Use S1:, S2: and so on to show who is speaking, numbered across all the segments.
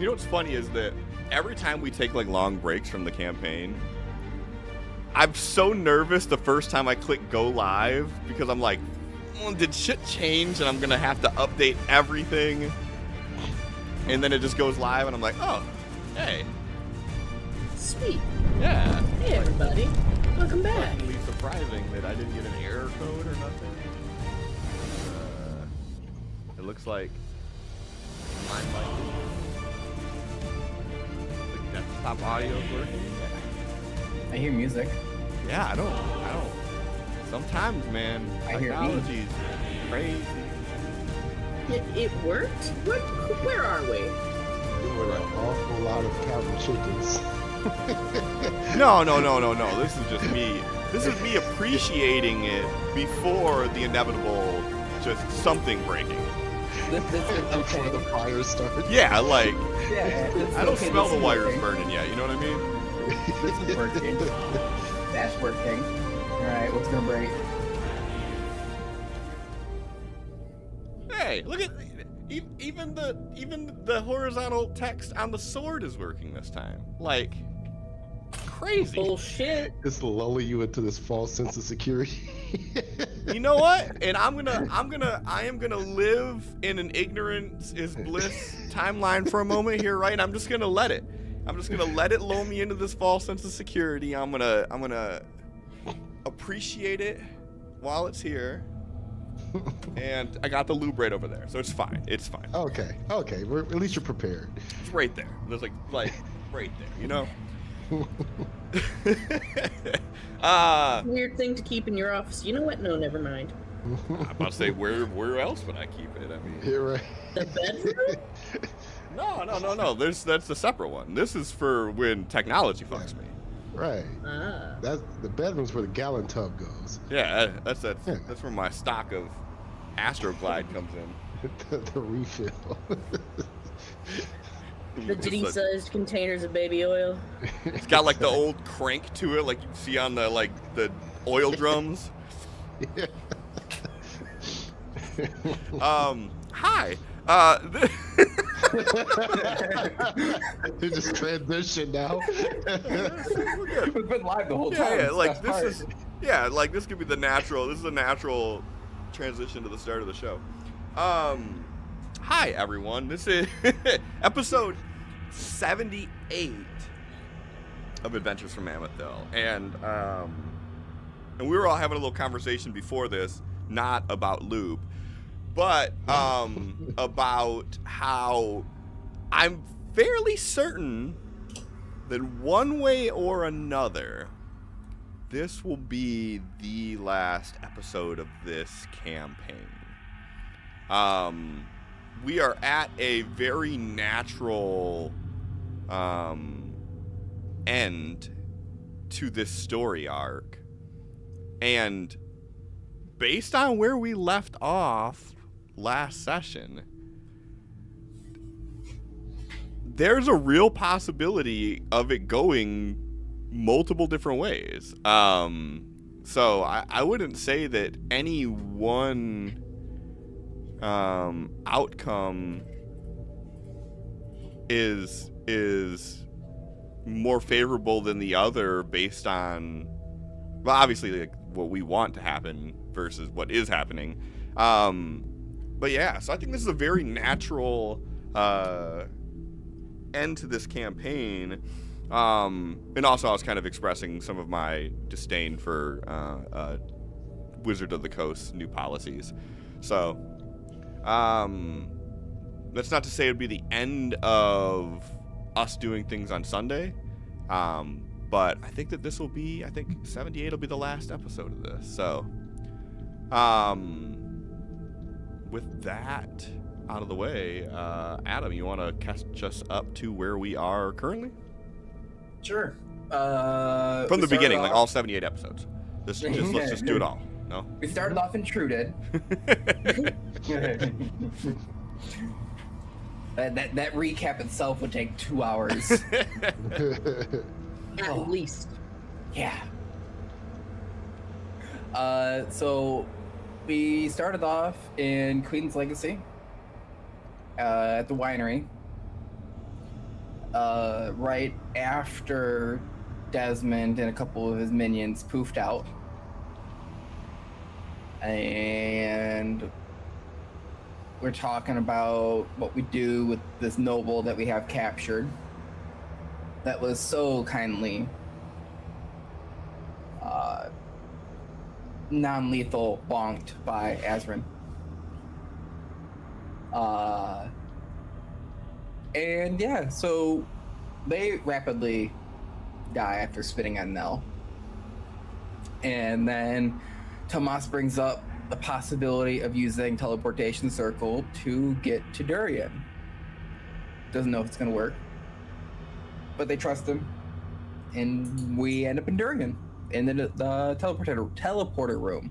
S1: You know what's funny is that every time we take like long breaks from the campaign, I'm so nervous the first time I click go live because I'm like, did shit change and I'm gonna have to update everything? And then it just goes live and I'm like, oh, hey.
S2: Sweet.
S1: Yeah.
S2: Hey everybody. Welcome back.
S1: It's really surprising that I didn't get an error code or nothing. It looks like my mic, the desktop audio is working.
S3: I hear music.
S1: Yeah, I don't. Sometimes, man,
S3: I hear
S1: technology's crazy.
S2: It worked? Where are we?
S4: There were an awful lot of cattle chickens.
S1: No. This is just me. This is me appreciating it before the inevitable, just something breaking.
S3: This is
S4: Before the fire starts.
S1: Yeah, like
S3: Yeah,
S1: I don't smell
S3: this
S1: the
S3: is
S1: wires
S3: working.
S1: burning yet. You know what I mean?
S3: This is working. That's working. Alright, what's gonna break?
S1: Hey, look at even the horizontal text on the sword is working this time. Like crazy.
S2: Bullshit.
S4: Just lulling you into this false sense of security.
S1: You know what? And I am gonna live in an ignorance is bliss timeline for a moment here, right? I'm just gonna let it. I'm just gonna let it lull me into this false sense of security. I'm gonna appreciate it while it's here. And I got the lube right over there, so it's fine. It's fine.
S4: Okay. At least you're prepared.
S1: It's right there. There's like right there, you know?
S2: Weird thing to keep in your office. You know what? No, never mind.
S1: I'm about to say where else would I keep it? I mean,
S4: You're right.
S2: The bedroom?
S1: no. That's a separate one. This is for when technology fucks me.
S4: Right.
S2: Ah.
S4: That's the bedroom's where the gallon tub goes.
S1: Yeah, that's where my stock of Astroglide comes in.
S4: the refill.
S2: The decent-sized containers of baby oil.
S1: It's got like the old crank to it, like you see on the oil drums.
S4: Yeah.
S1: Hi.
S4: You just transition now.
S3: We've been live the whole time.
S1: Yeah,
S3: It's
S1: like
S3: that
S1: this
S3: hard.
S1: is like this could be the natural. This is a natural transition to the start of the show. Hi everyone. This is episode 78 of Adventures from Amethil, and we were all having a little conversation before this, not about lube, but about how I'm fairly certain that one way or another, this will be the last episode of this campaign. We are at a very natural end to this story arc. And based on where we left off last session, there's a real possibility of it going multiple different ways. So I wouldn't say that any one outcome is more favorable than the other based on, well, obviously like what we want to happen versus what is happening. But yeah, so I think this is a very natural end to this campaign. And also I was kind of expressing some of my disdain for Wizard of the Coast's new policies. So that's not to say it would be the end of us doing things on Sunday. But I think that this will be, 78 will be the last episode of this. So, with that out of the way, Adam, you want to catch us up to where we are currently?
S3: Sure.
S1: From the beginning, like all 78 episodes. Let's just do it all. No?
S3: We started off intruded. That recap itself would take 2 hours.
S2: At least.
S3: Yeah. So we started off in Queen's Legacy at the winery. right after Desmond and a couple of his minions poofed out. And we're talking about what we do with this noble that we have captured that was so kindly non-lethal bonked by Azrin. And yeah, so they rapidly die after spitting on Nell. And then Tomas brings up the possibility of using teleportation circle to get to Durian. Doesn't know if it's gonna work, but they trust him, and we end up in Durian in the teleporter room.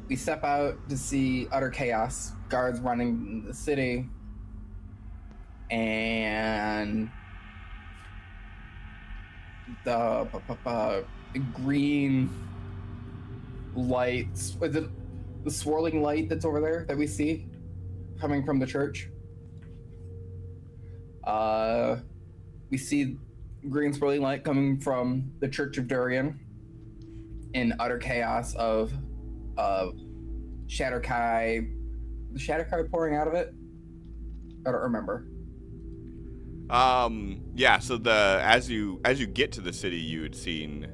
S3: We step out to see utter chaos, guards running the city, and the green lights. Is it the swirling light that's over there that we see coming from the church? We see green swirling light coming from the Church of Durian in utter chaos of Shatterkai. The Shatterkai pouring out of it? I don't remember.
S1: Yeah, so as you get to the city, you had seen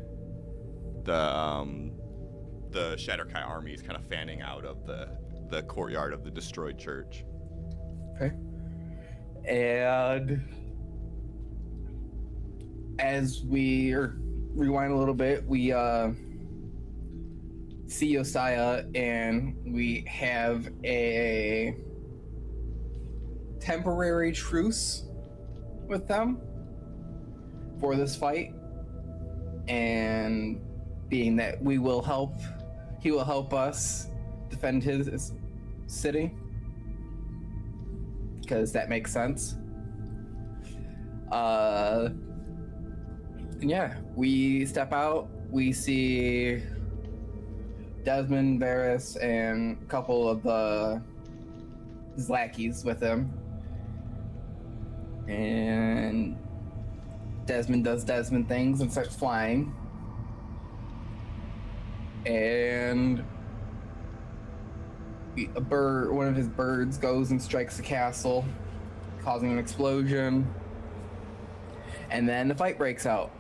S1: the Shatterkai armies kind of fanning out of the courtyard of the destroyed church.
S3: Okay. And as we rewind a little bit, we see Josiah, and we have a temporary truce with them for this fight, and being that he will help us defend his city, because that makes sense. And yeah, we step out, we see Desmond, Varys, and a couple of his lackeys with him. And Desmond does Desmond things and starts flying. And one of his birds goes and strikes the castle, causing an explosion. And then the fight breaks out.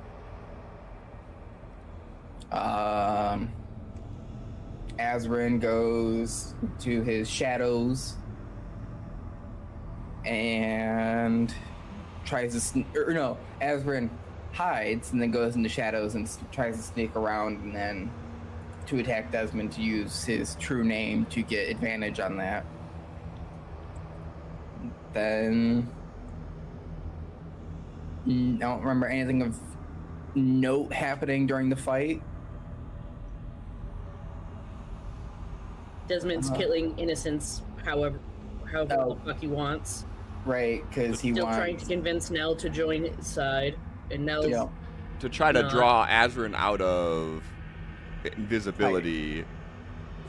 S3: Azrin goes to his shadows and tries to Azrin hides and then goes into shadows and tries to sneak around, and then to attack Desmond, to use his true name to get advantage on that. Then I don't remember anything of note happening during the fight.
S2: Desmond's killing innocents however the fuck he wants.
S3: Right, because he
S2: still
S3: wants...
S2: trying to convince Nell to join his side, and Nell's
S1: to try to draw Azrin out of invisibility.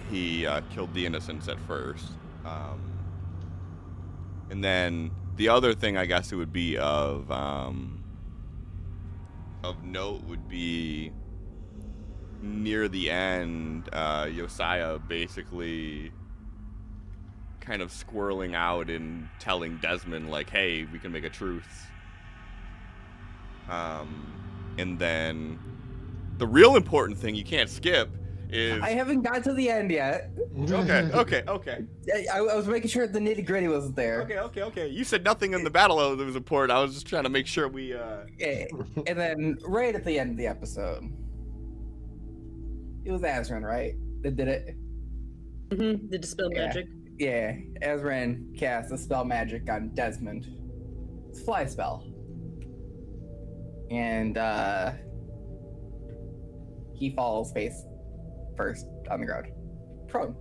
S1: He killed the innocents at first, and then the other thing I guess it would be of note would be near the end, Josiah basically kind of squirreling out and telling Desmond, like, hey, we can make a truce. And then the real important thing you can't skip is...
S3: I haven't got to the end yet.
S1: Okay.
S3: I was making sure the nitty-gritty wasn't there.
S1: Okay. You said nothing in the battle that was important. I was just trying to make sure we...
S3: Okay. And then right at the end of the episode, it was Azrin, right? That did it?
S2: Mm-hmm. The dispel magic.
S3: Yeah. Azrin cast a spell magic on Desmond. It's a fly spell. And he falls face first on the ground. Prone.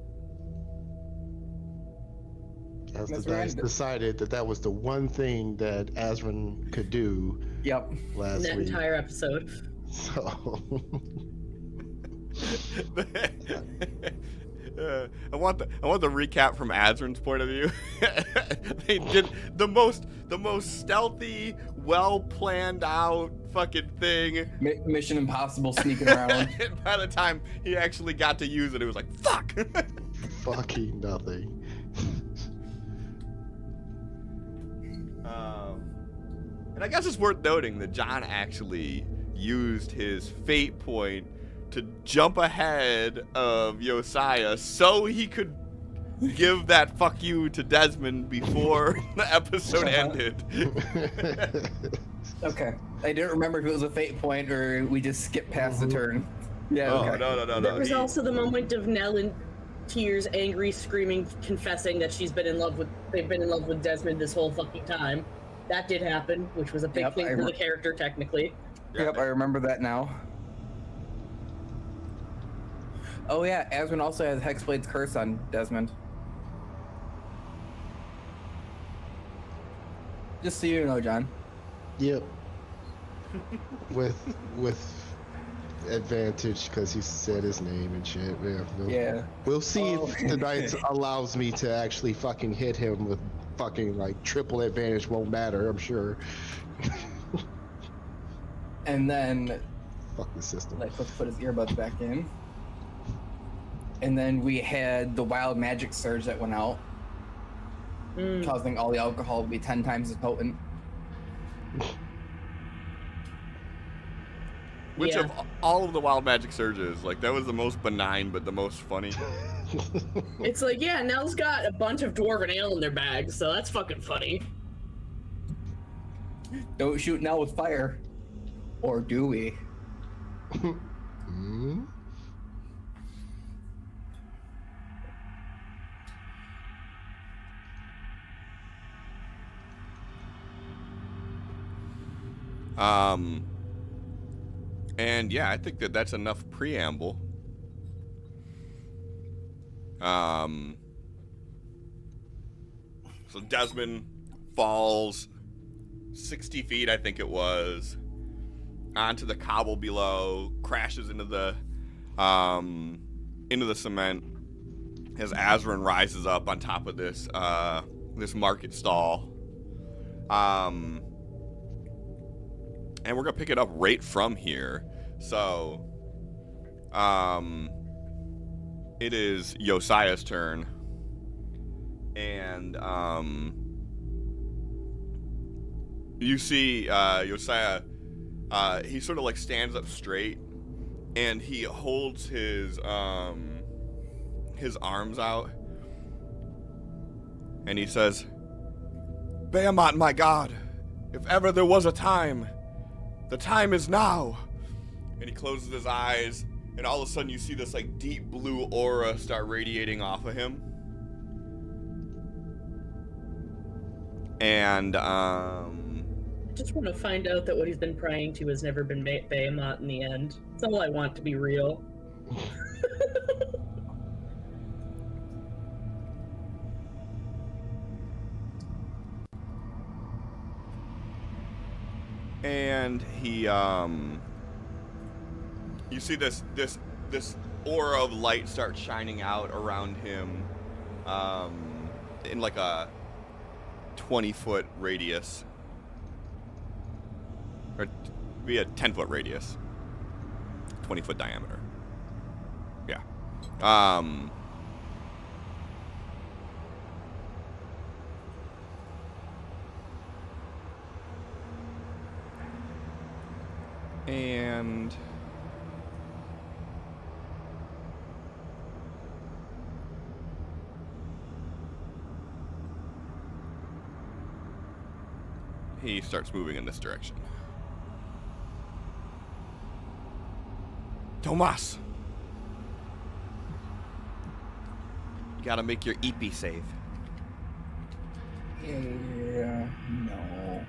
S4: As the dice decided that was the one thing that Azrin could do.
S3: Yep.
S4: Last
S2: that
S4: week.
S2: Entire episode.
S4: So
S1: I want the recap from Azrin's point of view. They did the most stealthy, well planned out fucking thing.
S3: Mission Impossible sneaking around.
S1: And by the time he actually got to use it, it was like fuck.
S4: Fucking nothing.
S1: And I guess it's worth noting that John actually used his fate point to jump ahead of Josiah so he could give that fuck you to Desmond before the episode ended.
S3: Okay. I didn't remember if it was a fate point or we just skipped past the turn. Yeah,
S1: Oh,
S3: okay.
S1: no.
S2: There was also the moment of Nell in tears, angry, screaming, confessing that they've been in love with Desmond this whole fucking time. That did happen, which was a big thing for the character, technically.
S3: Yep, I remember that now. Oh yeah, Asmund also has Hexblade's curse on Desmond. Just so you know, John.
S4: Yep. with advantage because he said his name and shit.
S3: Yeah.
S4: We'll see if tonight allows me to actually fucking hit him with fucking like triple advantage. Won't matter, I'm sure.
S3: And then
S4: Fuck the system.
S3: let's put his earbuds back in. And then we had the wild magic surge that went out, causing all the alcohol to be 10 times as potent.
S1: Which of all of the wild magic surges, like that was the most benign but the most funny.
S2: It's like, yeah, Nell's got a bunch of dwarven ale in their bag, so that's fucking funny.
S3: Don't shoot Nell with fire. Or do we?
S4: Hmm?
S1: And yeah, I think that that's enough preamble. So Desmond falls 60 feet, I think it was, onto the cobble below, crashes into the cement as Azrin rises up on top of this this market stall. And we're gonna pick it up right from here. So, it is Josiah's turn, and you see Josiah. He sort of like stands up straight, and he holds his arms out, and he says, "Behemoth, my God, if ever there was a time, the time is now." And he closes his eyes, and all of a sudden you see this like deep blue aura start radiating off of him. And
S2: I just want to find out that what he's been praying to has never been Behemoth in the end. That's all I want to be real.
S1: and he you see this aura of light start shining out around him in like a 20-foot radius, or be a 10-foot radius, 20-foot diameter. Yeah. And he starts moving in this direction. Tomas, you gotta make your EP save.
S3: Yeah, no.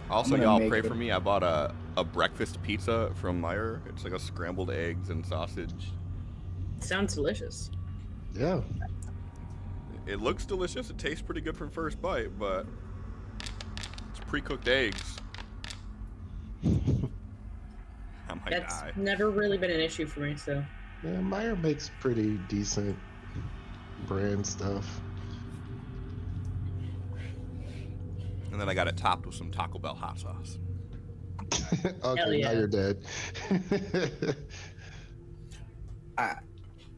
S1: Also,
S3: I'm gonna
S1: y'all
S3: make
S1: pray
S3: it.
S1: for me. I bought a breakfast pizza from Meyer. It's like a scrambled eggs and sausage.
S2: Sounds delicious.
S4: Yeah.
S1: It looks delicious. It tastes pretty good from first bite, but it's pre-cooked eggs. I might
S2: That's
S1: die.
S2: never really been an issue for me, so.
S4: Yeah, Meyer makes pretty decent brand stuff.
S1: And then I got it topped with some Taco Bell hot sauce.
S4: Okay,
S2: yeah.
S4: now you're dead.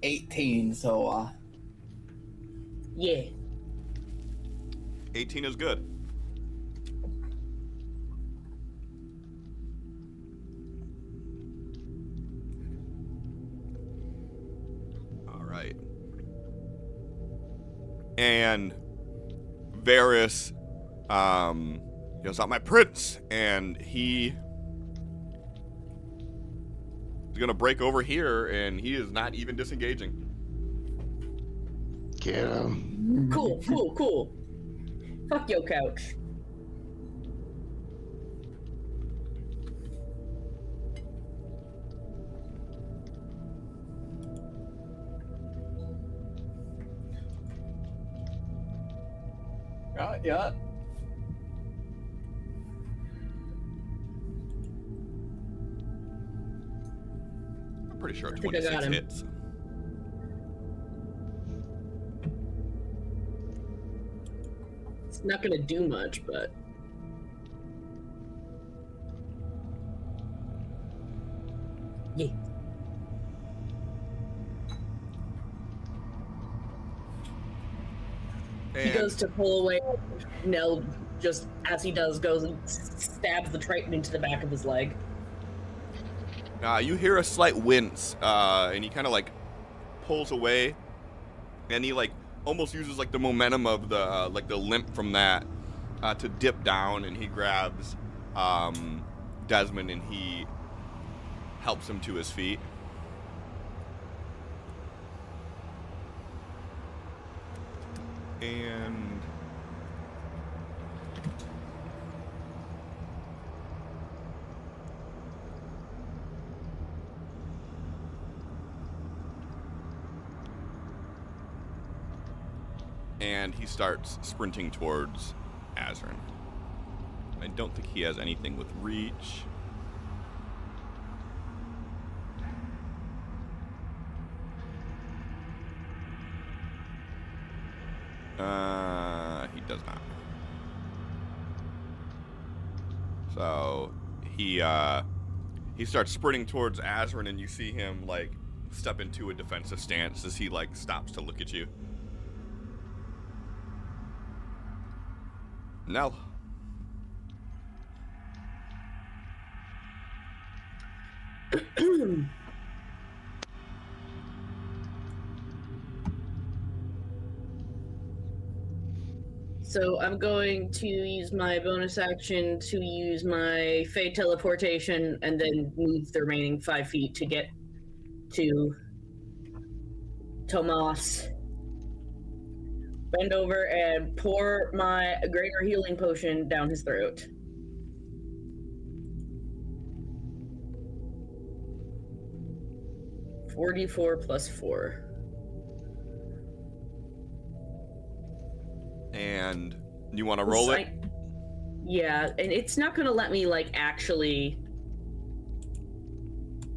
S3: 18, so
S2: Yeah.
S1: 18 is good. All right. And Varys yells out, "My prince!" And he is gonna break over here, and he is not even disengaging.
S4: Get him.
S2: Cool. Fuck your couch.
S3: yeah.
S1: I'm pretty sure
S2: I think I got
S1: 26
S2: him.
S1: hits.
S2: It's not gonna do much, but yeah. He
S1: And
S2: goes to pull away. Nell, just as he does, goes and stabs the Triton into the back of his leg.
S1: you hear a slight wince, and he kind of like pulls away, and he like almost uses like the momentum of the the limp from that to dip down, and he grabs Desmond and he helps him to his feet. And he starts sprinting towards Azrin. I don't think he has anything with reach. He does not. So he starts sprinting towards Azrin, and you see him like step into a defensive stance as he like stops to look at you. Nell.
S2: So I'm going to use my bonus action to use my Fey teleportation and then move the remaining 5 feet to get to Tomas. Bend over and pour my greater healing potion down his throat. $44 plus 4.
S1: And you want to roll it?
S2: Yeah, and it's not going to let me, like, actually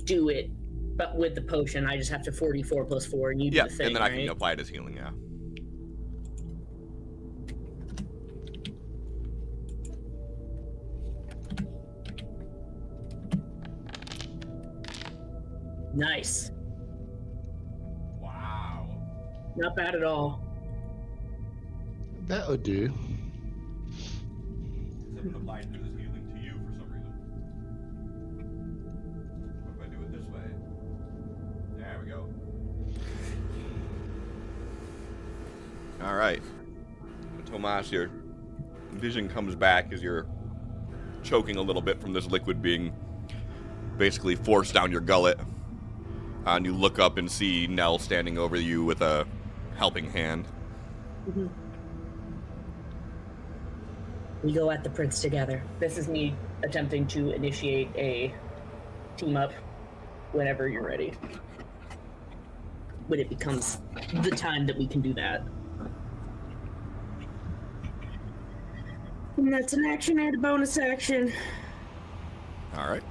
S2: do it, but with the potion, I just have to 44 plus 4, and you do the thing,
S1: and then I
S2: right?
S1: can apply it as healing, yeah.
S2: Nice.
S1: Wow.
S2: Not bad at all.
S4: That'll do.
S1: Except applied this healing to you for some reason. What if I do it this way? There we go. All right. Tomas, your vision comes back as you're choking a little bit from this liquid being basically forced down your gullet. And you look up and see Nell standing over you with a helping hand.
S2: Mm-hmm. We go at the prince together. This is me attempting to initiate a team up whenever you're ready. When it becomes the time that we can do that. And that's an action and a bonus action.
S1: All right.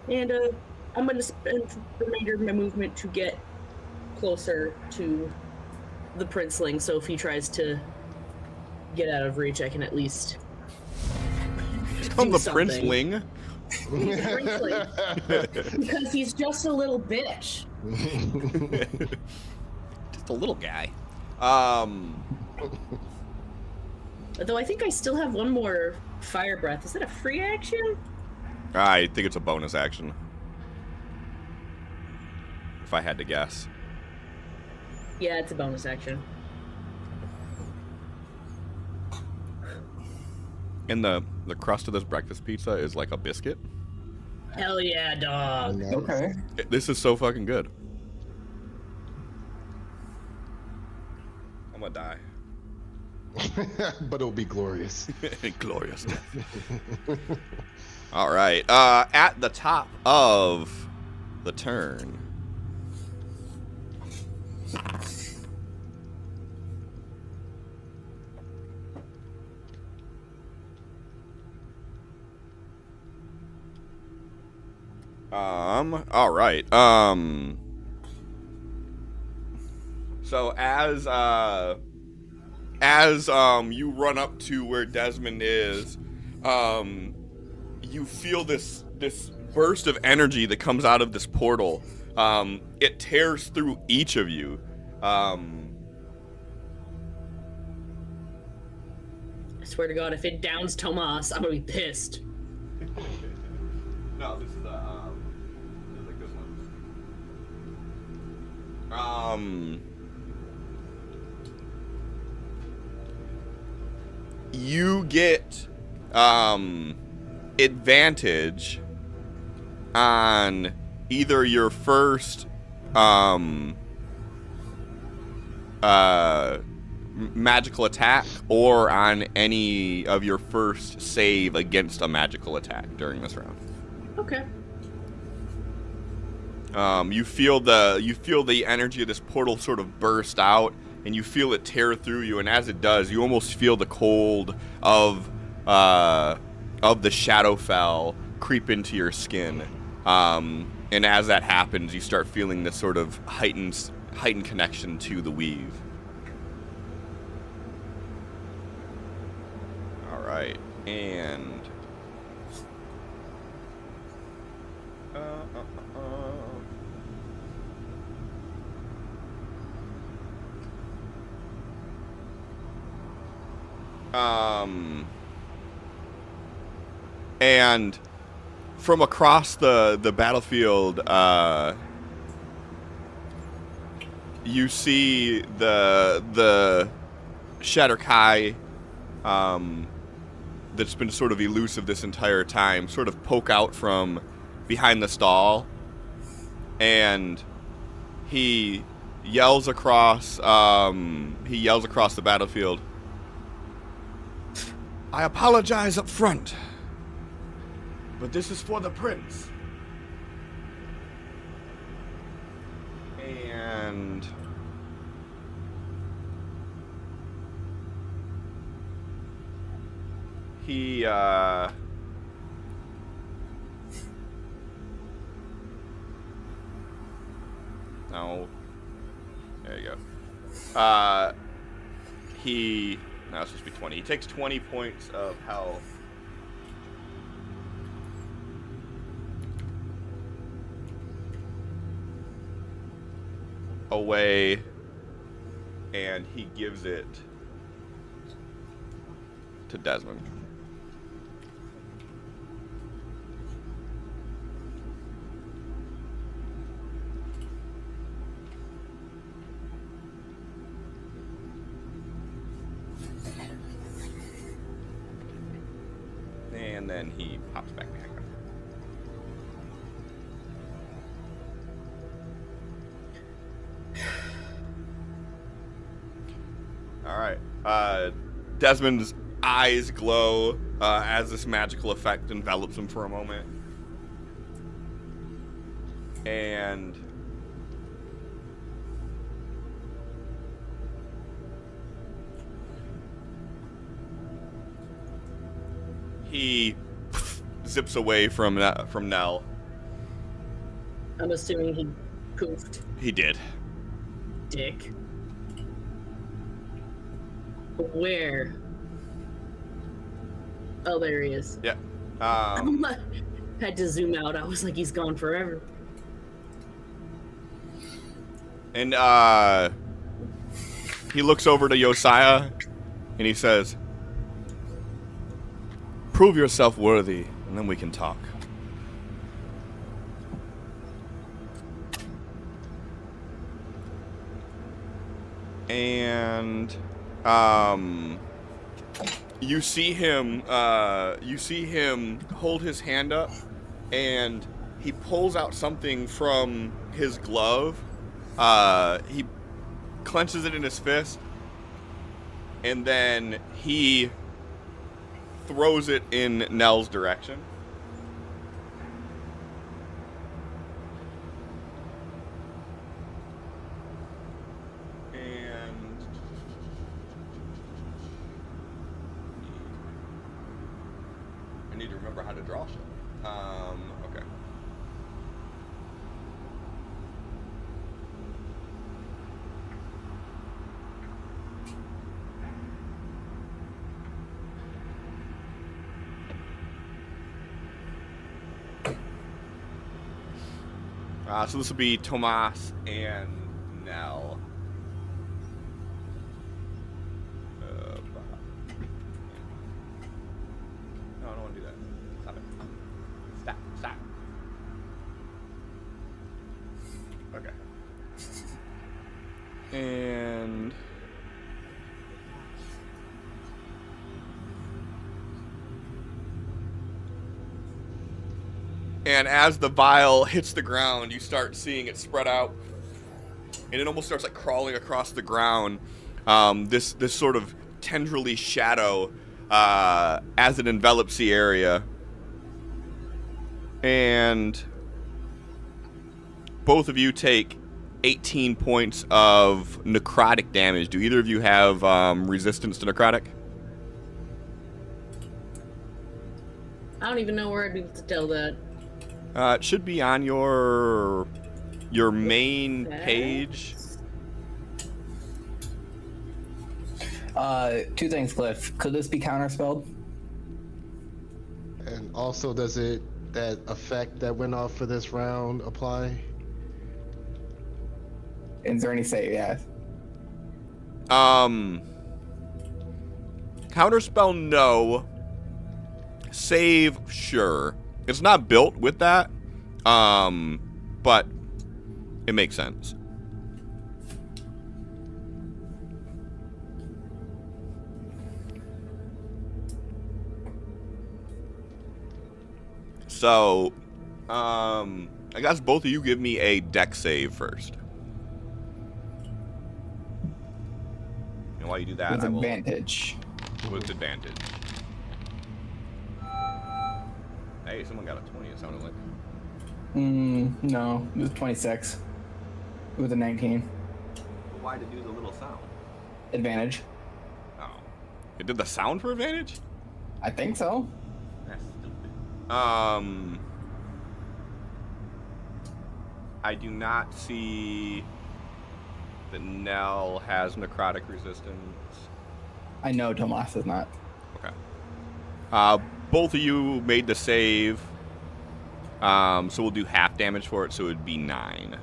S2: And I'm gonna spend the remainder of my movement to get closer to the princeling, so if he tries to get out of reach, I can at least
S1: From
S2: do
S1: the
S2: something.
S1: princeling.
S2: He's princeling because he's just a little bitch.
S1: Just a little guy.
S2: Although I think I still have one more fire breath. Is that a free action?
S1: I think it's a bonus action. If I had to guess.
S2: Yeah, it's a bonus action.
S1: And the crust of this breakfast pizza is like a biscuit.
S2: Hell yeah, dog.
S3: Okay.
S1: This is so fucking good. I'm gonna die.
S4: But it'll be glorious.
S1: Glorious death. All right. At the top of the turn. All right. So as you run up to where Desmond is, you feel this burst of energy that comes out of this portal. It tears through each of you.
S2: I swear to God, if it downs Tomas, I'm gonna be pissed.
S1: No, this is like this one. You get advantage on either your first magical attack or on any of your first save against a magical attack during this round.
S2: Okay.
S1: You feel the energy of this portal sort of burst out, and you feel it tear through you. And as it does, you almost feel the cold of the Shadowfell creep into your skin. And as that happens, you start feeling this sort of heightened connection to the weave. All right, and. And from across the battlefield, you see the Shatterkai, that's been sort of elusive this entire time, sort of poke out from behind the stall, and he yells across the battlefield. I apologize up front, but this is for the prince. And he no, there you go. No, it's supposed to be 20. He takes 20 points of health. Away, and he gives it to Desmond. And then he pops back behind him. All right. Desmond's eyes glow as this magical effect envelops him for a moment. And he zips away from Nell.
S2: I'm assuming he poofed.
S1: He did.
S2: Dick. Where? Oh, there he is.
S1: Yeah.
S2: Had to zoom out. I was like, he's gone forever.
S1: And he looks over to Josiah and he says, "Prove yourself worthy, and then we can talk." And you see him hold his hand up, and he pulls out something from his glove. He clenches it in his fist, and then he throws it in Nell's direction. And I need to remember how to draw shit. Okay. So this will be Tomas and Nell. No, I don't want to do that. Stop it. Stop. Okay. And as the vial hits the ground, you start seeing it spread out, and it almost starts like crawling across the ground. This sort of tendrily shadow as it envelops the area, and both of you take 18 points of necrotic damage. Do either of you have resistance to necrotic?
S2: I don't even know where I'd be able to tell that.
S1: It should be on your main page.
S3: Two things, Cliff. Could this be counterspelled?
S4: And also, does that effect that went off for this round apply?
S3: Is there any save? Yeah.
S1: Counterspell, no. Save, sure. It's not built with that, but it makes sense. So, I guess both of you give me a dex save first. And while you do that,
S3: With
S1: I will...
S3: advantage.
S1: With advantage. Hey, someone got a 20, it sounded like.
S3: No. It was 26. With a 19.
S1: Why to do the little sound?
S3: Advantage.
S1: Oh. It did the sound for advantage?
S3: I think so.
S1: That's stupid. I do not see that Nell has necrotic resistance.
S3: I know Tomas does not.
S1: Okay. Both of you made the save. So we'll do half damage for it, so it would be 9.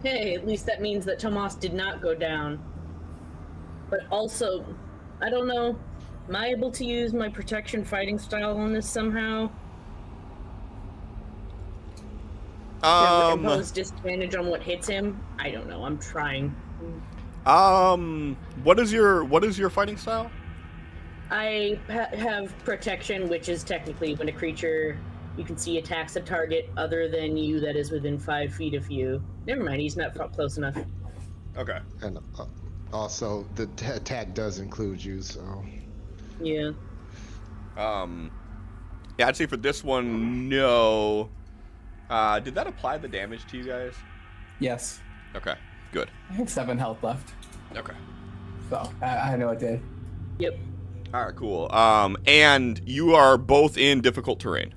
S2: Hey, at least that means that Tomas did not go down. But also, I don't know. Am I able to use my protection fighting style on this somehow? Impose disadvantage on what hits him? I don't know. I'm trying.
S1: What is your fighting style?
S2: I have protection, which is technically when a creature you can see attacks a target other than you that is within 5 feet of you. Never mind, he's not close enough.
S1: Okay.
S4: And also, the attack does include you, so...
S2: Yeah.
S1: Yeah, I'd say for this one, no. Did that apply the damage to you guys?
S3: Yes.
S1: Okay, good.
S3: I have 7 health left.
S1: Okay.
S3: So, I know it did.
S2: Yep.
S1: All right, cool. And you are both in difficult terrain.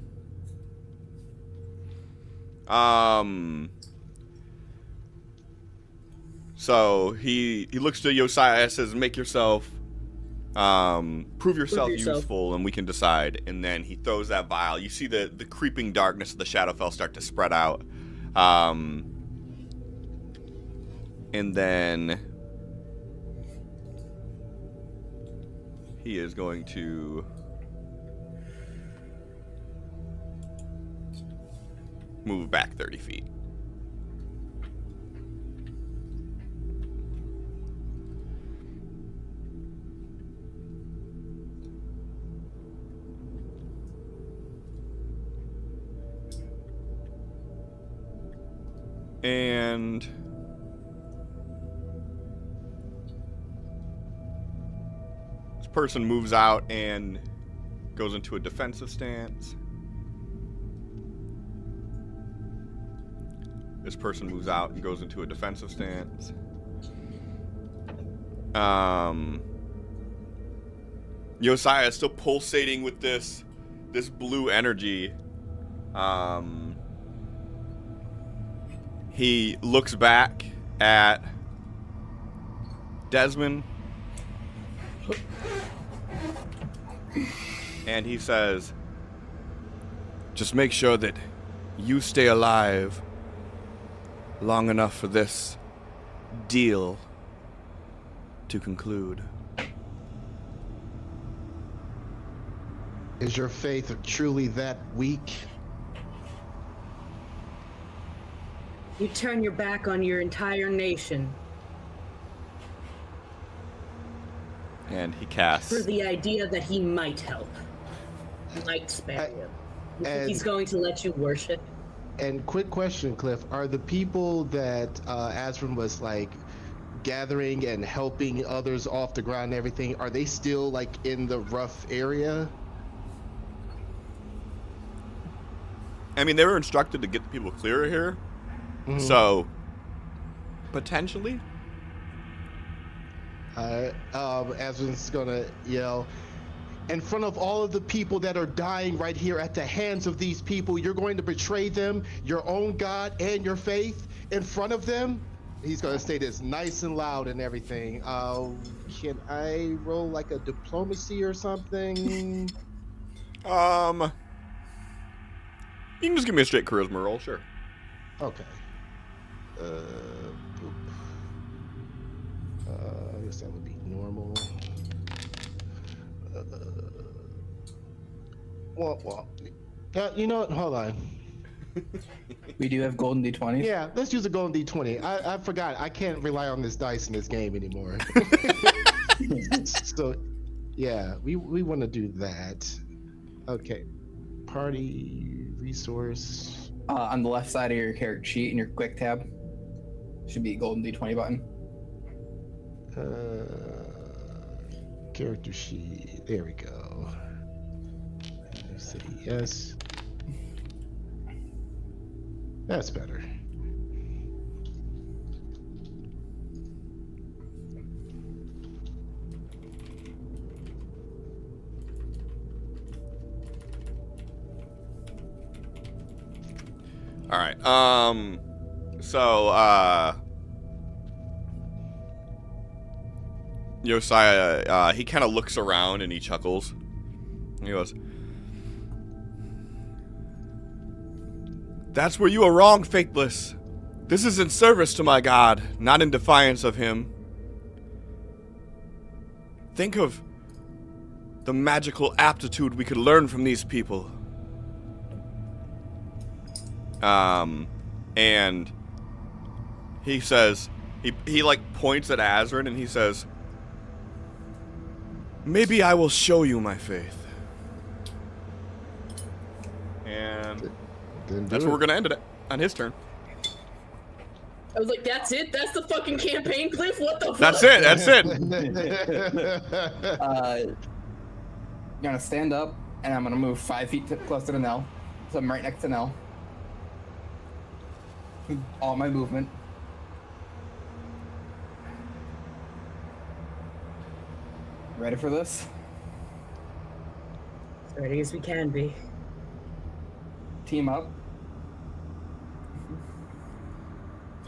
S1: So he looks to Josiah and says, "Make yourself, prove yourself useful, and we can decide." And then he throws that vial. You see the creeping darkness of the Shadowfell start to spread out. And then he is going to move back 30 feet. And this person moves out and goes into a defensive stance. This person moves out and goes into a defensive stance. Josiah is still pulsating with this blue energy. He looks back at Desmond and he says, "Just make sure that you stay alive long enough for this deal to conclude."
S4: Is your faith truly that weak?
S2: You turn your back on your entire nation
S1: And he casts.
S2: for the idea that he might help. Might spare you. You think he's going to let you worship?
S4: And quick question, Cliff: are the people that Azrin was like gathering and helping others off the ground and everything, are they still like in the rough area?
S1: I mean, they were instructed to get the people clear here.
S4: Mhm.
S1: So, potentially.
S4: Azrin's gonna yell, in front of all of the people that are dying right here at the hands of these people, you're going to betray them, your own God and your faith, in front of them? He's gonna say this nice and loud and everything. Can I roll like a diplomacy or something?
S1: You can just give me a straight charisma roll, sure.
S4: Okay. I guess that would be normal. Well, you know what? Hold on.
S3: We do have golden d20s.
S4: Yeah, let's use a golden d20. I forgot. I can't rely on this dice in this game anymore. So, yeah, we want to do that. Okay. Party resource.
S3: On the left side of your character sheet in your quick tab should be a golden d20 button.
S4: Character sheet. There we go. Say yes. That's better.
S1: All right. So, Josiah, he kind of looks around and he chuckles. He goes, "That's where you are wrong, Faithless. This is in service to my God, not in defiance of him. Think of the magical aptitude we could learn from these people." And he says, he like points at Azrin and he says, "Maybe I will show you my faith." And that's where we're gonna end it on his turn.
S2: I was like, that's it? That's the fucking campaign, Cliff? What the fuck?
S1: That's it. That's it.
S3: I'm gonna stand up and I'm gonna move 5 feet closer to Nell. So I'm right next to Nell. All my movement. Ready for this?
S2: As ready as we can be.
S3: Team up.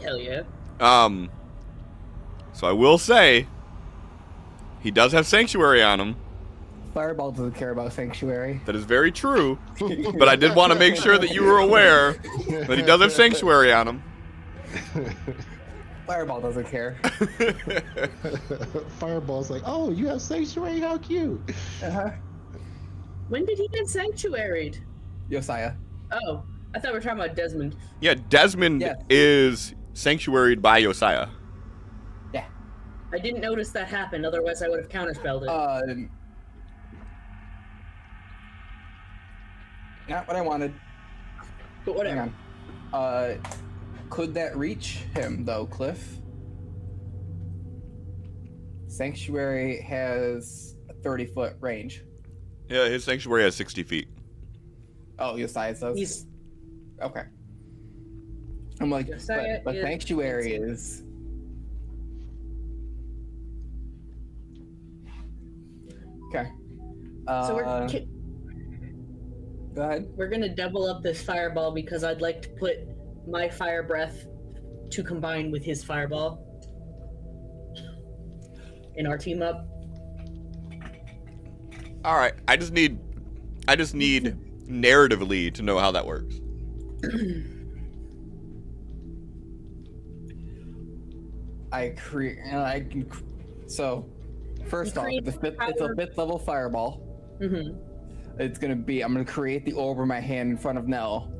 S2: Hell yeah.
S1: So I will say, he does have Sanctuary on him.
S3: Fireball doesn't care about Sanctuary.
S1: That is very true. But I did want to make sure that you were aware that he does have Sanctuary on him.
S3: Fireball doesn't care.
S4: Fireball's like, oh, you have sanctuary? How cute.
S3: Uh-huh.
S2: When did he get sanctuaried?
S3: Josiah.
S2: Oh, I thought we were talking about Desmond.
S1: Yeah, Desmond
S3: Yes.
S1: is Sanctuaried by Josiah.
S3: Yeah.
S2: I didn't notice that happened, otherwise I would have counterspelled it.
S3: Not what I wanted.
S2: But whatever.
S3: Hang on. Could that reach him though, Cliff? Sanctuary has a 30-foot range.
S1: Yeah, his Sanctuary has 60 feet.
S3: Oh, Josiah does.
S2: He's
S3: Okay. I'm like,
S2: Josiah
S3: but
S2: is-
S3: Sanctuary is. Okay.
S2: so
S3: Go ahead.
S2: we're gonna double up this fireball because I'd like to put my fire breath to combine with his fireball in our team up.
S1: All right, I just need narratively to know how that works.
S3: So, first off,
S2: create
S3: it's a
S2: power.
S3: 5th level fireball.
S2: Mm-hmm.
S3: I'm gonna create the orb of my hand in front of Nell.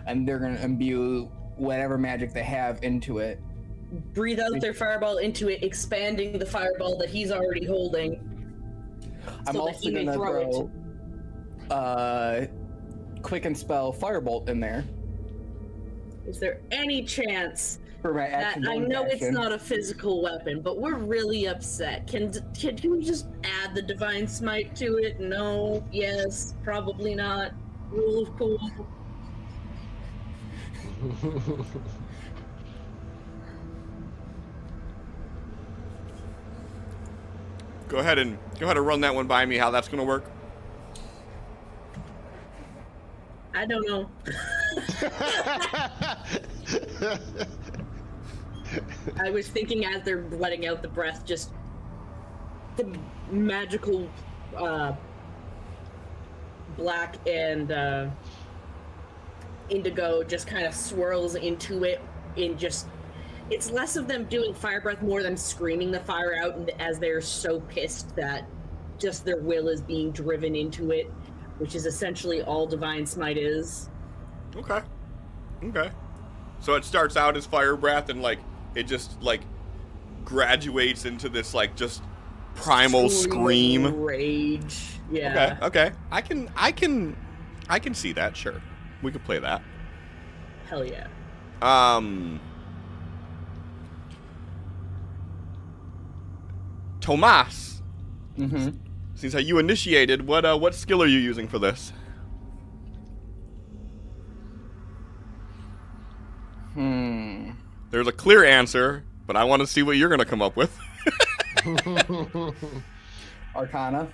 S3: And they're gonna imbue whatever magic they have into it.
S2: Breathe out their fireball into it, expanding the fireball that he's already holding.
S3: I'm
S2: so that
S3: also
S2: he may
S3: gonna
S2: throw
S3: throw quicken spell firebolt in there
S2: Is there any chance
S3: for my
S2: that
S3: action.
S2: I
S3: bonus
S2: know it's
S3: action.
S2: not a physical weapon, but we're really upset. Can we just add the divine smite to it? No, yes, probably not. Rule of cool.
S1: Go ahead and run that one by me. How that's gonna work?
S2: I don't know. I was thinking as they're letting out the breath, just the magical black and indigo just kind of swirls into it in just it's less of them doing fire breath, more them screaming the fire out, and as they're so pissed that just their will is being driven into it, which is essentially all divine smite is.
S1: Okay. So it starts out as fire breath, and like it just like graduates into this like just primal scream.
S2: Rage. Yeah.
S1: Okay. I can see that. Sure, we could play that.
S2: Hell yeah.
S1: Tomas,
S3: Mm-hmm.
S1: since how you initiated, what skill are you using for this? There's a clear answer, but I want to see what you're gonna come up with.
S3: Arcana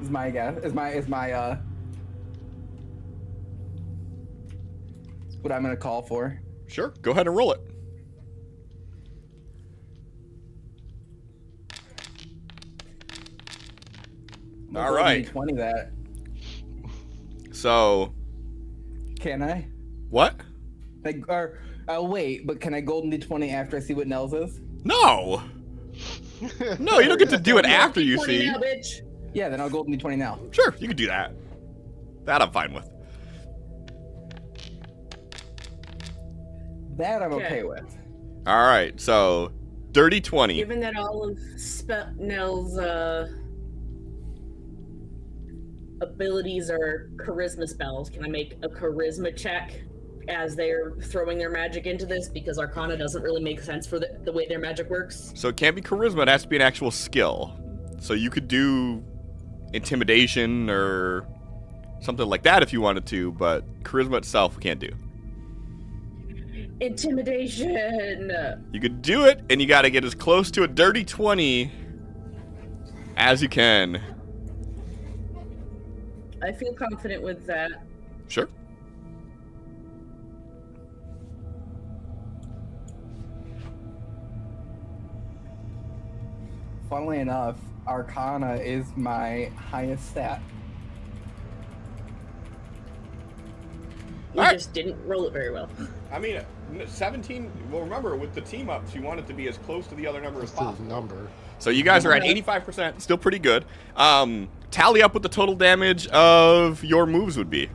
S3: is my guess. Is my what I'm gonna call for.
S1: Sure, go ahead and roll it. All right.
S3: 20 that.
S1: So,
S3: Can I?
S1: what?
S3: Like, or wait, but can I golden d20 after I see what Nels is?
S1: No. No, you don't get to do it after you
S2: 20
S1: see.
S2: now, bitch.
S3: Yeah, then I'll golden d20 now.
S1: Sure, you can do that. That I'm fine with.
S3: That I'm okay
S2: Okay.
S3: with.
S1: All right, so dirty 20.
S2: Given that all of Nell's abilities are charisma spells, can I make a charisma check as they're throwing their magic into this? Because Arcana doesn't really make sense for the way their magic works.
S1: So it can't be charisma, it has to be an actual skill. So you could do intimidation or something like that if you wanted to, but charisma itself we can't do.
S2: Intimidation!
S1: You could do it, and you gotta get as close to a dirty 20 as you can.
S2: I feel confident with that.
S1: Sure.
S3: funnily enough, Arcana is my highest stat.
S2: You
S1: Alright.
S2: just didn't roll it very well.
S1: I mean, 17. Well, remember with the team ups, you want it to be as close to the other number as
S4: Just the
S1: possible.
S4: number.
S1: So you guys are at 85%, still pretty good. Tally up what the total damage of your moves would be.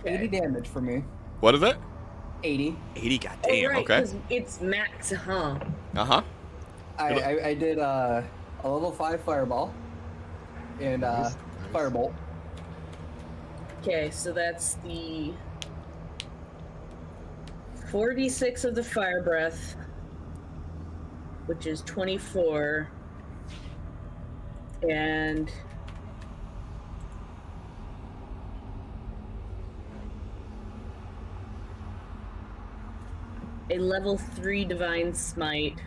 S3: 80 damage for me.
S1: What is it?
S3: 80.
S1: 80. Goddamn.
S2: Oh, right,
S1: Okay.
S2: 'cause it's max, huh?
S1: Uh huh.
S3: I did a level 5 fireball and
S4: Nice.
S3: firebolt.
S2: Okay, so that's the 46 of the fire breath, which is 24, and a level 3 divine smite,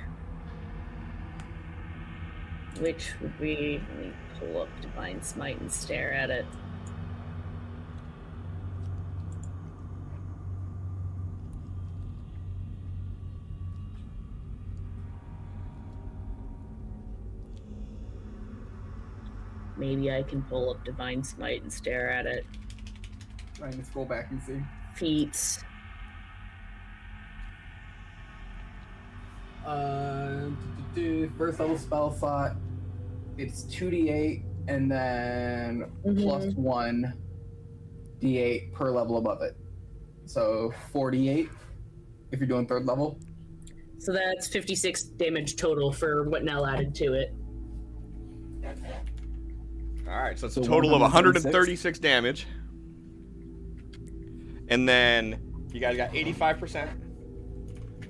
S2: which would be, let me pull up divine smite and stare at it. Maybe I can pull up divine smite and stare at it.
S3: I can scroll back and see.
S2: Feats.
S3: First level spell slot. It's 2d8 and then plus 1 d8 per level above it. So 48 if you're doing third level.
S2: So that's 56 damage total for what Nell added to it.
S1: All right, so it's
S3: So
S1: a total of
S3: 136?
S1: 136 damage. And then you guys got 85%.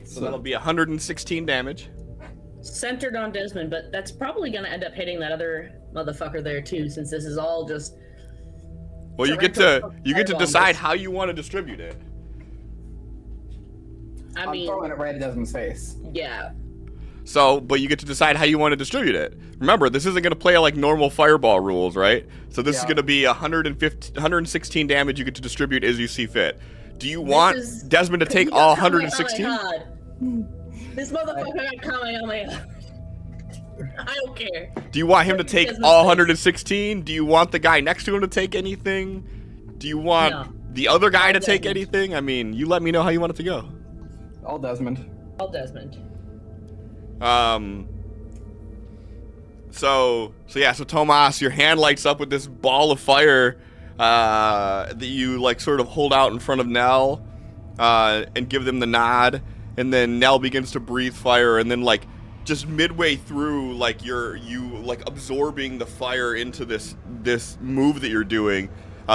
S1: So that'll be 116 damage.
S2: Centered on Desmond, but that's probably going to end up hitting that other motherfucker there too, since this is all just.
S1: Well, you get to decide how you want to distribute it.
S2: I
S3: I'm
S2: mean,
S3: throwing it right at Desmond's face.
S2: yeah.
S1: So, but you get to decide how you want to distribute it. Remember, this isn't going to play like normal fireball rules, right? So this is
S3: Yeah.
S1: going to be 116 damage you get to distribute as you see fit. Do you want
S2: is-
S1: Desmond to take
S2: He
S1: all
S2: got Kame
S1: 116?
S2: on my head. This motherfucker got Kame on my head. I don't care.
S1: Do you want him to take
S2: Desmond's
S1: all
S2: face.
S1: 116? Do you want the guy next to him to take anything? Do you want
S2: No.
S1: the other guy to
S2: All
S1: take
S2: Desmond.
S1: anything? I mean, you let me know how you want it to go.
S3: All Desmond.
S2: All Desmond.
S1: So Tomas, your hand lights up with this ball of fire that you like sort of hold out in front of Nell and give them the nod, and then Nell begins to breathe fire, and then like just midway through, like you like absorbing the fire into this move that you're doing.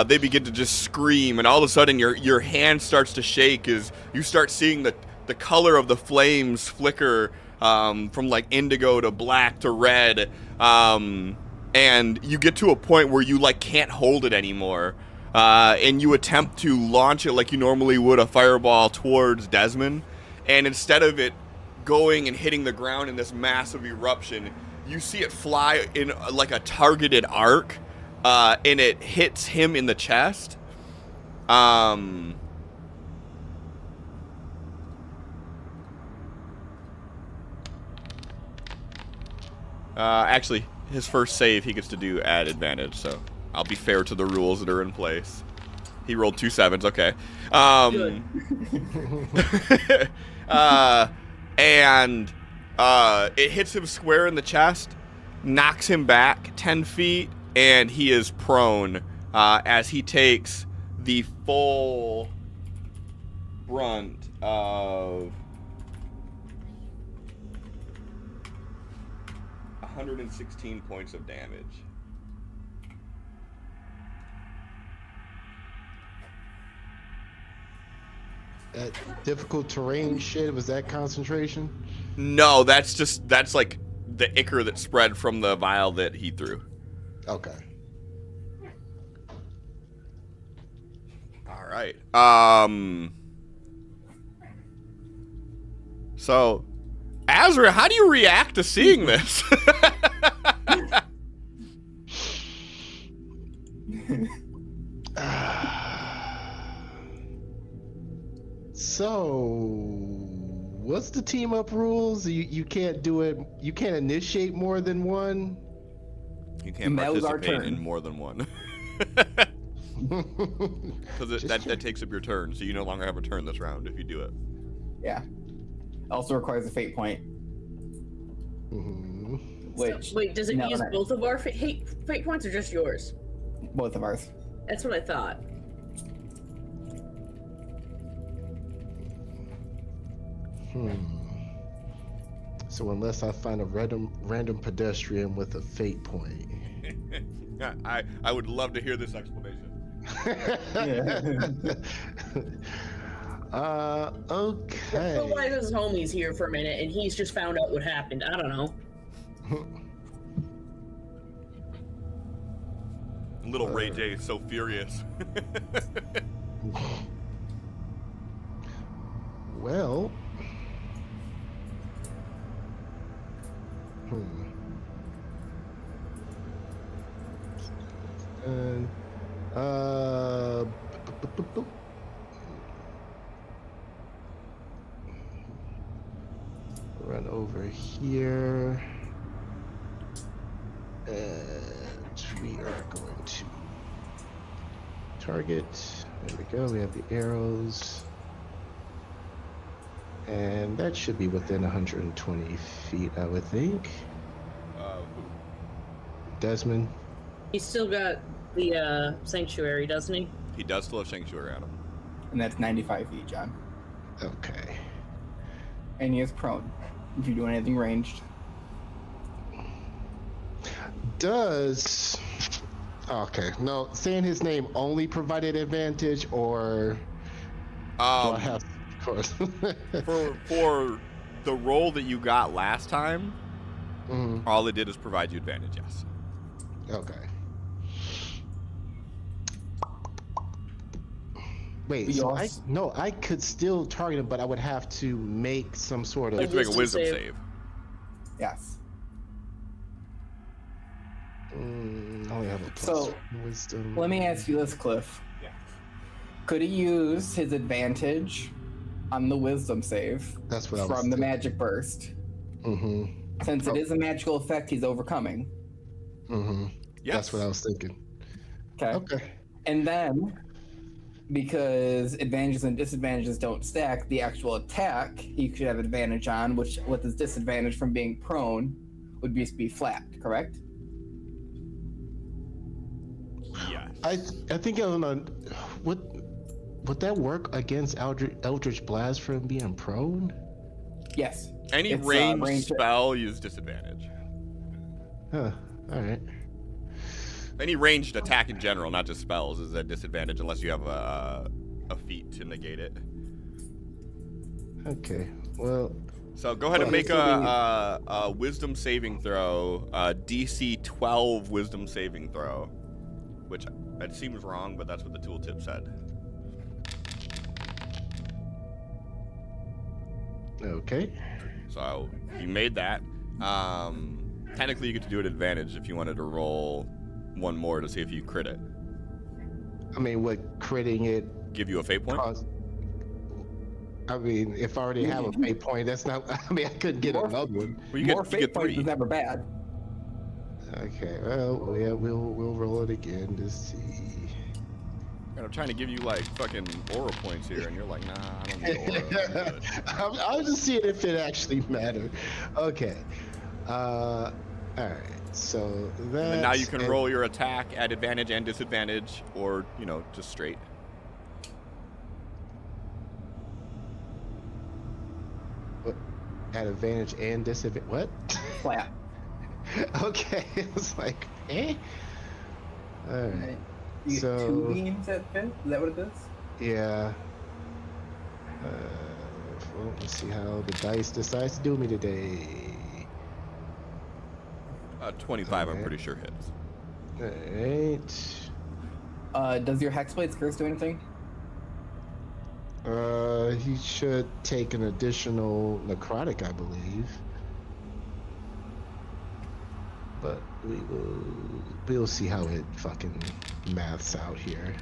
S1: They begin to just scream, and all of a sudden your hand starts to shake as you start seeing the color of the flames flicker from like indigo to black to red, and you get to a point where you like can't hold it anymore, and you attempt to launch it like you normally would a fireball towards Desmond, and instead of it going and hitting the ground in this massive eruption, you see it fly in like a targeted arc, and it hits him in the chest. Actually, his first save he gets to do at advantage, so I'll be fair to the rules that are in place. He rolled 2 7s, okay.
S2: Good.
S1: And it hits him square in the chest, knocks him back 10 feet, and he is prone as he takes the full brunt of 116 points of damage.
S4: That difficult terrain shit, was that concentration?
S1: No, that's like the ichor that spread from the vial that he threw.
S4: Okay.
S1: All right. So, Azra, how do you react to seeing this?
S4: So, what's the team up rules? You can't do it. You can't initiate more than one.
S1: You can't
S3: And that was our
S1: participate
S3: turn.
S1: in more than one. Because that takes up your turn, so you no longer have a turn this round if you do it.
S3: Yeah. Also requires a fate point. Which,
S2: Wait, does it
S3: no,
S2: use
S3: no.
S2: both of our fate points or just yours?
S3: Both of ours.
S2: That's what I thought.
S4: So unless I find a random pedestrian with a fate point.
S1: I would love to hear this explanation.
S4: Okay.
S2: But why his homie's here for a minute and he's just found out what happened? I don't know.
S1: Little Ray J is so furious.
S4: Well. And run over here, and we are going to target. There we go. We have the arrows, and that should be within 120 feet, I would think. Desmond.
S2: He's still got the sanctuary, doesn't he?
S1: He does still have Sanctuary on him.
S3: And that's 95 feet, John.
S4: Okay.
S3: And he is prone. If you do anything ranged.
S4: Does okay? No, saying his name only provided advantage, or do I have? Of course.
S1: For the roll that you got last time,
S4: Mhm.
S1: all it did is provide you advantage. Yes.
S4: Okay. Wait,
S3: We
S4: so
S3: also-
S4: I could still target him, but I would have to make some sort
S1: You
S4: of.
S1: have to make a wisdom
S2: Wisdom
S1: save.
S3: Yes.
S4: I only have a plus
S3: So,
S4: wisdom.
S3: Let me ask you this, Cliff.
S1: Yeah.
S3: Could he use his advantage on the wisdom save
S4: That's what I was
S3: from the
S4: thinking.
S3: magic burst?
S4: Mm-hmm.
S3: Since it is a magical effect he's overcoming.
S4: Mm-hmm.
S1: Yes.
S4: That's what I was thinking.
S3: Okay.
S4: Okay.
S3: And then, because advantages and disadvantages don't stack, the actual attack he should have advantage on, which with his disadvantage from being prone, would just be flat, correct?
S1: Yes.
S4: I think on a would that work against Eldritch Blast from being prone?
S3: Yes.
S1: Any
S3: It's,
S1: ranged
S3: ranged-
S1: spell use disadvantage.
S4: Huh. All right.
S1: Any ranged attack in general, not just spells, is a disadvantage unless you have a feat to negate it.
S4: Okay. Well.
S1: So go ahead and
S3: Well,
S1: make a wisdom saving throw, DC 12 wisdom saving throw, which it seems wrong, but that's what the tooltip said.
S4: Okay.
S1: So you made that. Technically, you get to do it at advantage if you wanted to roll one more to see if you crit it.
S4: I mean, would critting it
S1: Give you a fate point.
S4: cause? I mean, if I already have a fate point, that's not. I mean, I couldn't get
S3: More-
S4: another one.
S1: Well, you
S3: More
S1: get
S3: fate points
S1: 3.
S3: is never bad.
S4: Okay. Well, yeah, we'll roll it again to see.
S1: And I'm trying to give you like fucking aura points here, and you're like, nah, I don't need aura. I'm good.
S4: I'm just seeing if it actually mattered. Okay. All right. So that.
S1: And then now you can roll your attack at advantage and disadvantage, or just straight.
S4: At advantage and disadvantage. What?
S3: Flat.
S4: Okay. It's like, eh. All right.
S3: You get
S4: So-
S3: 2 beams at fifth? Is that what it is?
S4: Yeah. Well, let's see how the dice decides to do me today.
S1: 25, I'm
S4: Okay.
S1: pretty sure hits.
S4: Alright.
S3: Does your Hexblade's curse do anything?
S4: He should take an additional necrotic, I believe. But we'll see how it fucking maths out here.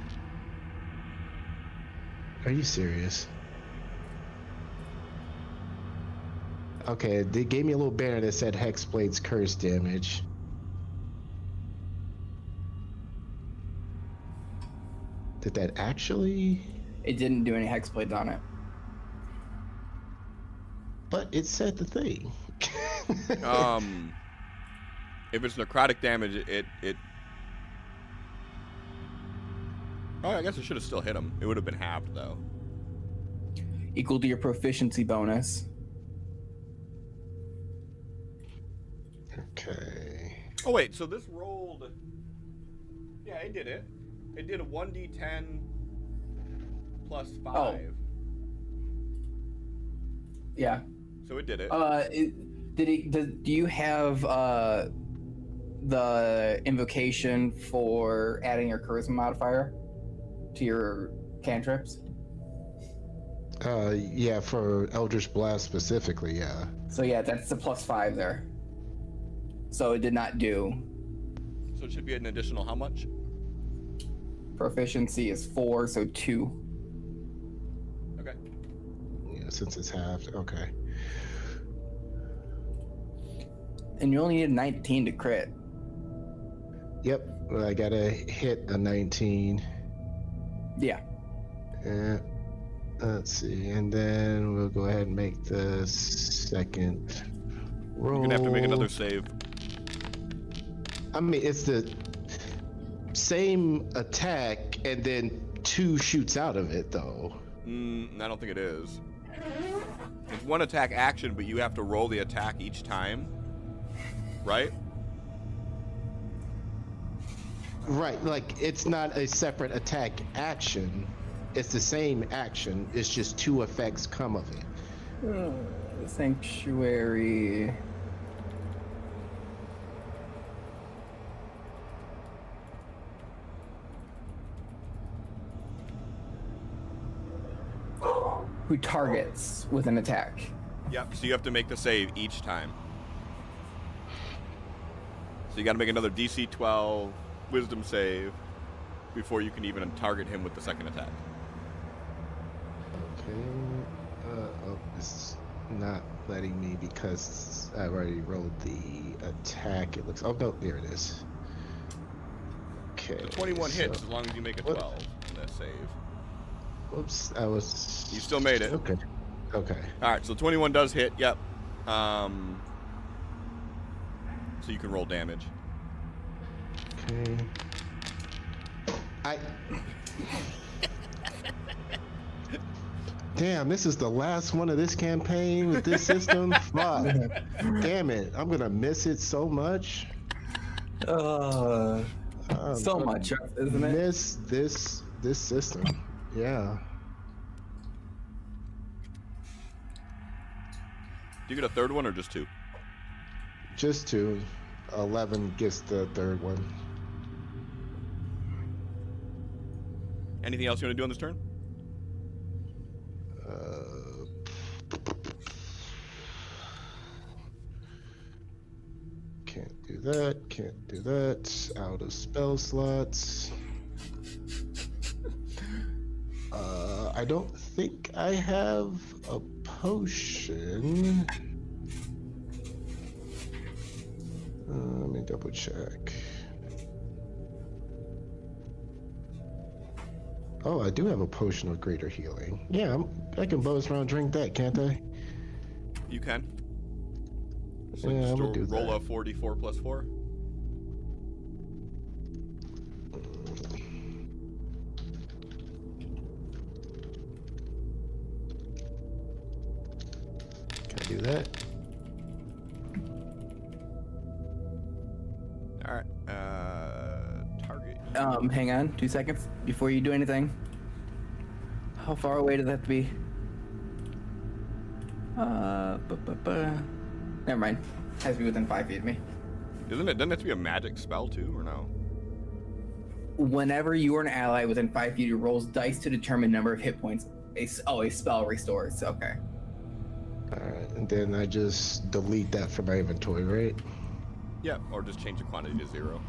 S4: Are you serious? Okay, they gave me a little banner that said Hexblade's curse damage. Did that actually?
S3: It didn't do any hexblades on it.
S4: But it said the thing.
S1: If it's necrotic damage, it. Oh, I guess it should have still hit him. It would have been halved though.
S3: Equal to your proficiency bonus.
S4: Okay.
S1: Oh wait, so this rolled. Yeah, it did it. It did a 1d10 plus 5.
S3: Oh. Yeah.
S1: So it did it.
S3: Do you have the invocation for adding your charisma modifier to your cantrips?
S4: Yeah, for Eldritch Blast specifically, yeah.
S3: So yeah, that's the +5 there. So it did not do.
S1: So it should be an additional how much?
S3: Proficiency is 4, so 2.
S1: Okay.
S4: Yeah, since it's halved, okay.
S3: And you only need a 19 to crit.
S4: Yep, well, I gotta hit a 19.
S3: Yeah.
S4: Let's see, and then we'll go ahead and make the second roll.
S1: You're gonna have to make another save.
S4: I mean, it's the same attack, and then 2 shoots out of it, though.
S1: I don't think it is. It's one attack action, but you have to roll the attack each time, right?
S4: Right, like, it's not a separate attack action. It's the same action. It's just 2 effects come of it.
S3: Sanctuary. Who targets with an attack.
S1: Yep. So you have to make the save each time. So you got to make another DC 12 Wisdom save before you can even target him with the second attack.
S4: Okay. Oh, it's not letting me because I've already rolled the attack. It looks. Oh no, there it is. Okay.
S1: The 21
S4: so-
S1: hits as long as you make a 12 in that save.
S4: Whoops, I was.
S1: You still made it.
S4: Okay. Okay.
S1: All right. So 21 does hit. Yep. So you can roll damage.
S4: Okay. Damn, this is the last one of this campaign with this system. Fuck. Damn it, I'm gonna miss it so much.
S3: So much, isn't it?
S4: Miss this system. Yeah.
S1: Do you get a third one or just 2?
S4: Just 2. 11 gets the third one.
S1: Anything else you want to do on this turn?
S4: Can't do that. Can't do that. Out of spell slots. I don't think I have a potion. Let me double check. Oh, I do have a potion of greater healing. Yeah, I can bonus round drink that, can't I?
S1: You can. So
S4: Yeah,
S1: just
S4: I'm gonna do
S1: roll
S4: that.
S1: a 4d4 plus 4.
S4: Can I do that?
S1: All right. Target.
S3: Hang on 2 seconds before you do anything. How far away does that have to be? Never mind. Has to be within 5 feet of me.
S1: Doesn't it have to be a magic spell too, or no?
S3: Whenever you are an ally within 5 feet, it rolls dice to determine number of hit points. A spell restores. Okay.
S4: Alright, and then I just delete that from my inventory, right?
S1: Yeah, or just change the quantity to 0.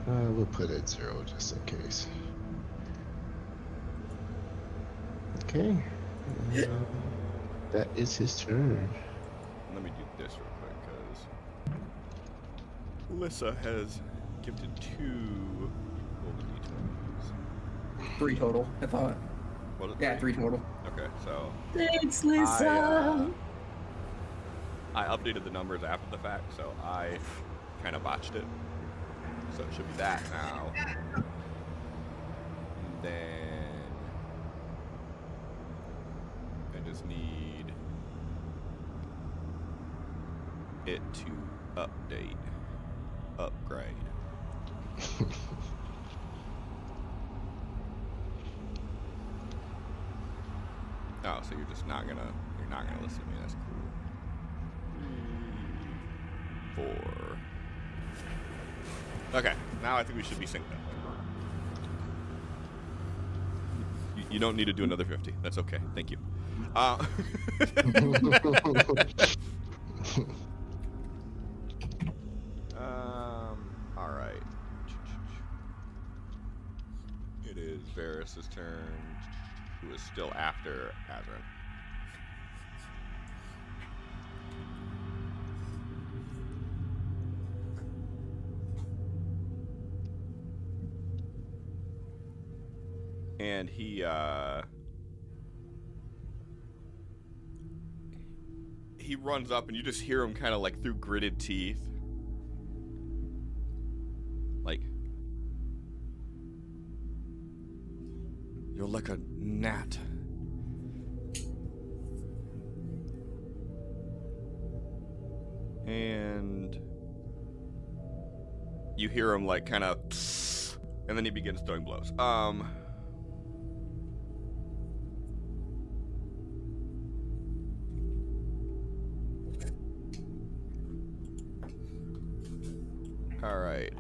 S4: We'll put it 0 just in case. Okay. That is his turn.
S1: Let me do this real quick, because Alyssa has gifted 2 golden d20s.
S3: 3 total, I thought.
S1: Was it
S3: Yeah, 3 total.
S1: Okay, so
S2: Thanks, Lisa.
S1: I updated the numbers after the fact, so I kind of botched it. So it should be that now. And then I just need it to upgrade. Oh, so you're not gonna listen to me. That's cool. 4. Okay, now I think we should be synced up. You don't need to do another 50. That's okay. Thank you. All right. It is Varys' turn, who is still after Azrin. And he runs up, and you just hear him kind of like through gritted teeth, like, "You're like a gnat." And you hear him like kind of, and then he begins throwing blows. All right.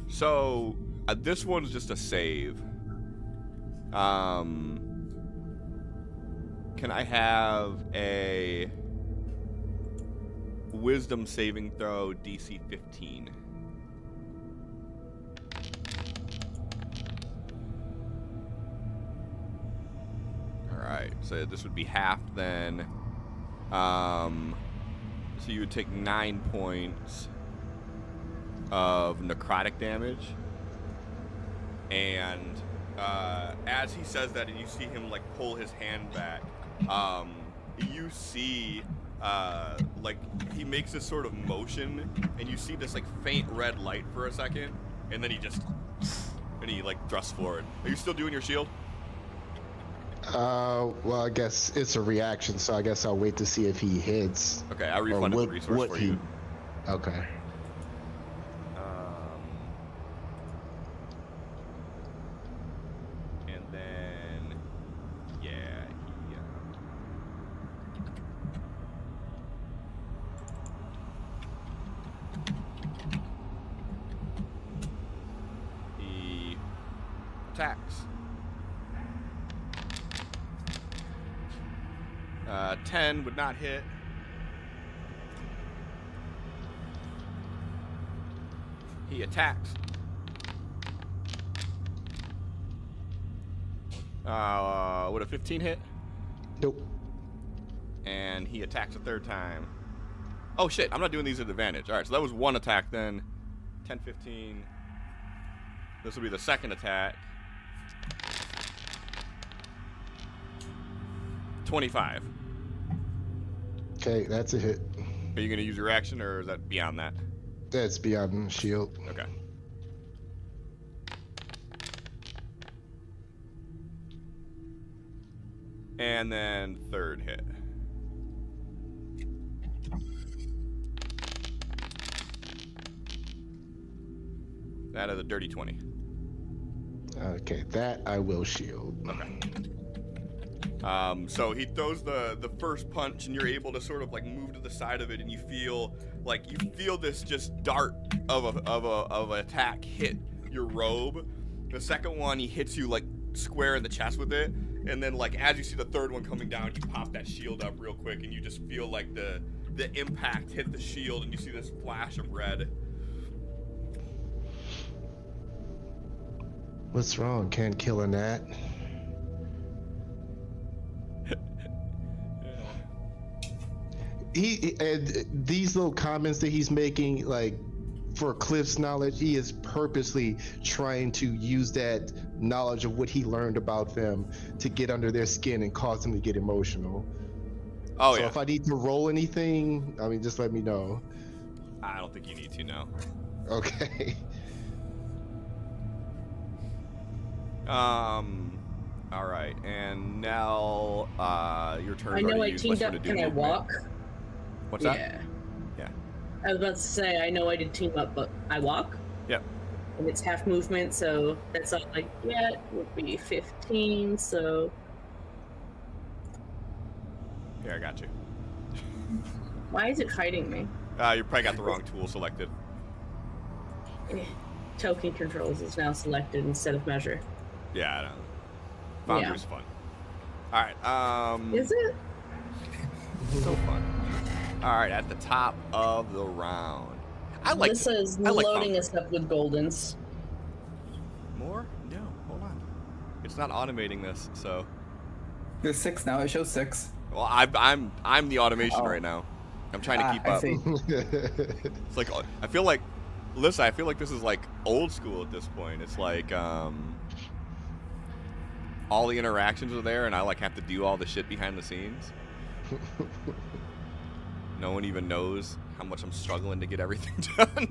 S1: So this one's just a save. Can I have a Wisdom saving throw DC 15? Alright, so this would be half then. So you would take 9 points of necrotic damage. And as he says that, and you see him like pull his hand back, you see like he makes this sort of motion, and you see this like faint red light for a second, and then he like thrusts forward. Are you still doing your shield?
S4: Well, I guess it's a reaction, so I guess I'll wait to see if he hits.
S1: Okay, I refunded the resource for you.
S4: Okay.
S1: And then, yeah, he attacks. 10 would not hit. He attacks. Would a 15 hit?
S4: Nope.
S1: And he attacks a third time. Oh shit, I'm not doing these at advantage. Alright, so that was one attack then. 10, 15. This will be the second attack. 25.
S4: Okay, that's a hit.
S1: Are you going to use your action, or is that beyond that?
S4: That's beyond shield.
S1: Okay. And then third hit. That is a dirty 20.
S4: Okay, that I will shield.
S1: Okay. So he throws the first punch, and you're able to sort of like move to the side of it, and you feel this just dart of an attack hit your robe. The second one, he hits you like square in the chest with it, And then, like, as you see the third one coming down, you pop that shield up real quick, and you just feel like the impact hit the shield, and you see this flash of red.
S4: What's wrong? Can't kill a gnat. And these little comments that he's making, like, for Cliff's knowledge, he is purposely trying to use that knowledge of what he learned about them to get under their skin and cause them to get emotional.
S1: Oh,
S4: so
S1: yeah.
S4: if I need to roll anything, I mean, just let me know.
S1: I don't think you need to know.
S4: Okay.
S1: All right, and now, your turn.
S2: I know I teamed up. Can I walk?
S1: What's that?
S2: Yeah. I was about to say, I know I did team up, but I walk?
S1: Yep.
S2: And it's half movement, so that's all I get would be 15, so...
S1: Here, I got you.
S2: Why is it hiding me?
S1: You probably got the wrong tool selected.
S2: Token controls is now selected instead of measure.
S1: Yeah, I know. Foundry's fun. Alright,
S2: Is it?
S1: So fun. Alright, at the top of the round.
S2: This is
S1: like
S2: loading
S1: Foundry.
S2: us up with goldens.
S1: More? No, hold on. It's not automating this, so...
S3: There's 6 now. It shows 6.
S1: Well, I'm the automation right now. I'm trying to keep
S3: I
S1: up.
S3: see.
S1: It's like, I feel like, listen, I feel like this is like old school at this point. It's like, all the interactions are there, and I like have to do all the shit behind the scenes. No one even knows how much I'm struggling to get everything done.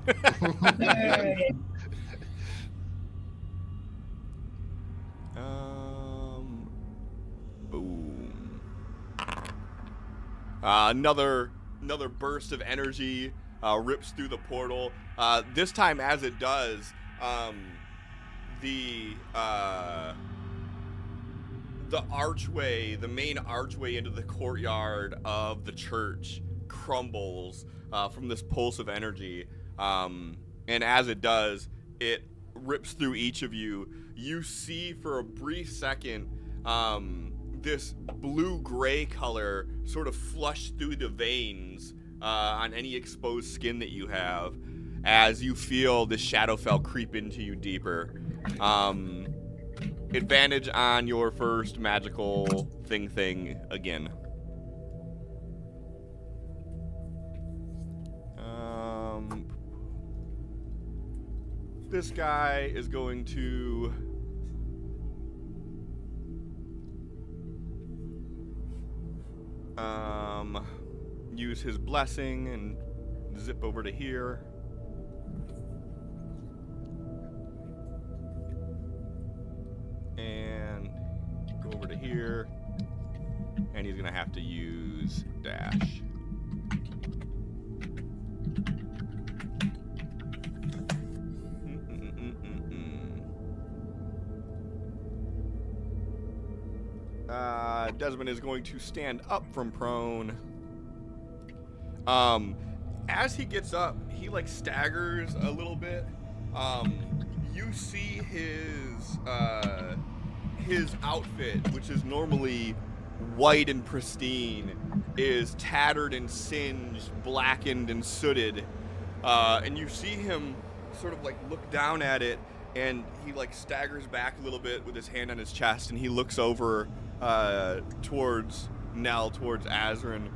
S1: Boom. Another burst of energy rips through the portal. This time, as it does, the archway, the main archway into the courtyard of the church, crumbles from this pulse of energy. And as it does, it rips through each of you. You see for a brief second this blue-gray color sort of flush through the veins on any exposed skin that you have as you feel the Shadowfell creep into you deeper. Advantage on your first magical thing again. This guy is going to use his blessing and zip over to here. And go over to here. And he's gonna have to use dash. Desmond is going to stand up from prone. As he gets up, he like staggers a little bit. You see his outfit, which is normally white and pristine, is tattered and singed, blackened and sooted. And you see him sort of like look down at it, and he like staggers back a little bit with his hand on his chest, and he looks over towards Nell, towards Azrin.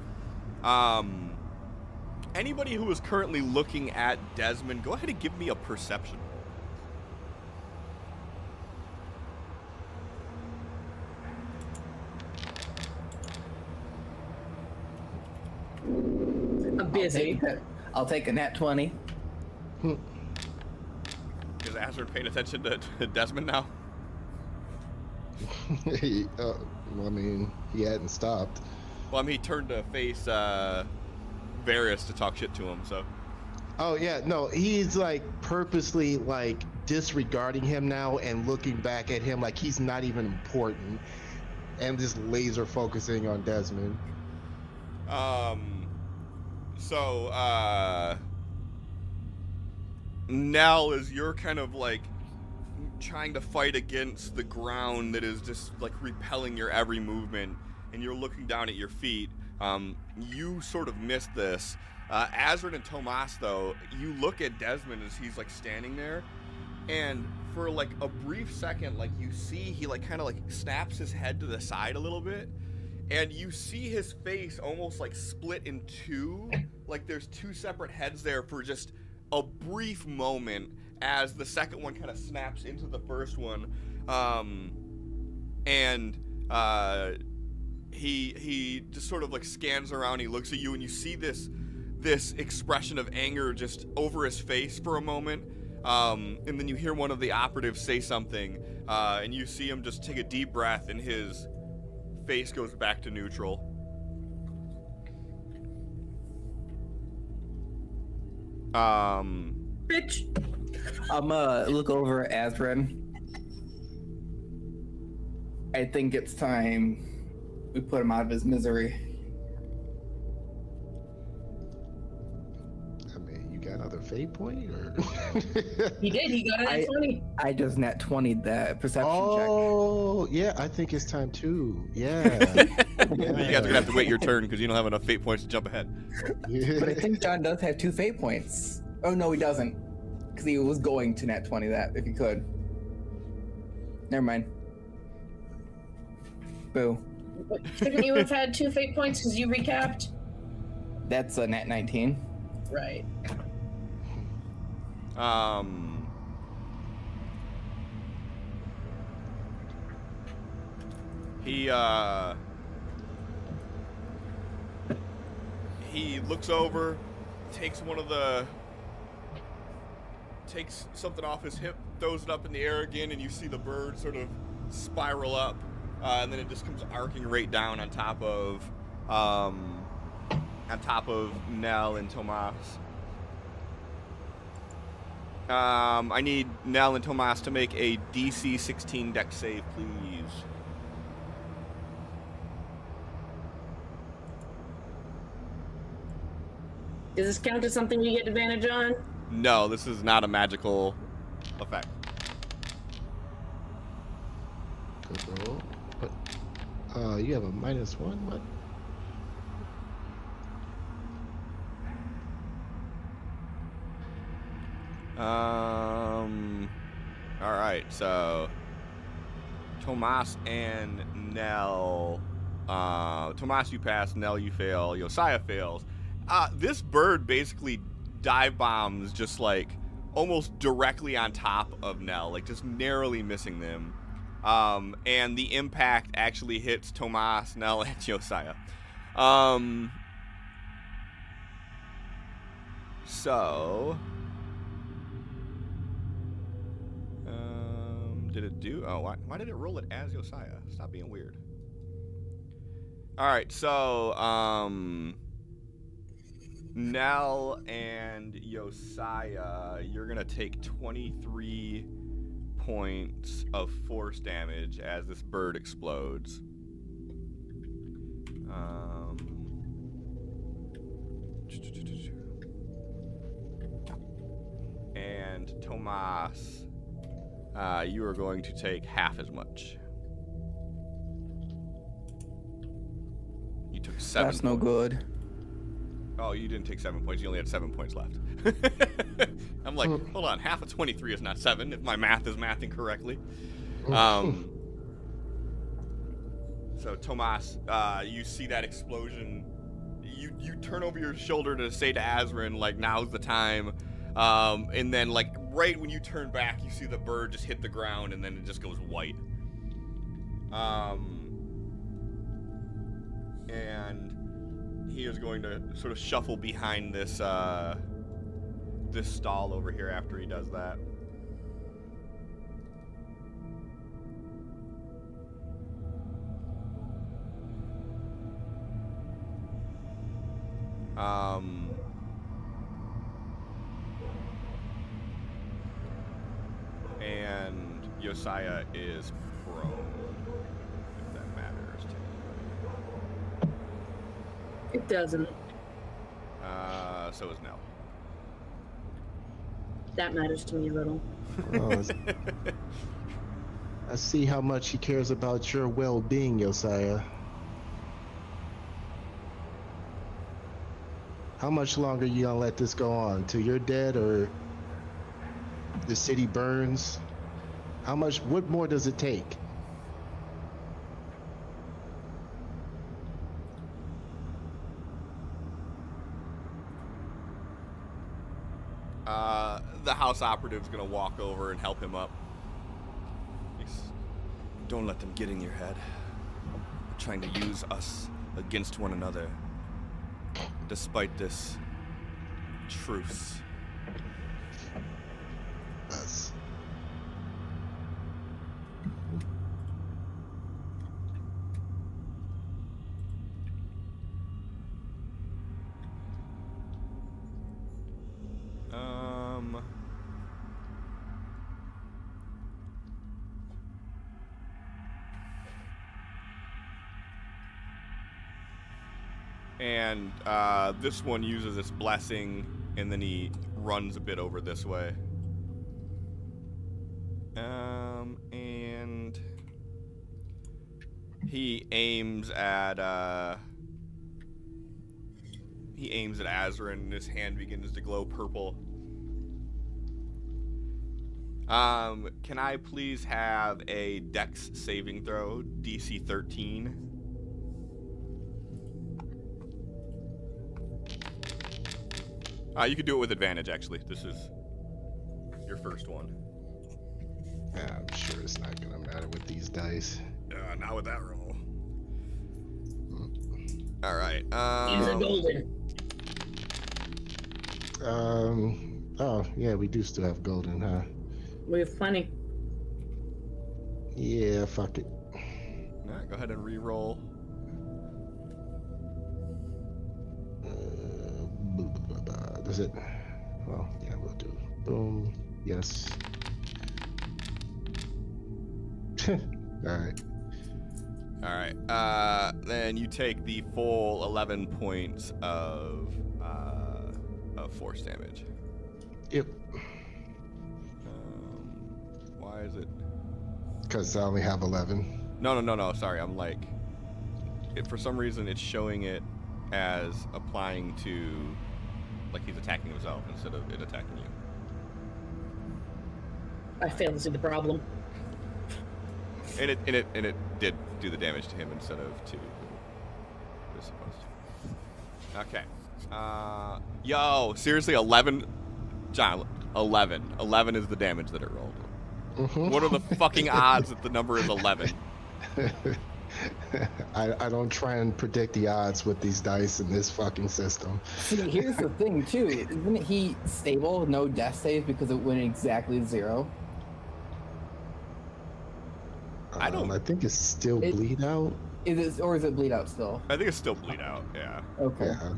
S1: Anybody who is currently looking at Desmond, go ahead and give me a perception roll.
S2: I'm busy.
S3: I'll take a nat 20.
S1: Is Azrin paying attention to Desmond now?
S4: I mean, he hadn't stopped.
S1: Well, I mean, he turned to face Varys to talk shit to him, so.
S4: Oh yeah, no, he's like purposely like disregarding him now and looking back at him like he's not even important, and just laser focusing on Desmond.
S1: Nell, as you're kind of like trying to fight against the ground that is just like repelling your every movement, and you're looking down at your feet. You sort of missed this. Azrin and Tomas, though, you look at Desmond as he's like standing there, and for like a brief second, like you see he like kind of like snaps his head to the side a little bit, and you see his face almost like split in two, like there's two separate heads there for just a brief moment as the second one kind of snaps into the first one. He just sort of like scans around, he looks at you, and you see this expression of anger just over his face for a moment, and then you hear one of the operatives say something, and you see him just take a deep breath, and his face goes back to neutral.
S2: Bitch.
S3: I'm look over at Azrin. I think it's time we put him out of his misery.
S4: I mean, you got another fate point, or?
S2: He did. He got it at 20.
S3: I just nat 20'd that perception
S4: Oh, yeah, I think it's time too. Yeah.
S1: You guys are gonna have to wait your turn because you don't have enough fate points to jump ahead.
S3: check. But I think John does have 2 fate points. Oh no, he doesn't, because he was going to nat 20 that if he could. Never mind. Boo.
S2: Shouldn't you have had 2 fate points because you recapped?
S3: That's a nat 19.
S2: Right.
S1: He looks over, takes something off his hip, throws it up in the air again, and you see the bird sort of spiral up, and then it just comes arcing right down on top of Nell and Tomas. I need Nell and Tomas to make a DC 16 dex save, please.
S2: Does this count as something you get advantage on?
S1: No, this is not a magical effect.
S4: Good roll. But, you have a -1? What?
S1: All right, so Tomas and Nell. Tomas, you pass. Nell, you fail. Josiah fails. This bird basically dive bombs just like almost directly on top of Nell, like just narrowly missing them. And the impact actually hits Tomas, Nell, and Josiah. Did it do? Oh, why did it roll it as Josiah? Stop being weird. All right, so Nell and Josiah, you're gonna take 23 points of force damage as this bird explodes. And Tomas, you are going to take half as much. You took 7.
S3: That's no good.
S1: Oh, you didn't take 7 points. You only had 7 points left. I'm like, hold on. Half of 23 is not 7, if my math is mathing correctly. So, Tomas, you see that explosion. You turn over your shoulder to say to Azrin, like, now's the time. And then, like, right when you turn back, you see the bird just hit the ground, and then it just goes white. And he is going to sort of shuffle behind this this stall over here after he does that. And Josiah is prone, if that matters to anybody.
S2: It doesn't.
S1: So is Nell.
S2: That matters to me a little.
S4: Oh, I see how much he cares about your well-being, Josiah. How much longer you gonna let this go on? Till you're dead or the city burns? What more does it take?
S1: The house operative's gonna walk over and help him up. Don't let them get in your head. They're trying to use us against one another. Despite this truce.
S4: Us.
S1: And this one uses its blessing, and then he runs a bit over this way. And he aims at Azrin, and his hand begins to glow purple. Can I please have a Dex saving throw, DC 13? You can do it with advantage, actually. This is your first one.
S4: Yeah, I'm sure it's not gonna matter with these dice.
S1: Not with that roll. All right.
S2: Use a golden.
S4: Oh, yeah, we do still have golden, huh?
S2: We have plenty.
S4: Yeah, fuck it.
S1: All right, go ahead and re-roll.
S4: Does it? Well, yeah, we'll do. Boom. Yes. Alright.
S1: Alright. Then you take the full 11 points of force damage.
S4: Yep.
S1: Why is it?
S4: Because I only have 11.
S1: No. Sorry, I'm like... for some reason, it's showing it as applying to... like he's attacking himself instead of it attacking you.
S2: I failed to see the problem.
S1: And it did do the damage to him instead of to it was supposed to. Okay. Yo, seriously, 11, John, 11. 11 is the damage that it rolled.
S4: Mm-hmm.
S1: What are the fucking odds that the number is 11?
S4: I don't try and predict the odds with these dice in this fucking system.
S3: See, here's the thing too. Isn't he stable, no death save because it went exactly 0?
S1: I don't.
S4: I think it's still bleed out.
S3: Is it, or is it bleed out still?
S1: I think it's still bleed out. Yeah.
S3: Okay.
S4: Yeah.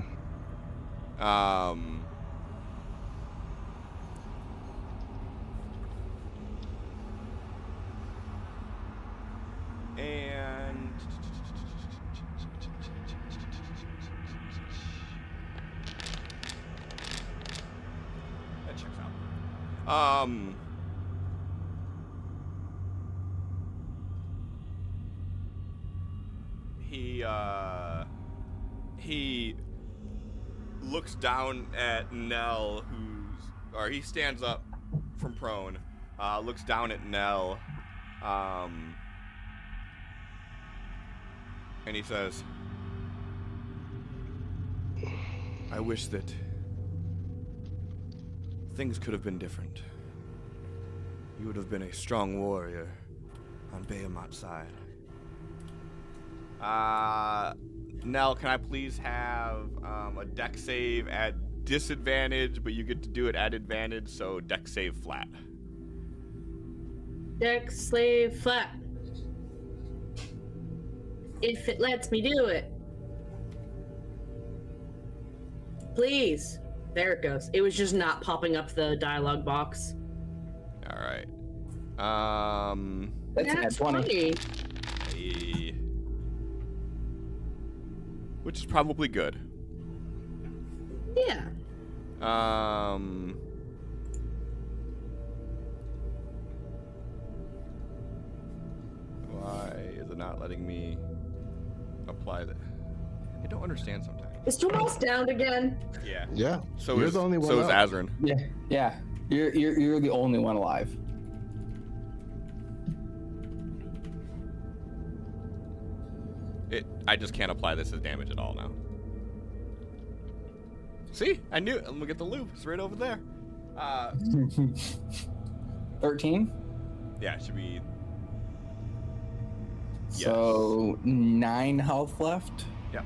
S1: And that checks out. He looks down at Nell, he stands up from prone, looks down at Nell, and he says, I wish that things could have been different. You would have been a strong warrior on Behemoth's side. Nell, can I please have a dex save at disadvantage, but you get to do it at advantage, so dex save flat.
S2: Dex slave flat. If it lets me do it. Please. There it goes. It was just not popping up the dialogue box.
S1: All right.
S3: That's 20.
S1: Which is probably good.
S2: Yeah.
S1: letting me apply that. I don't understand sometimes.
S2: Is Tomas downed again?
S1: Yeah.
S4: Yeah.
S1: So
S4: You're
S1: is
S4: the only one
S1: so is
S4: up.
S1: Azrin.
S3: Yeah. You're the only one alive.
S1: I just can't apply this as damage at all now. See? I knew it. I'm gonna get the loop. It's right over there.
S3: 13.
S1: Yeah, it should be. Yes.
S3: So 9 health left.
S1: Yeah.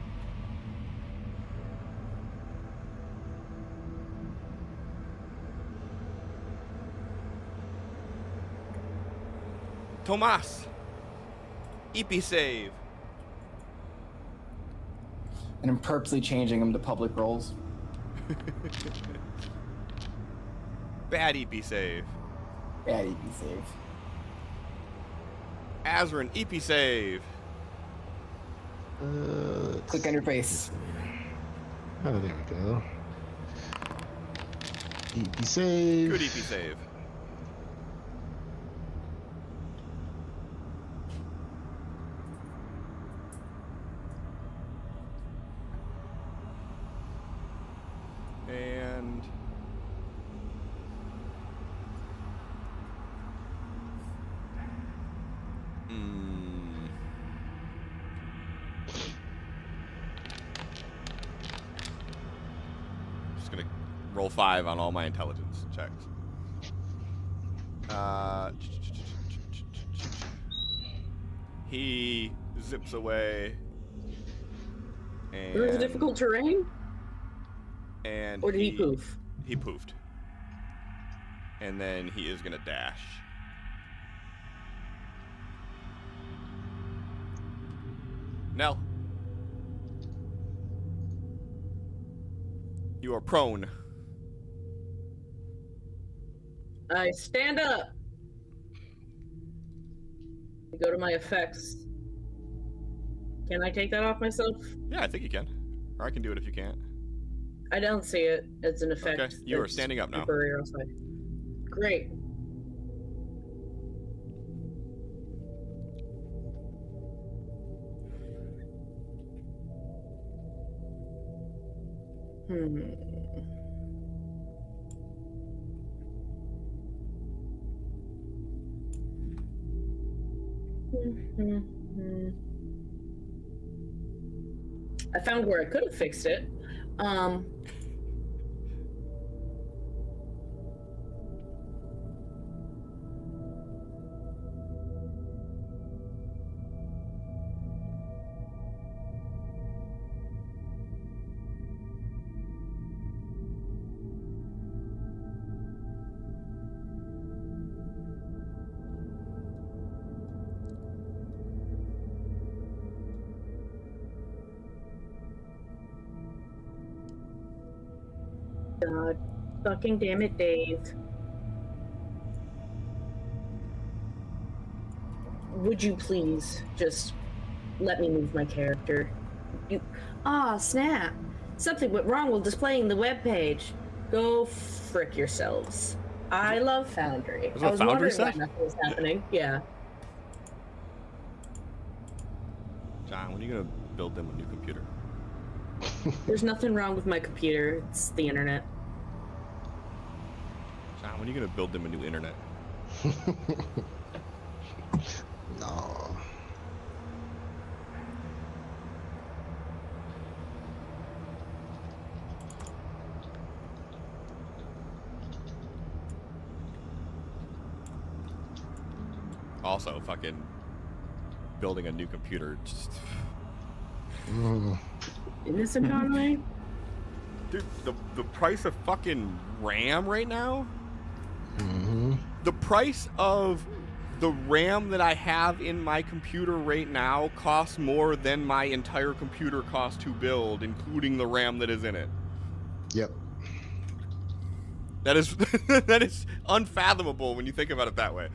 S1: Tomas. EP save.
S3: And I'm purposely changing them to public roles.
S1: Bad EP save.
S3: Bad EP save.
S1: Azrin, EP save.
S3: Click on your face.
S4: Oh, there we go. EP save.
S1: Good EP save. And just gonna roll 5 on all my intelligence checks. He zips away. And
S2: Was it difficult terrain?
S1: And
S2: Or did he poof?
S1: He poofed. And then he is gonna dash. Nell. You are prone.
S2: I stand up. I go to my effects. Can I take that off myself?
S1: Yeah, I think you can. Or I can do it if you can't.
S2: I don't see it as an effect.
S1: Okay, you are
S2: that's
S1: standing up now.
S2: temporary outside. Great. I found where I could have fixed it. God fucking damn it, Dave. Would you please just let me move my character? Snap. Something went wrong while displaying the webpage. Go frick yourselves. I love Foundry.
S1: Was it
S2: I
S1: a
S2: was
S1: Foundry
S2: wondering why
S1: set?
S2: nothing was happening. Yeah.
S1: John, when are you gonna build them a new computer?
S2: There's nothing wrong with my computer. It's the internet.
S1: John, when are you gonna build them a new internet?
S4: No.
S1: Also, fucking building a new computer. Just...
S2: Innocent Conway?
S1: Dude, the price of fucking RAM right now? The price of the RAM that I have in my computer right now costs more than my entire computer costs to build, including the RAM that is in it.
S4: Yep.
S1: That is that is unfathomable when you think about it that way.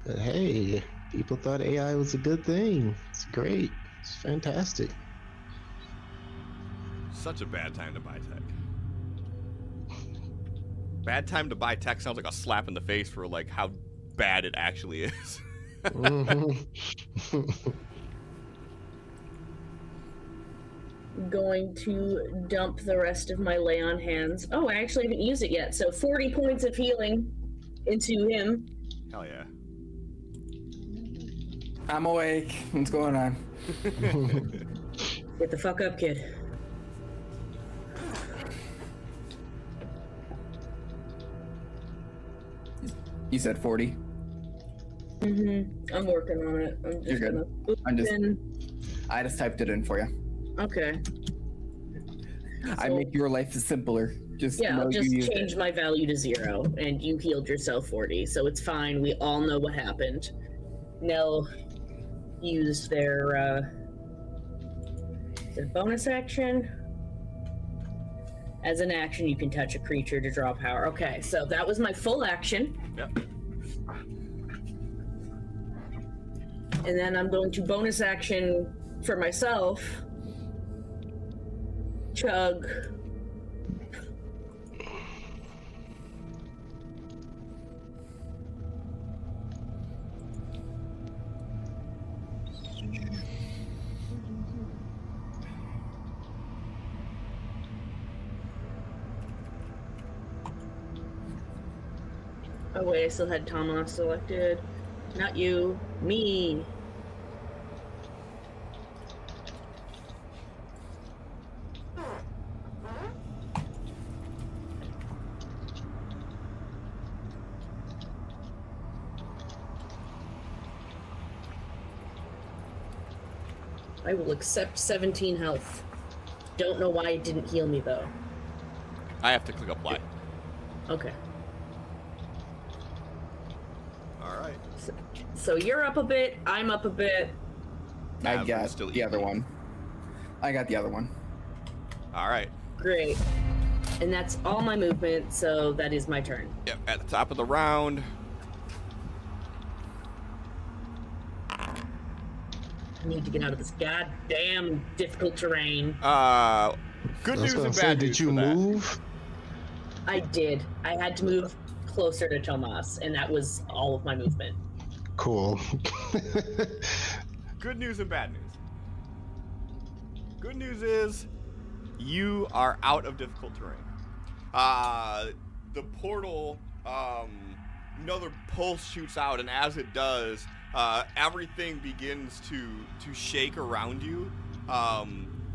S4: But hey, people thought AI was a good thing. It's great. It's fantastic.
S1: Such a bad time to buy tech. Bad time to buy tech sounds like a slap in the face for like how bad it actually is.
S2: Going to dump the rest of my lay on hands. Oh, I actually haven't used it yet. So 40 points of healing into him.
S1: Hell yeah.
S3: I'm awake. What's going on?
S2: Get the fuck up, kid.
S3: You said 40.
S2: I'm working on it. I'm just
S3: You're good.
S2: gonna
S3: I just typed it in for you.
S2: Okay.
S3: I make your life simpler. Just
S2: Yeah,
S3: know
S2: I'll
S3: you
S2: just
S3: used
S2: change
S3: it.
S2: my value to 0, and you healed yourself 40, so it's fine. We all know what happened. Nell used their bonus action. As an action, you can touch a creature to draw power. Okay, so that was my full action.
S1: Yep.
S2: And then I'm going to bonus action for myself. Chug. Oh wait, I still had Thomas selected. Not you, me. I will accept 17 health. Don't know why it didn't heal me though.
S1: I have to click apply.
S2: Okay.
S1: All right.
S2: So you're up a bit, I'm up a bit.
S3: I
S1: Nah,
S3: got
S1: still
S3: the other
S1: easy.
S3: one. I got the other one.
S1: All right.
S2: Great. And that's all my movement, so that is my turn.
S1: Yep. At the top of the round.
S2: I need to get out of this goddamn difficult terrain.
S1: Good
S4: I was
S1: news
S4: gonna
S1: and
S4: say,
S1: bad
S4: did
S1: news
S4: you
S1: for that.
S4: move?
S2: I did. I had to move closer to Tomas, and that was all of my movement.
S4: Cool.
S1: Good news and bad news. Good news is you are out of difficult terrain. The portal, another pulse shoots out, and as it does, everything begins to shake around you.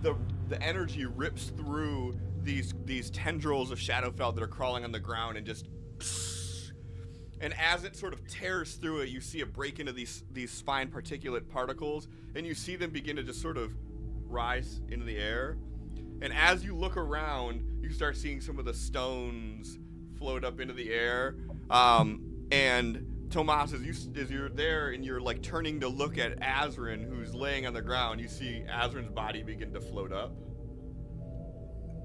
S1: The energy rips through these tendrils of Shadowfell that are crawling on the ground and just. And as it sort of tears through it, you see it break into these fine particulate particles, and you see them begin to just sort of rise into the air. And as you look around, you start seeing some of the stones float up into the air. And Tomas, as you're there and you're like turning to look at Azrin, who's laying on the ground, you see Azrin's body begin to float up.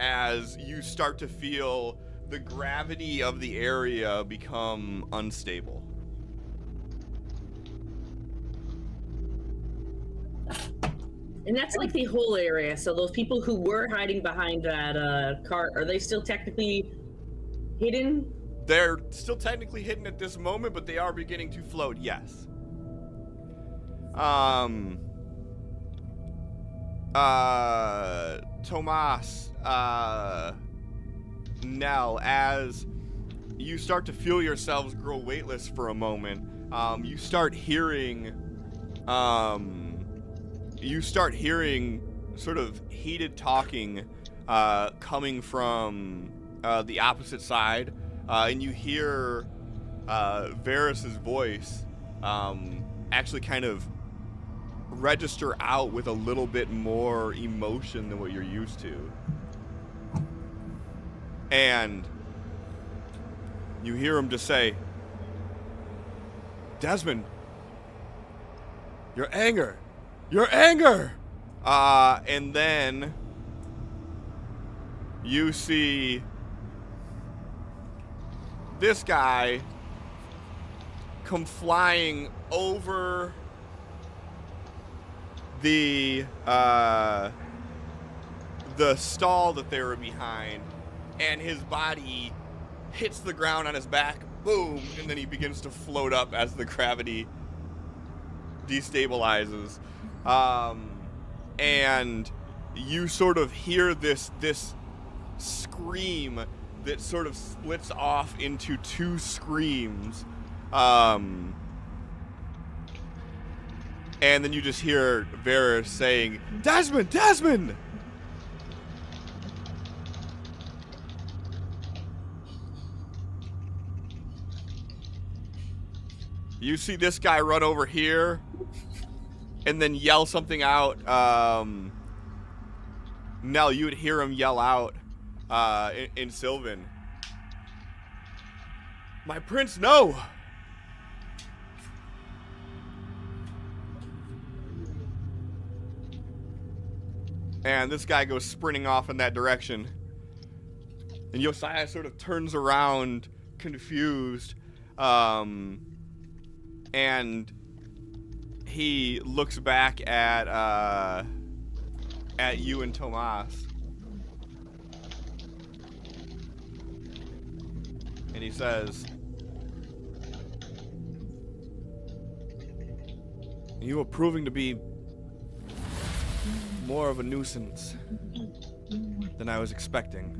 S1: As you start to feel the gravity of the area become unstable.
S2: And that's like the whole area, so those people who were hiding behind that cart, are they still technically hidden?
S1: They're still technically hidden at this moment, but they are beginning to float, yes. Tomas, Nell, as you start to feel yourselves grow weightless for a moment, you start hearing sort of heated talking coming from the opposite side, and you hear Varys's voice actually kind of register out with a little bit more emotion than what you're used to. And you hear him just say, Desmond, your anger. And then you see this guy come flying over the stall that they were behind, and his body hits the ground on his back, boom, and then he begins to float up as the gravity destabilizes. And you sort of hear this scream that sort of splits off into two screams. And then you just hear Varys saying, "Desmond! Desmond!" You see this guy run over here and then yell something out. Nell, you would hear him yell out in Sylvan. "My prince, no!" And this guy goes sprinting off in that direction. And Josiah sort of turns around, confused. And he looks back at you and Tomas. And he says, "You are proving to be more of a nuisance than I was expecting."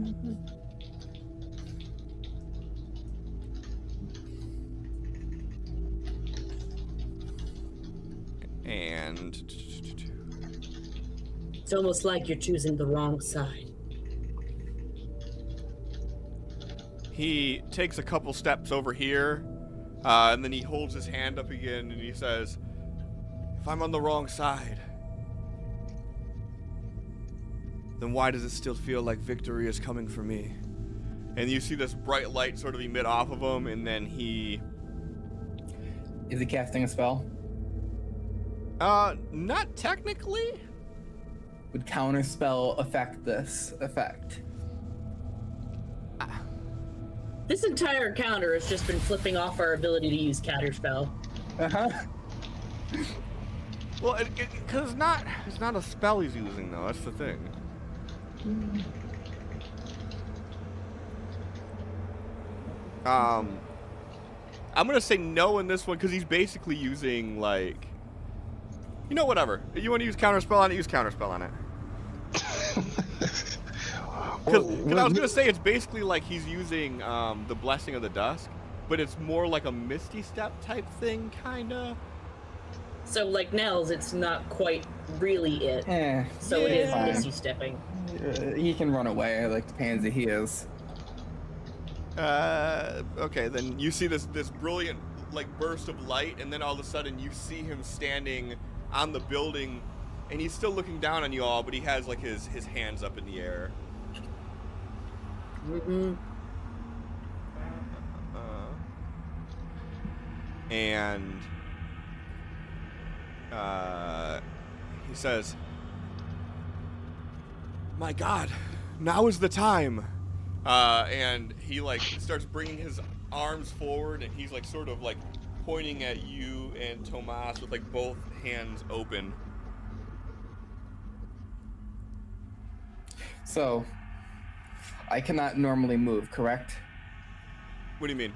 S1: And
S2: It's almost like you're choosing the wrong side.
S1: he takes a couple steps over here, and then he holds his hand up again and he says, "If I'm on the wrong side, then why does it still feel like victory is coming for me?" And you see this bright light sort of emit off of him, and then he...
S3: Is he casting a spell?
S1: Not technically.
S3: Would counterspell affect this effect?
S2: This entire encounter has just been flipping off our ability to use Counterspell.
S3: Uh-huh.
S1: Well, because it's not a spell he's using, though. That's the thing. I'm gonna say no in this one because he's basically using, like, you know, whatever. You want to use counterspell on it, use counterspell on it. Because I was gonna say it's basically like he's using the Blessing of the Dusk, but it's more like a Misty Step type thing, kinda.
S2: So, like Nell's, it's not quite really it. So it is
S3: Fine.
S2: Misty Stepping.
S3: He can run away like the pansy he is.
S1: Okay, then you see this brilliant, like, burst of light, and then all of a sudden you see him standing on the building, and he's still looking down on you all, but he has, like, his hands up in the air.
S2: Mm-hmm.
S1: And he says, "My God, now is the time." And he, like, starts bringing his arms forward, and he's, like, sort of, like, pointing at you and Tomas with, like, both hands open.
S3: So, I cannot normally move, correct?
S1: What do you mean?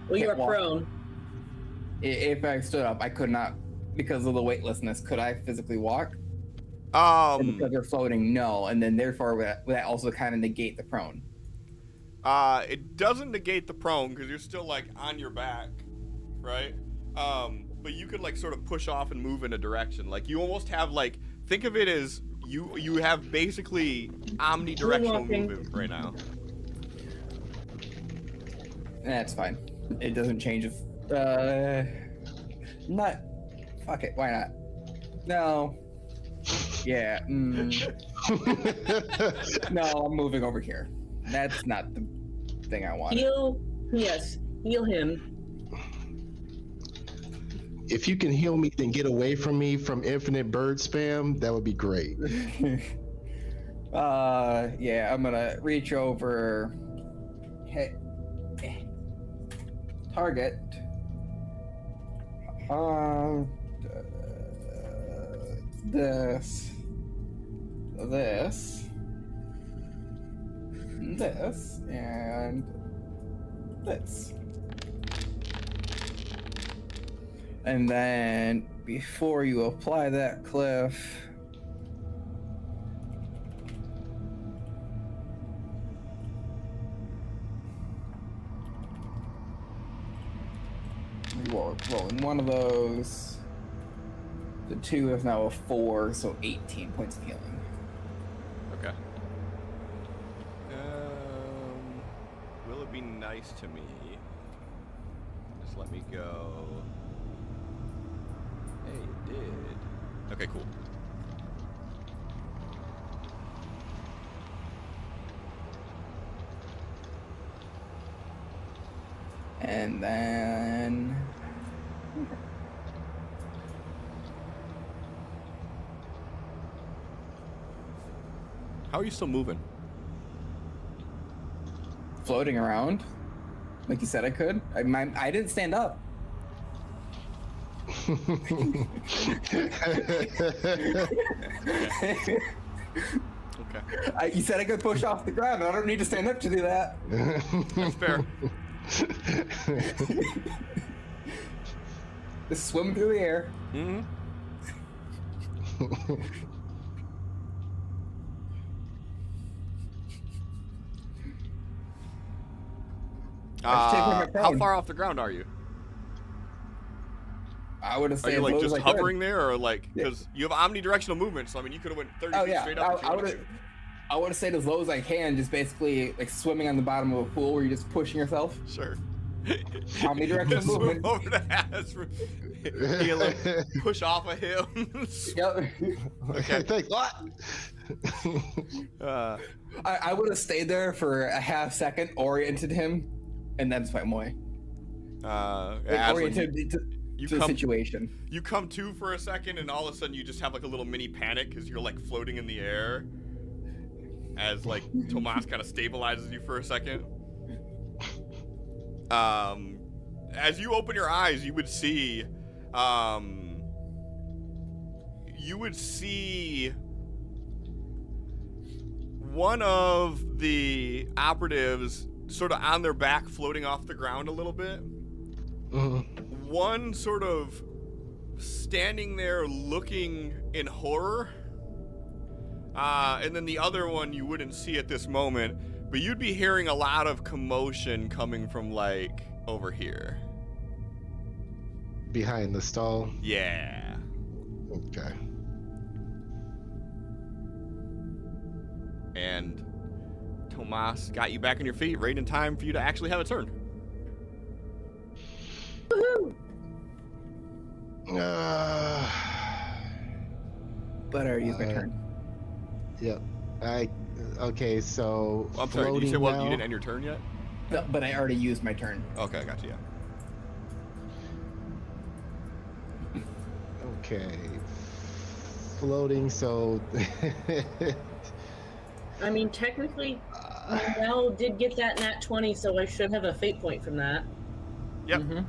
S2: Well, you are
S3: Can't walk.
S2: prone.
S3: If I stood up, I could not, because of the weightlessness. Could I physically walk? Because they're floating, no. And then therefore, would that also kind of negate the prone?
S1: It doesn't negate the prone because you're still, like, on your back, right? But you could, like, sort of push off and move in a direction. Like, you almost have, like, think of it as you have basically omnidirectional movement right now.
S3: That's fine. It doesn't change if not. Fuck it. Why not? No. Yeah. No, I'm moving over here. That's not the thing I want.
S2: Heal him.
S4: If you can heal me, then get away from me from infinite bird spam. That would be great.
S3: Yeah, I'm gonna reach over. Hit. Target. This, and Nice. And then before you apply that, Cliff, rolling one of those. The 2 is now a 4, so 18 points of healing.
S1: Okay. Will it be nice to me? Just let me go. Hey, it did. Okay, cool.
S3: And then...
S1: How are you still moving?
S3: floating around, like you said I could. I didn't stand up.
S1: Okay.
S3: You said I could push off the ground. I don't need to stand up to do that.
S1: That's fair.
S3: Just swim through the air.
S1: Mm-hmm. How far off the ground are you?
S3: I would have
S1: Are
S3: stayed
S1: you like
S3: as low
S1: just
S3: as I could.
S1: hovering there, or like because you have omnidirectional movement? So I mean, you could have went 30
S3: Oh
S1: feet
S3: yeah,
S1: straight up. If you wanted to.
S3: I would have stayed as low as I can, just basically like swimming on the bottom of a pool where you're just pushing yourself.
S1: Sure.
S3: Omnidirectional
S1: Swim
S3: movement.
S1: over the ass, heal him, push off of him.
S3: Yep.
S1: Okay.
S4: Thanks. What?
S3: I would have stayed there for a half second, oriented him, and then swam away. Oriented to the situation.
S1: You come to for a second, and all of a sudden you just have like a little mini panic because you're like floating in the air. As like Tomas kind of stabilizes you for a second. As you open your eyes, you would see, one of the operatives sort of on their back floating off the ground a little bit.
S4: Mm-hmm.
S1: One sort of standing there looking in horror. And then the other one you wouldn't see at this moment, but you'd be hearing a lot of commotion coming from like over here.
S4: Behind the stall.
S1: Yeah.
S4: Okay.
S1: And Tomas got you back on your feet right in time for you to actually have a turn.
S2: Woohoo!
S3: But I use my turn.
S4: Yep. Okay, so
S1: I'm sorry, did you say
S4: floating
S1: you
S4: now.
S1: didn't end your turn yet?
S3: No, but I already used my turn.
S1: Okay, I got you, yeah.
S4: Okay. Floating, so
S2: I mean, technically, Mel did get that nat 20, so I should have a fate point from that.
S1: Yep.
S3: Mm-hmm.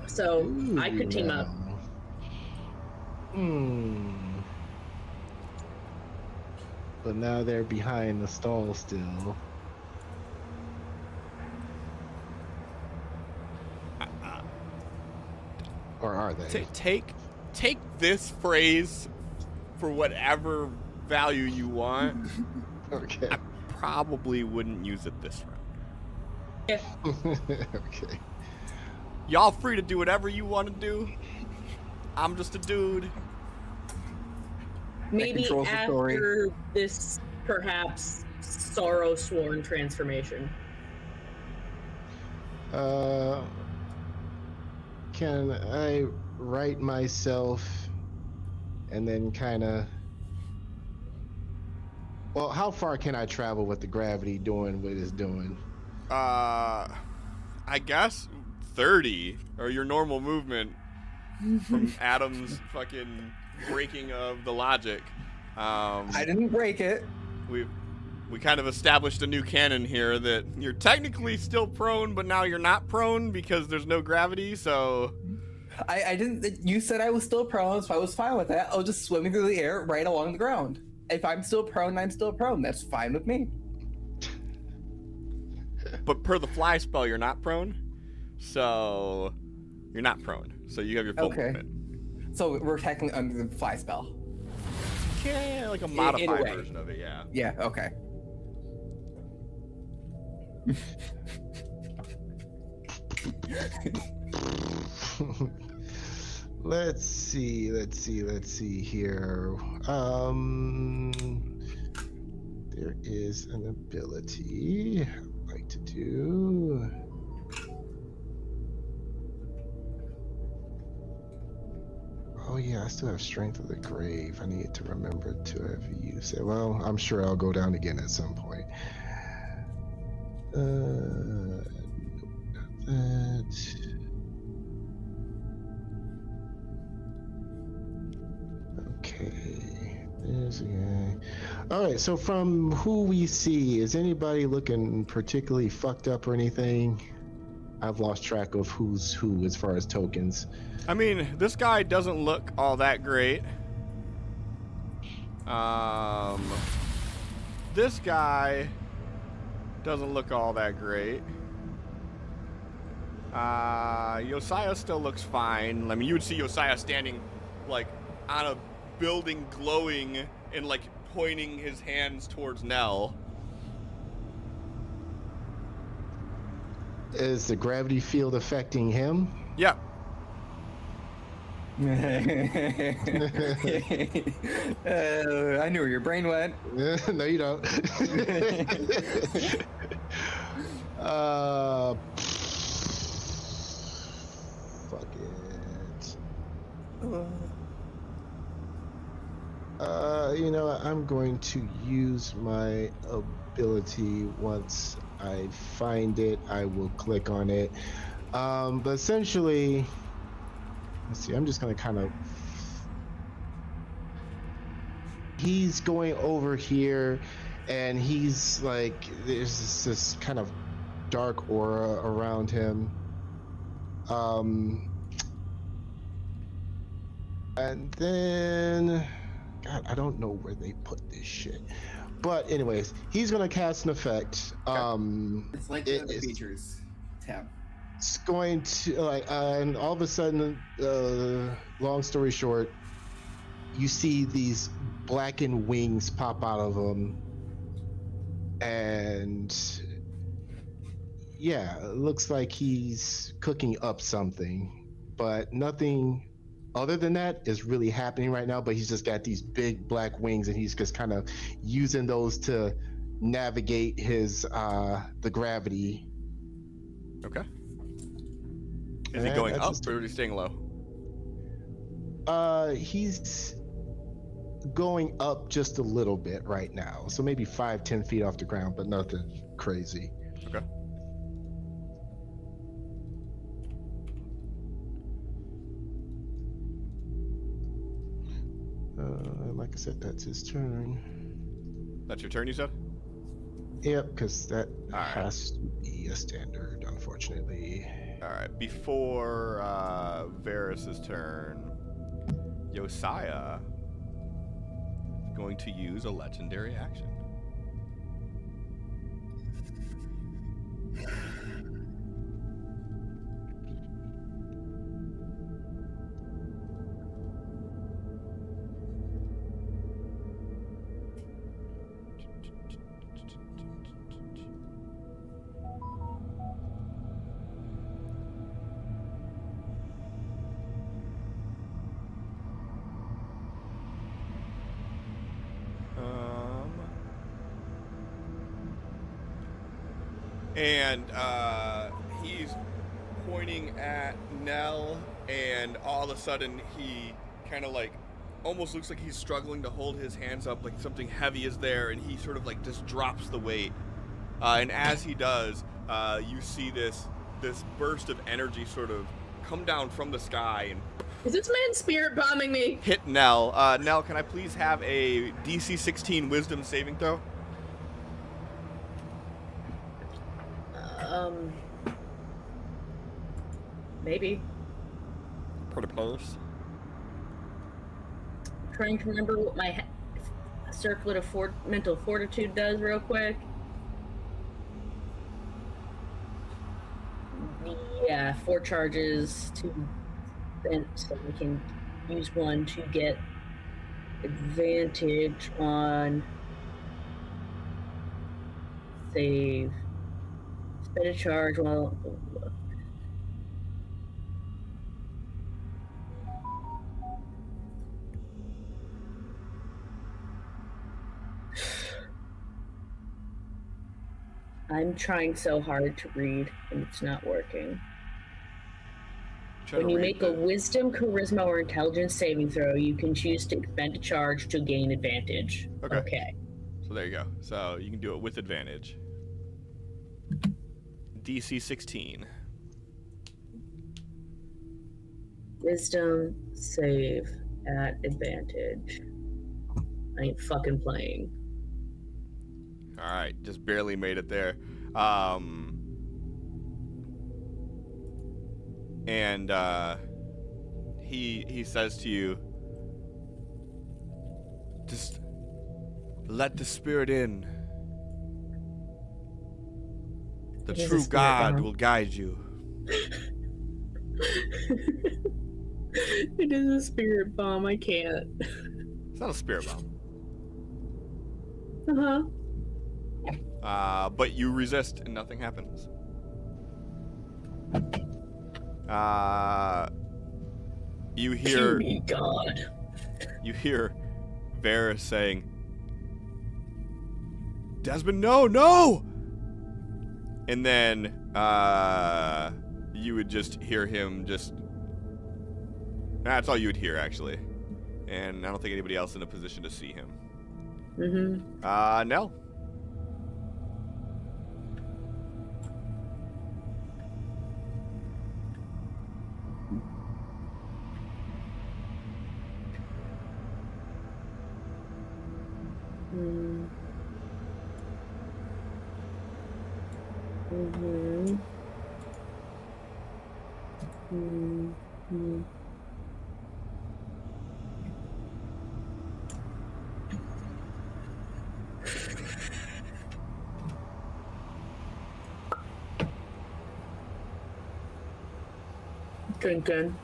S2: So I could team up.
S4: But now they're behind the stall still. Or are they?
S1: Take this phrase for whatever value you want.
S4: Okay.
S1: I probably wouldn't use it this round.
S2: Yeah.
S4: Okay.
S1: Y'all free to do whatever you want to do. I'm just a dude.
S2: Maybe
S3: controls the story.
S2: after this, perhaps, sorrow sworn transformation.
S4: Can I right myself and then kind of... Well, how far can I travel with the gravity doing what it's doing?
S1: I guess 30, or your normal movement from Adam's fucking breaking of the logic.
S3: I didn't break it.
S1: We kind of established a new canon here that you're technically still prone, but now you're not prone because there's no gravity, so...
S3: I didn't. You said I was still prone, so I was fine with that. I was just swimming through the air right along the ground. If I'm still prone, I'm still prone. That's fine with me.
S1: but per the fly spell, you're not prone. So you're not prone. So you have your full movement.
S3: So we're attacking under the fly spell.
S1: Yeah, like a modified
S3: way.
S1: version of it, yeah.
S3: Yeah, okay.
S4: Let's see here. There is an ability I'd like to do. Oh yeah, I still have Strength of the Grave. I need to remember to have used it. Well, I'm sure I'll go down again at some point. That. Okay, there's a guy. All right, so from who we see, is anybody looking particularly fucked up or anything? I've lost track of who's who as far as tokens.
S1: I mean, this guy doesn't look all that great. This guy doesn't look all that great. Josiah still looks fine. I mean, you would see Josiah standing, like, on a building glowing and, like, pointing his hands towards Nell.
S4: Is the gravity field affecting him?
S1: Yeah.
S3: I knew where your brain went.
S4: No, you don't. Fuck it. You know, I'm going to use my ability once I find it. I will click on it. But essentially, let's see, I'm just gonna kind of, he's going over here and he's like, there's this kind of dark aura around him. And then, God, I don't know where they put this shit. But anyways, he's gonna cast an effect.
S3: It's like the features tab.
S4: It's going to and all of a sudden, long story short, you see these blackened wings pop out of him, and yeah, it looks like he's cooking up something, but nothing other than that is really happening right now. But he's just got these big black wings, and he's just kind of using those to navigate his the gravity.
S1: Okay. Is he going up or is he staying low?
S4: He's going up just a little bit right now, so maybe 5-10 feet off the ground, but nothing crazy.
S1: Okay.
S4: Like I said, that's his turn.
S1: That's your turn, you said?
S4: Yep, because that
S1: right.
S4: has to be a standard, unfortunately.
S1: All right. Before Varys's turn, Josiah is going to use a legendary action. And he's pointing at Nell, and all of a sudden he kind of like almost looks like he's struggling to hold his hands up, like something heavy is there, and he sort of like just drops the weight. And as he does, you see this burst of energy sort of come down from the sky and
S2: Is this man spirit bombing me?
S1: hit Nell. Nell, can I please have a DC 16 Wisdom saving throw?
S2: Maybe.
S1: Pretty close.
S2: Trying to remember what my circlet of mental fortitude does real quick. Yeah, 4 charges to, and so we can use one to get advantage on save. Spend a charge while. I'm trying so hard to read, and it's not working. When you make a wisdom, charisma, or intelligence saving throw, you can choose to expend a charge to gain advantage. Okay.
S1: So there you go. So you can do it with advantage. DC 16.
S2: Wisdom save at advantage. I ain't fucking playing.
S1: All right, just barely made it there. And he says to you, just let the spirit in. The true God will guide you.
S2: It is a spirit bomb. I can't.
S1: It's not a spirit
S2: Uh-huh.
S1: bomb. But you resist and nothing happens. You hear
S2: God.
S1: You hear Varys saying, Desmond, no! And then you would just hear him just. That's all you would hear, actually. And I don't think anybody else in a position to see him.
S2: Mm-hmm.
S1: Nell.
S2: Mm-hmm. Mm-hmm. Drinking.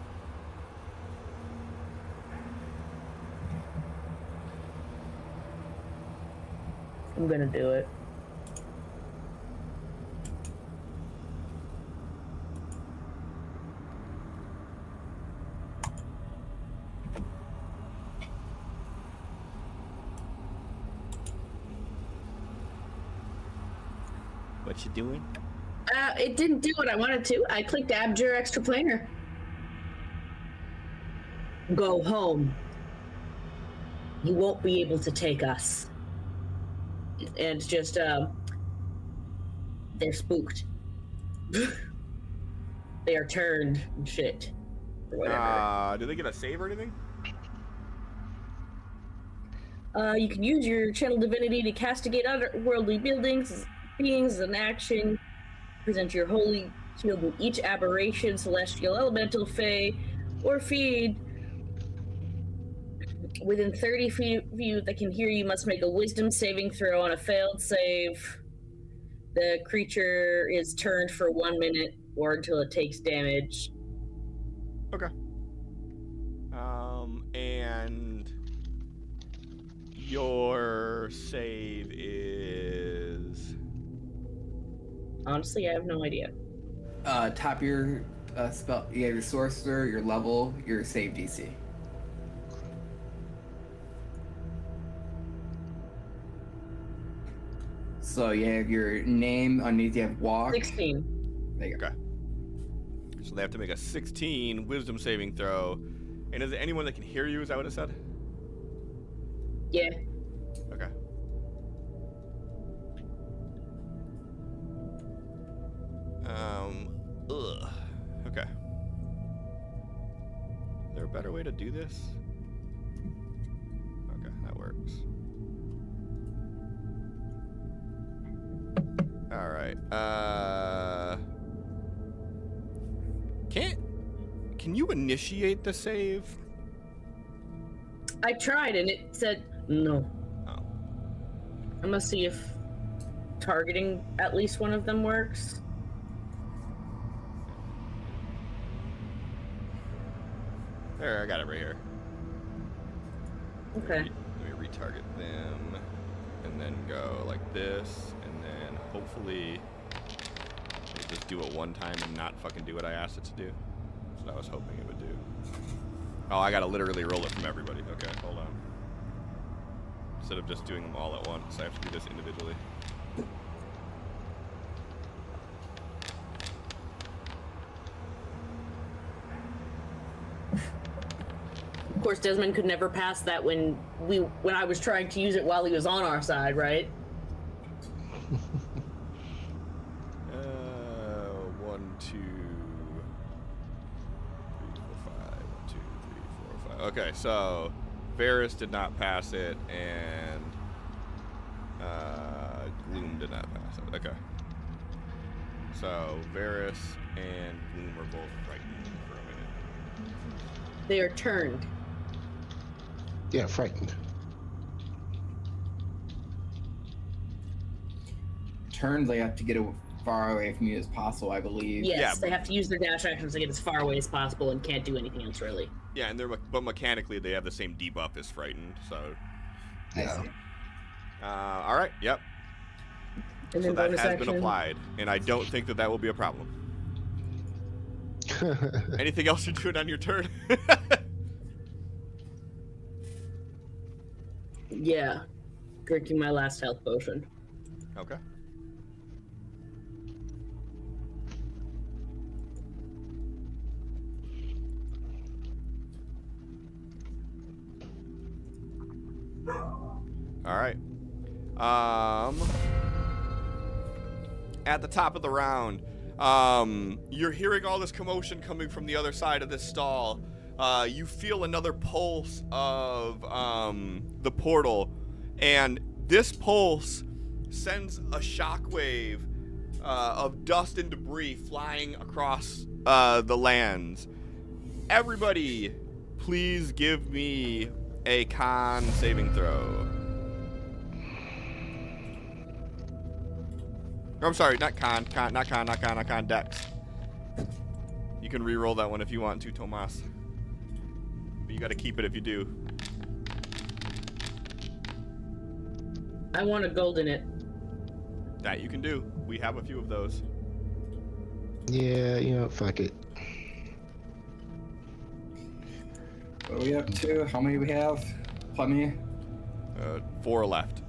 S2: I'm gonna do it.
S1: What you doing?
S2: It didn't do what I wanted to. I clicked Abjure Extra Planar. Go home. You won't be able to take us. And it's just, they're spooked. They are turned and shit. Or whatever.
S1: Do they get a save or anything?
S2: You can use your channel divinity to castigate otherworldly beings as an action. Present your holy shield in each aberration, celestial, elemental, fey, or feed. Within 30 feet of you that can hear you must make a wisdom saving throw. On a failed save, the creature is turned for 1 minute or until it takes damage.
S1: Okay. And your save is...
S2: Honestly, I have no idea.
S3: Top of your spell, you have your sorcerer, your level, your save DC. So you have your name, underneath you have walk.
S2: 16.
S3: There you go.
S1: Okay. So they have to make a 16 wisdom saving throw. And is it anyone that can hear you? Is that what it said?
S2: Yeah.
S1: Okay. Ugh. Okay. Is there a better way to do this? Okay, that works. All right. Can you initiate the save?
S2: I tried and it said no.
S1: Oh.
S2: I'm gonna see if targeting at least one of them works.
S1: There, I got it right here.
S2: Okay.
S1: Let me retarget them, and then go like this, and then hopefully it'll just do it one time and not fucking do what I asked it to do. That's what I was hoping it would do. Oh, I gotta literally roll it from everybody. Okay, hold on. Instead of just doing them all at once, I have to do this individually.
S2: Of course, Desmond could never pass that when I was trying to use it while he was on our side, right?
S1: 1, 2, 3, 4, 5. 1, 2, 3, 4, 5. Okay, so Varys did not pass it, and Gloom did not pass it. Okay. So Varys and Gloom are both frightened for a minute.
S2: They are turned.
S4: Yeah, frightened.
S3: Turns, they have to get as far away from you as possible, I believe.
S2: Yes,
S1: Yeah,
S2: they have to use their dash actions to get as far away as possible and can't do anything else really.
S1: Yeah, and but mechanically they have the same debuff as frightened. So.
S3: I see.
S1: All right. Yep.
S2: And
S1: So
S2: then
S1: that
S2: bonus
S1: has
S2: action.
S1: been applied, and I don't think that will be a problem. Anything else you're doing on your turn?
S2: Yeah. Drinking my last health potion.
S1: Okay. All right. At the top of the round, you're hearing all this commotion coming from the other side of this stall. You feel another pulse of the portal, and this pulse sends a shockwave of dust and debris flying across the lands. Everybody, please give me a con saving throw. I'm sorry, not con, dex. You can re-roll that one if you want to, Tomas. But you gotta keep it if you do.
S2: I want a gold in it.
S1: That you can do. We have a few of those.
S4: Yeah, fuck it.
S3: What are we up to? How many we have? Plenty?
S1: 4 left.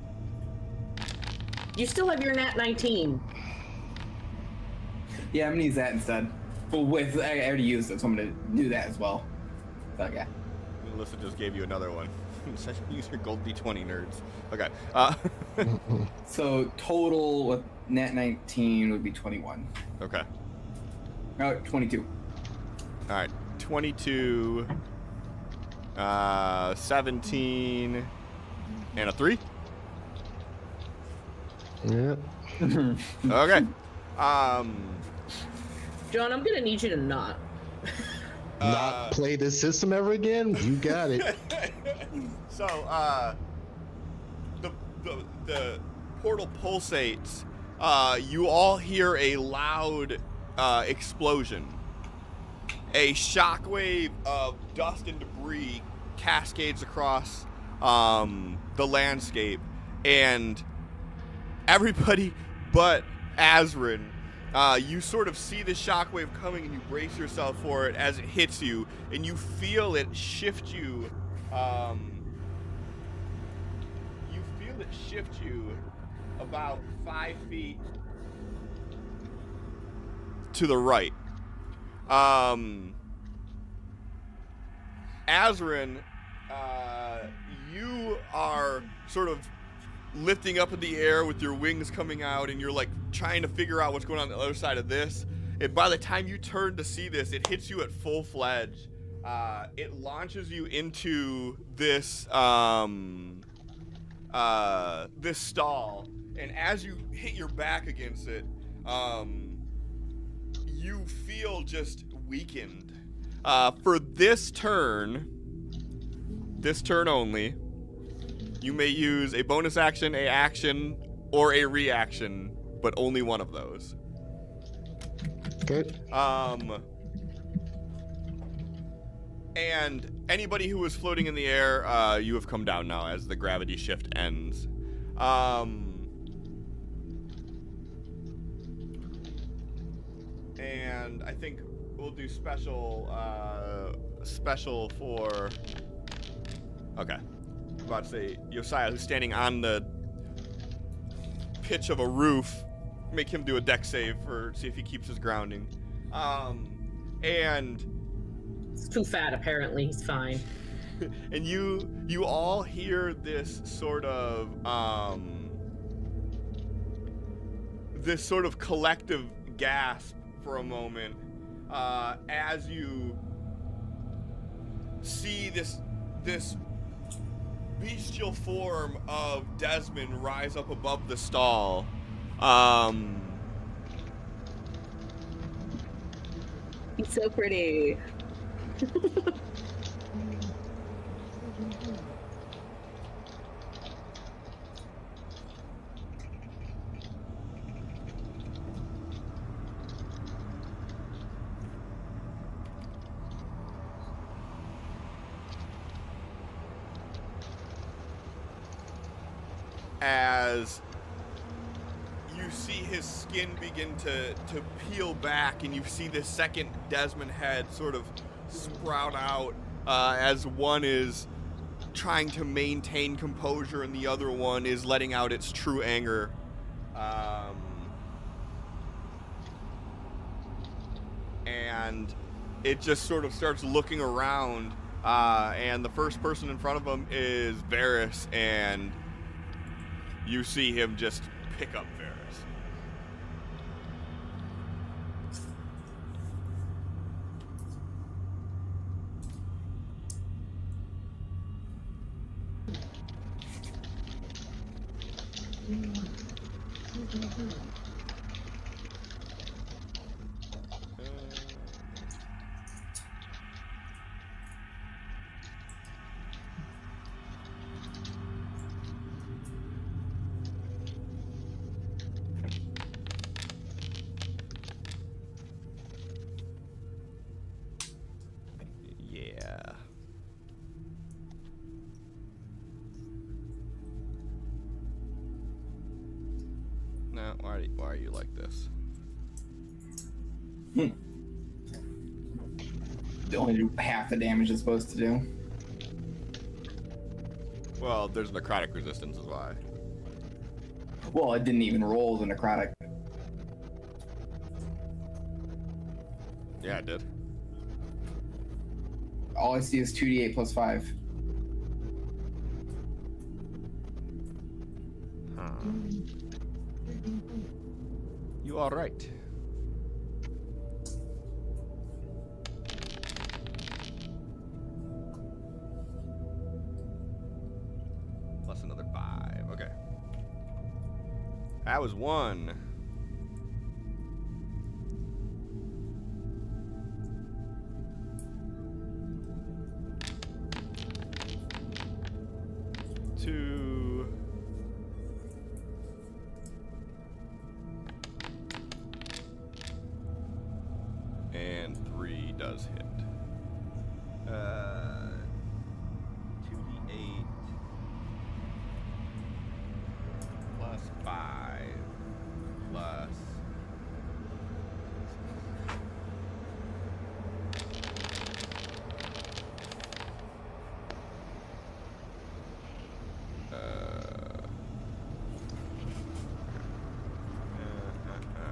S2: You still have your nat 19.
S3: Yeah, I'm gonna use that instead. Well, I already used it, so I'm gonna do that as well. Okay.
S1: Melissa just gave you another one. Use your gold D20, nerds. Okay.
S3: So total with nat 19 would be 21.
S1: Okay.
S3: No, 22.
S1: All right. 22, 17, and a 3.
S4: Yeah.
S1: Okay.
S2: John, I'm gonna need you to not.
S4: Not play this system ever again? You got it.
S1: So, the portal pulsates. You all hear a loud explosion. A shockwave of dust and debris cascades across the landscape, and everybody but Azrin, you sort of see the shockwave coming, and you brace yourself for it as it hits you, and you feel it shift you. You feel it shift you about 5 feet to the right. Azrin, you are sort of lifting up in the air with your wings coming out, and you're like trying to figure out what's going on the other side of this. And by the time you turn to see this, it hits you at full-fledged. It launches you into this this stall, and as you hit your back against it, you feel just weakened. For this turn only, you may use a bonus action, a action, or a reaction, but only one of those.
S4: Okay.
S1: And anybody who was floating in the air, you have come down now as the gravity shift ends. And I think we'll do special for... Okay. I'm about to say, Josiah, who's standing on the pitch of a roof, make him do a deck save see if he keeps his grounding. And...
S2: He's too fat, apparently. He's fine.
S1: And you all hear this sort of collective gasp for a moment as you see this bestial form of Desmond rise up above the stall.
S2: He's so pretty.
S1: As you see his skin begin to peel back, and you see this second Desmond head sort of sprout out as one is trying to maintain composure and the other one is letting out its true anger. And it just sort of starts looking around, and the first person in front of him is Varys, and you see him just pick up Varys. Yeah. No, why are you like this?
S3: They only do half the damage it's supposed to do.
S1: Well, there's necrotic resistance is why.
S3: Well, it didn't even roll the necrotic.
S1: Yeah, it did.
S3: All I see is 2d8 plus 5.
S1: Huh. You all right? Plus another 5. Okay. That was 1. Two. And 3 does hit. 2d8 plus 5 plus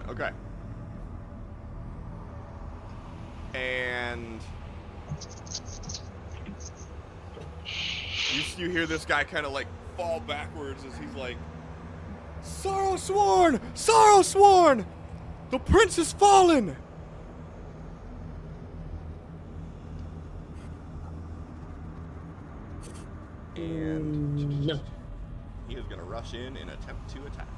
S1: okay. And you hear this guy kind of like fall backwards as he's like, Sorrow sworn! Sorrow sworn! The prince has fallen! And
S2: No.
S1: he is going to rush in and attempt to attack.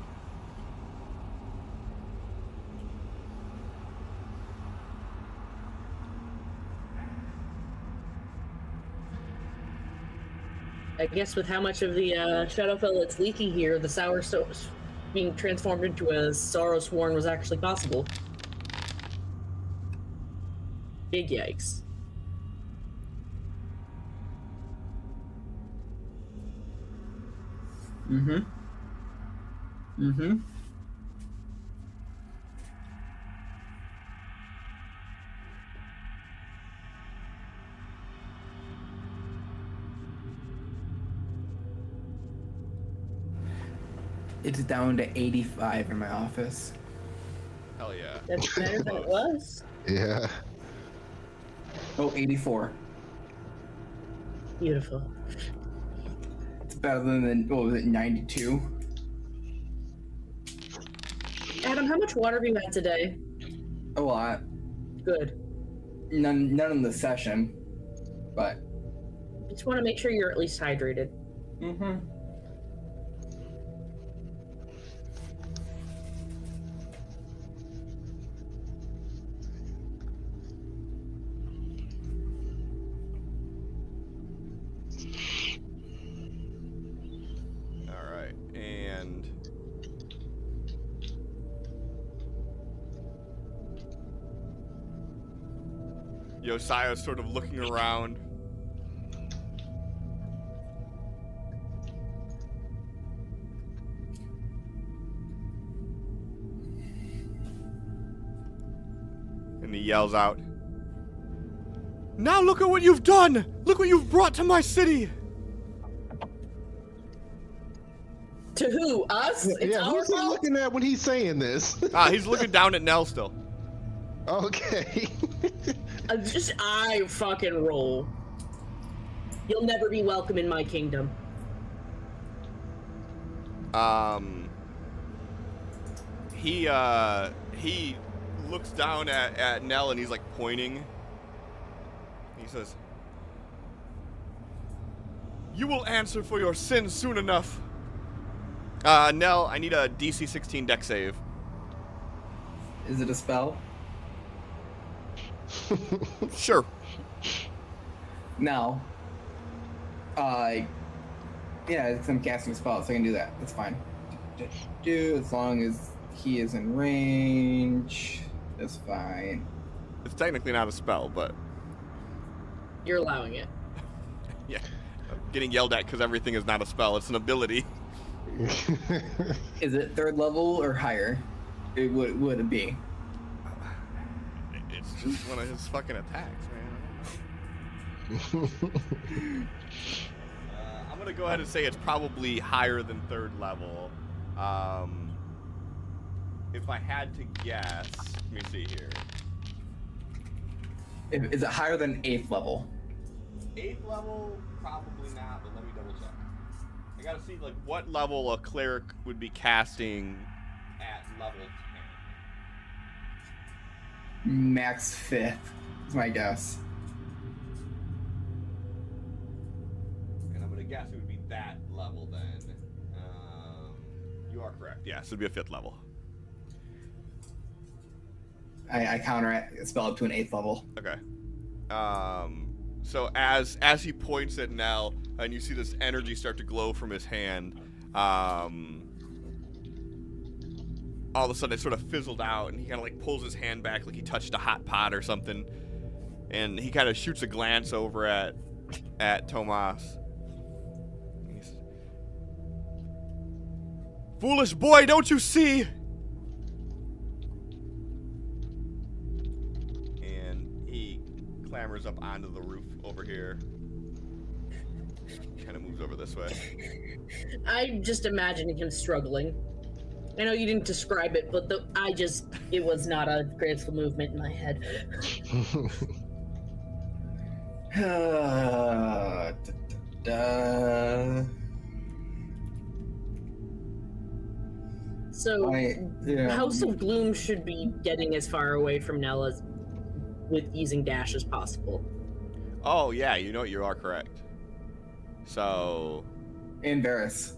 S2: I guess with how much of the Shadowfell that's leaking here, the Sour being transformed into a Sorrow Sworn was actually possible. Big yikes.
S3: Mm-hmm. Mm-hmm. It's down to 85 in my office.
S1: Hell yeah.
S2: That's better than it was.
S4: Yeah.
S3: Oh, 84.
S2: Beautiful.
S3: It's better than, what was it, 92?
S2: Adam, how much water have you had today?
S3: A lot.
S2: Good.
S3: None in the session, but.
S2: Just want to make sure you're at least hydrated.
S3: Mm-hmm.
S1: All right, and Josiah's sort of looking around. And he yells out, "Now look at what you've done! Look what you've brought to my city!"
S2: To who? Us? It's
S4: Yeah,
S2: our
S4: who's he
S2: fault?
S4: looking at when he's saying this?
S1: He's looking down at Nell still.
S4: Okay.
S2: I fucking roll. You'll never be welcome in my kingdom.
S1: He looks down at Nell and he's like pointing. He says, "You will answer for your sins soon enough." Nell, I need a DC 16 deck save.
S3: Is it a spell?
S1: Sure.
S3: No. Yeah, it's I'm casting a spell, so I can do that. That's fine. As long as he is in range, that's fine.
S1: It's technically not a spell, but
S2: You're allowing it.
S1: yeah. I'm getting yelled at because everything is not a spell. It's an ability.
S3: Is it 3rd level or higher? It would it be?
S1: It's just one of his fucking attacks, man. I'm gonna go ahead and say it's probably higher than 3rd level. If I had to guess, let me see here.
S3: Is it higher than 8th level?
S1: 8th level, probably not, but let me double check. I gotta see like what level a cleric would be casting at level 10.
S3: Max 5th is my guess.
S1: And I'm gonna guess it would be that level then. You are correct. Yes, it'd be a 5th level.
S3: I counter a spell up to an 8th level.
S1: Okay. So as he points at Nell, and you see this energy start to glow from his hand, all of a sudden it sort of fizzled out, and he kind of like pulls his hand back like he touched a hot pot or something, and he kind of shoots a glance over at Tomas. He's, "Foolish boy, don't you see?" And he clambers up onto the roof over here. Kind of moves over this way.
S2: I'm just imagining him struggling. I know you didn't describe it, but it was not a graceful movement in my head. So, House of Gloom should be getting as far away from Nell as with using dash as possible.
S1: Oh yeah, you know what? You are correct. So,
S3: And Varys.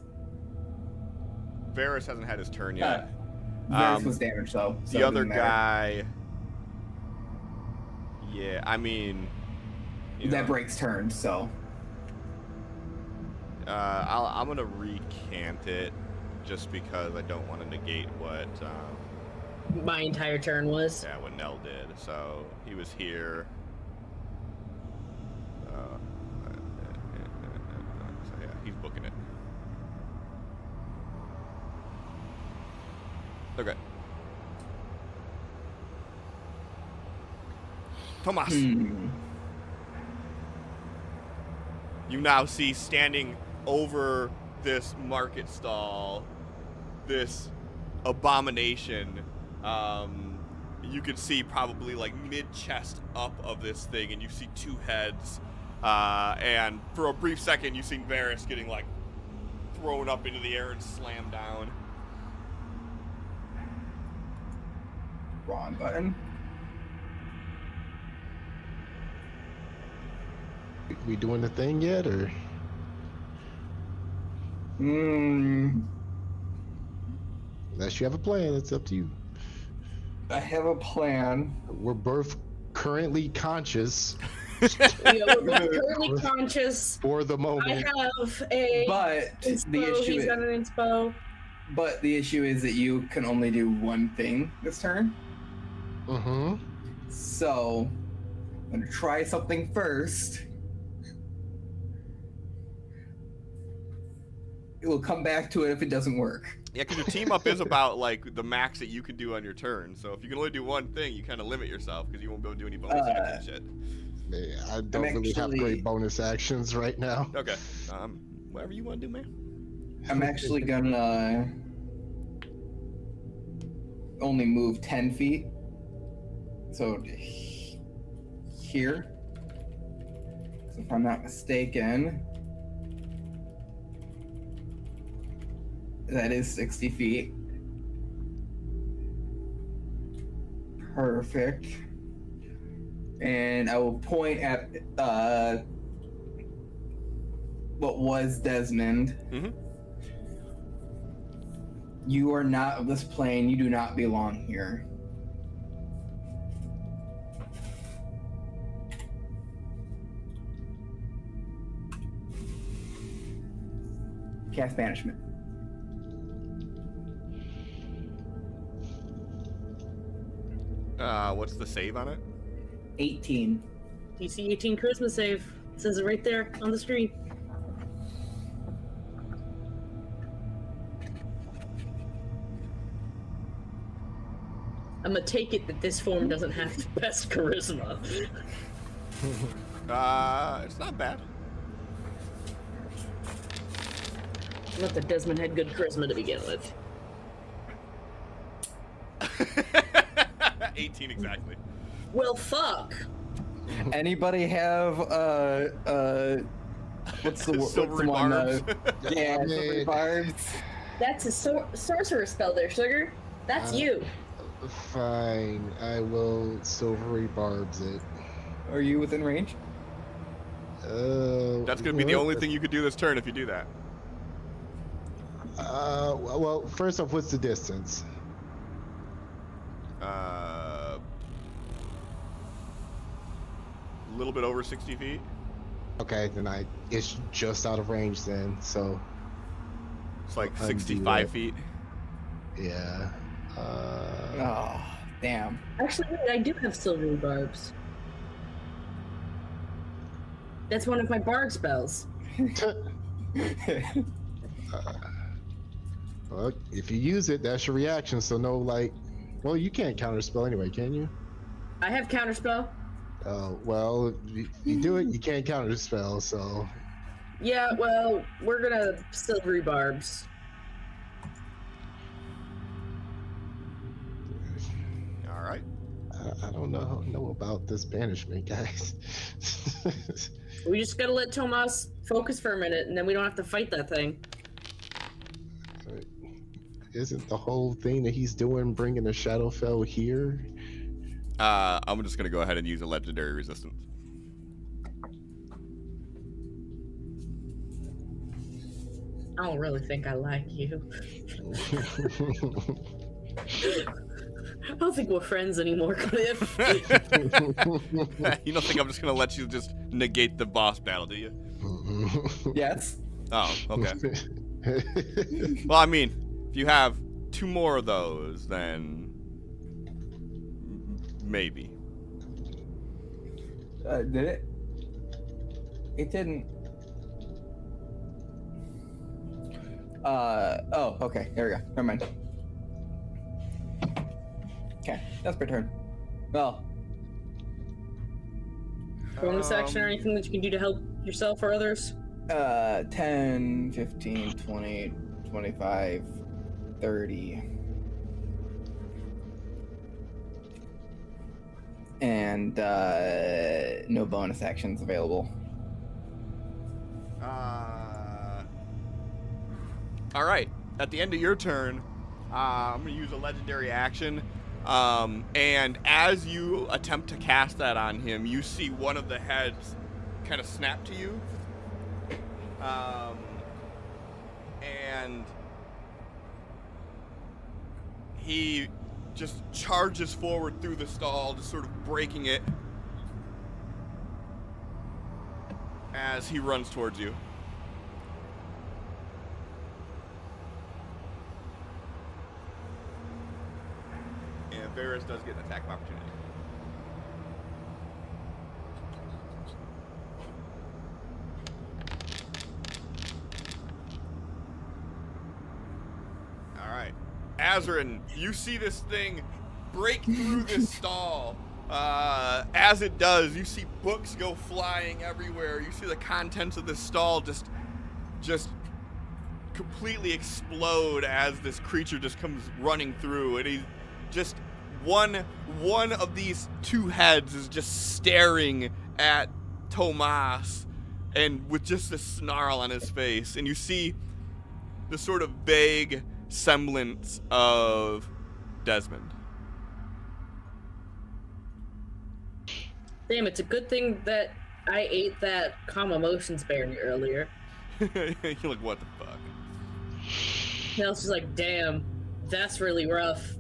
S1: Varys hasn't had his turn yet.
S3: Varys was damaged though. So
S1: The
S3: it
S1: other
S3: doesn't matter.
S1: guy. Yeah, I mean.
S3: That breaks turns, so.
S1: I'm gonna recant it, just because I don't want to negate what.
S2: My entire turn was.
S1: Yeah, what Nell did. So he was here. So yeah, he's booking it. Okay. Tomas. You now see standing over this market stall, this abomination. You could see probably like mid-chest up of this thing, and you see two heads. And for a brief second, you see Varys getting like thrown up into the air and slammed down.
S3: Wrong button.
S4: We doing the thing yet, or? Unless you have a plan, it's up to you.
S3: I have a plan.
S4: We're both currently conscious.
S2: Yeah, we're both currently conscious.
S4: For the moment.
S2: I have a.
S3: But
S2: inspo,
S3: the issue
S2: he's
S3: is,
S2: got an inspo.
S3: but the issue is that you can only do one thing this turn.
S4: Mm-hmm.
S3: So I'm gonna try something first. We'll come back to it if it doesn't work.
S1: Yeah, because your team up is about like the max that you can do on your turn. So if you can only do one thing, you kind of limit yourself because you won't be able to do any bonus actions and shit.
S4: Man, I don't really have great bonus actions right now.
S1: Okay. Whatever you want to do, man.
S3: I'm actually gonna only move 10 feet. So here. So if I'm not mistaken, that is 60 feet. Perfect. And I will point at what was Desmond.
S1: Mm-hmm.
S3: You are not of this plane. You do not belong here. Cast banishment.
S1: What's the save on it?
S3: 18.
S2: DC 18 charisma save. It says it right there on the screen. I'm gonna take it that this form doesn't have the best charisma.
S1: It's not bad.
S2: Not that Desmond had good charisma to begin with.
S1: 18 exactly.
S2: Well, fuck.
S3: Anybody have what's the
S1: Silvery
S3: one?
S1: barbs.
S3: Yeah, silvery barbs.
S2: That's a sorcerer spell there, sugar. That's you.
S4: Fine, I will silvery barbs it.
S3: Are you within range?
S1: That's gonna be the only thing you could do this turn if you do that.
S4: Well, first off, what's the distance?
S1: A little bit over 60 feet.
S4: Okay, then it's just out of range then, so.
S1: It's like
S4: Undo
S1: 65
S4: it.
S1: feet.
S4: Yeah.
S3: Oh, damn.
S2: Actually, wait, I do have silvery barbs. That's one of my bard spells.
S4: Well, if you use it, that's your reaction, so no, like, well, you can't counterspell anyway, can you?
S2: I have counterspell.
S4: Oh, well, if you do it, you can't counterspell, so.
S2: Yeah, well, we're gonna silvery barbs.
S1: All right.
S4: I don't know about this banishment, guys.
S2: We just gotta let Tomas focus for a minute, and then we don't have to fight that thing.
S4: Isn't the whole thing that he's doing bringing the Shadowfell here?
S1: I'm just gonna go ahead and use a legendary resistance.
S2: I don't really think I like you. I don't think we're friends anymore, Cliff.
S1: You don't think I'm just gonna let you just negate the boss battle, do you?
S3: Yes.
S1: Oh, okay. Well, I mean, if you have 2 more of those, then maybe.
S3: Did it? It didn't. Oh, okay. There we go. Never mind. That's per turn. Well,
S2: Bonus action or anything that you can do to help yourself or others?
S3: 10, 15, 20, 25, 30. And no bonus actions available.
S1: All right. At the end of your turn, I'm going to use a legendary action. And as you attempt to cast that on him, you see one of the heads kind of snap to you. And he just charges forward through the stall, just sort of breaking it as he runs towards you. And Varys does get an attack of opportunity. All right. Azrin, you see this thing break through this stall. As it does, you see books go flying everywhere. You see the contents of this stall just completely explode as this creature just comes running through. And he just one of these two heads is just staring at Tomas, and with just a snarl on his face. And you see the sort of vague semblance of Desmond.
S2: Damn, it's a good thing that I ate that calm emotions berry earlier.
S1: You're like, what the fuck?
S2: Nell's just like, damn, that's really rough.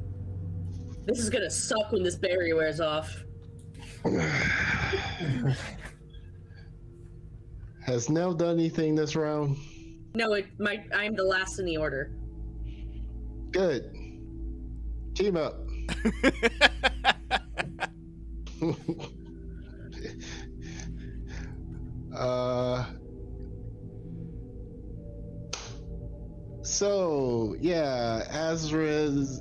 S2: This is gonna suck when this berry wears off.
S4: Has Nell done anything this round?
S2: No, I'm the last in the order.
S4: Good. Team up. So yeah, Azra's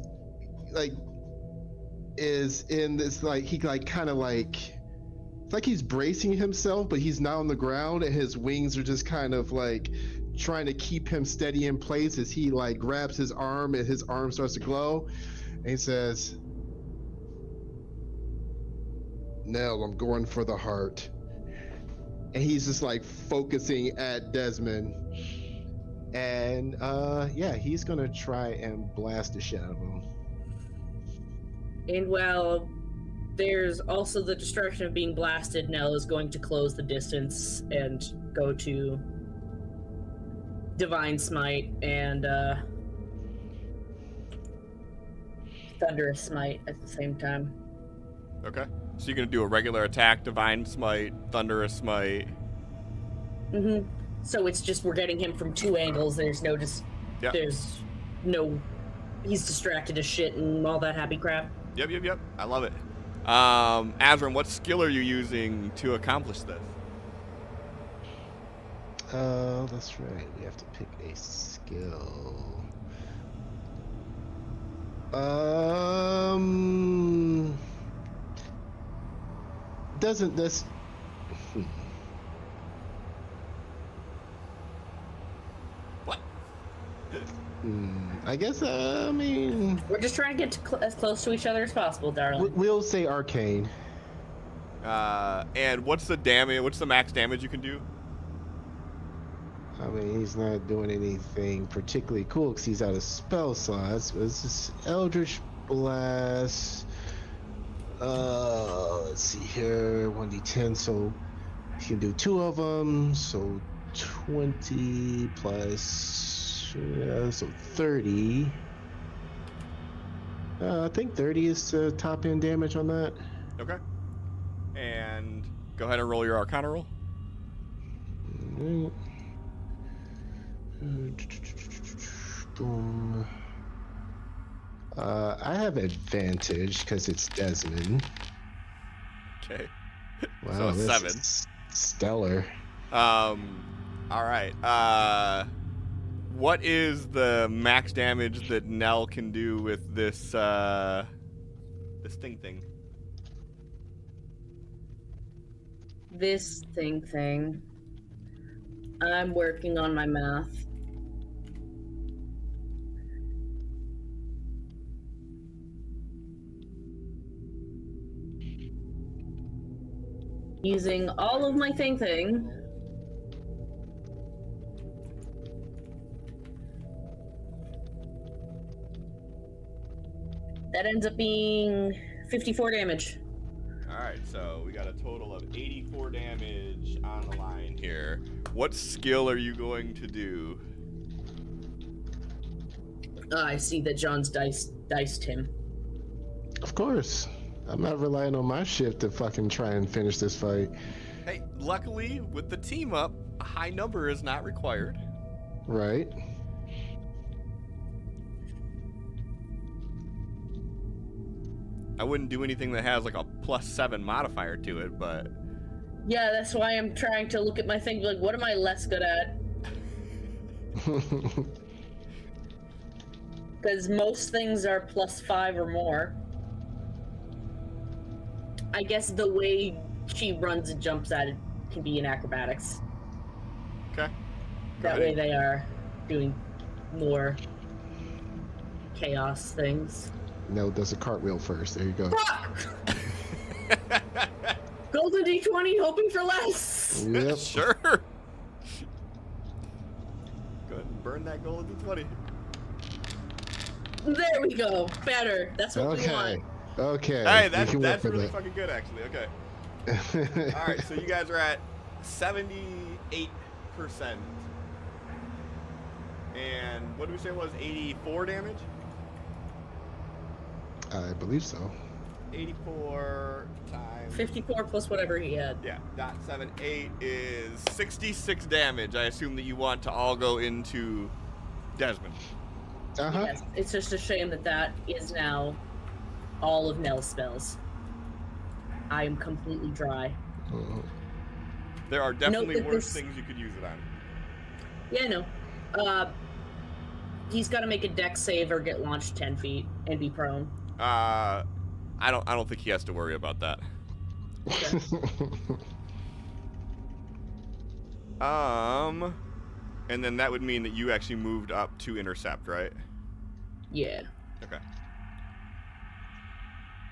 S4: is in this he kind of it's like he's bracing himself, but he's now on the ground and his wings are just kind of trying to keep him steady in place as he grabs his arm and his arm starts to glow, and he says, "Nell, I'm going for the heart." And he's just focusing at Desmond, and yeah, he's gonna try and blast the shit out of him.
S2: And while there's also the distraction of being blasted, Nell is going to close the distance and go to Divine Smite and Thunderous Smite at the same time.
S1: Okay. So you're going to do a regular attack, Divine Smite, Thunderous Smite.
S2: Mm-hmm. So it's just we're getting him from two angles. There's no
S1: Yep.
S2: There's no... He's distracted as shit and all that happy crap.
S1: Yep. I love it. Azrin, what skill are you using to accomplish this?
S4: That's right. We have to pick a skill. Doesn't this...
S1: What?
S4: I guess, I mean...
S2: We're just trying to get as close to each other as possible, darling.
S4: We'll say arcane.
S1: And what's the damage? What's the max damage you can do?
S4: I mean, he's not doing anything particularly cool because he's out of spell slots. But it's just Eldritch Blast. Let's see here. 1d10, so he can do two of them. So 20 plus, so 30. I think 30 is the top end damage on that.
S1: Okay. And go ahead and roll your Arcana roll.
S4: Boom. I have advantage because it's Desmond.
S1: Okay.
S4: Wow,
S1: So
S4: this
S1: 7.
S4: is stellar.
S1: All right. What is the max damage that Nell can do with this This thing.
S2: This thing. I'm working on my math. Using all of my thing. That ends up being 54 damage.
S1: Alright, so we got a total of 84 damage on the line here. What skill are you going to do?
S2: I see that John's diced him.
S4: Of course. I'm not relying on my shit to fucking try and finish this fight.
S1: Hey, luckily, with the team up, a high number is not required.
S4: Right.
S1: I wouldn't do anything that has like a +7 modifier to it, but...
S2: Yeah, that's why I'm trying to look at my thing, like, what am I less good at? Because most things are +5 or more. I guess the way she runs and jumps at it can be in acrobatics.
S1: Okay.
S2: That way they are doing more chaos things.
S4: No, does a cartwheel first. There you go.
S2: Fuck! Golden D20, hoping for less.
S4: Yep.
S1: Sure. Go ahead and burn that golden D20.
S2: There we go. Better. That's what we want.
S4: Okay.
S1: Hey,
S4: we can work
S1: that's
S4: with
S1: really
S4: that.
S1: fucking good, actually. Okay. All right, so you guys are at 78%. And what did we say was 84 damage?
S4: I believe so.
S1: 84 times
S2: 54 plus whatever he had.
S1: yeah, .78 is 66 damage. I assume that you want to all go into Desmond.
S4: Uh-huh.
S2: Yes. It's just a shame that that is now all of Nell's spells. I am completely dry.
S4: Mhm.
S1: There are definitely
S2: but
S1: worse
S2: there's-
S1: things you could use it on.
S2: Yeah, no. He's got to make a dex save or get launched 10 feet and be prone.
S1: I don't think he has to worry about that.
S2: Okay.
S1: And then that would mean that you actually moved up to intercept, right?
S2: Yeah.
S1: Okay.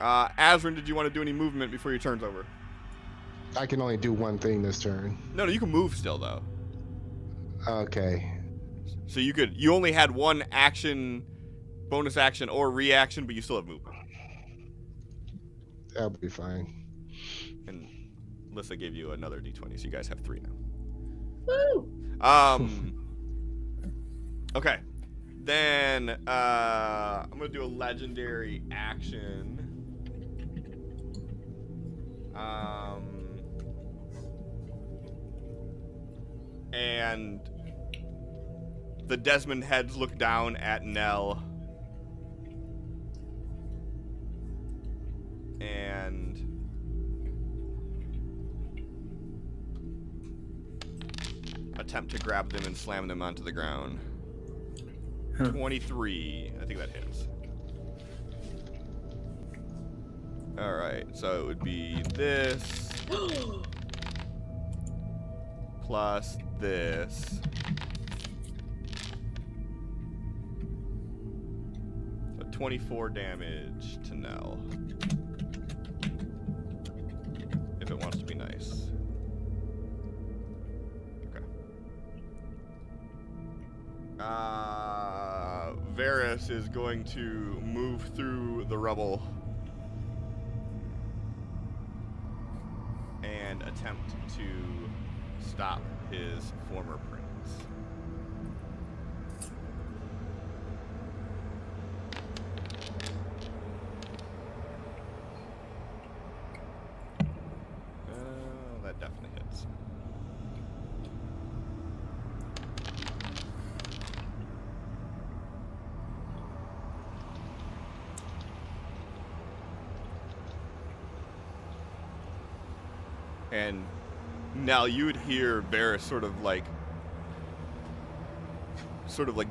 S1: Azrin, did you want to do any movement before your turn's over?
S4: I can only do one thing this turn.
S1: No, you can move still though.
S4: Okay.
S1: So you only had one action, bonus action or reaction, but you still have movement.
S4: That'll be fine.
S1: And Alyssa gave you another D20, so you guys have 3 now.
S2: Woo!
S1: Okay. Then I'm gonna do a legendary action. And the Desmond heads look down at Nell. And attempt to grab them and slam them onto the ground. 23. I think that hits. Alright, so it would be this plus this. So 24 damage to Nell. If it wants to be nice. Okay. Varys is going to move through the rubble and attempt to stop his former prince. That definitely hits. And now you would hear Varys sort of like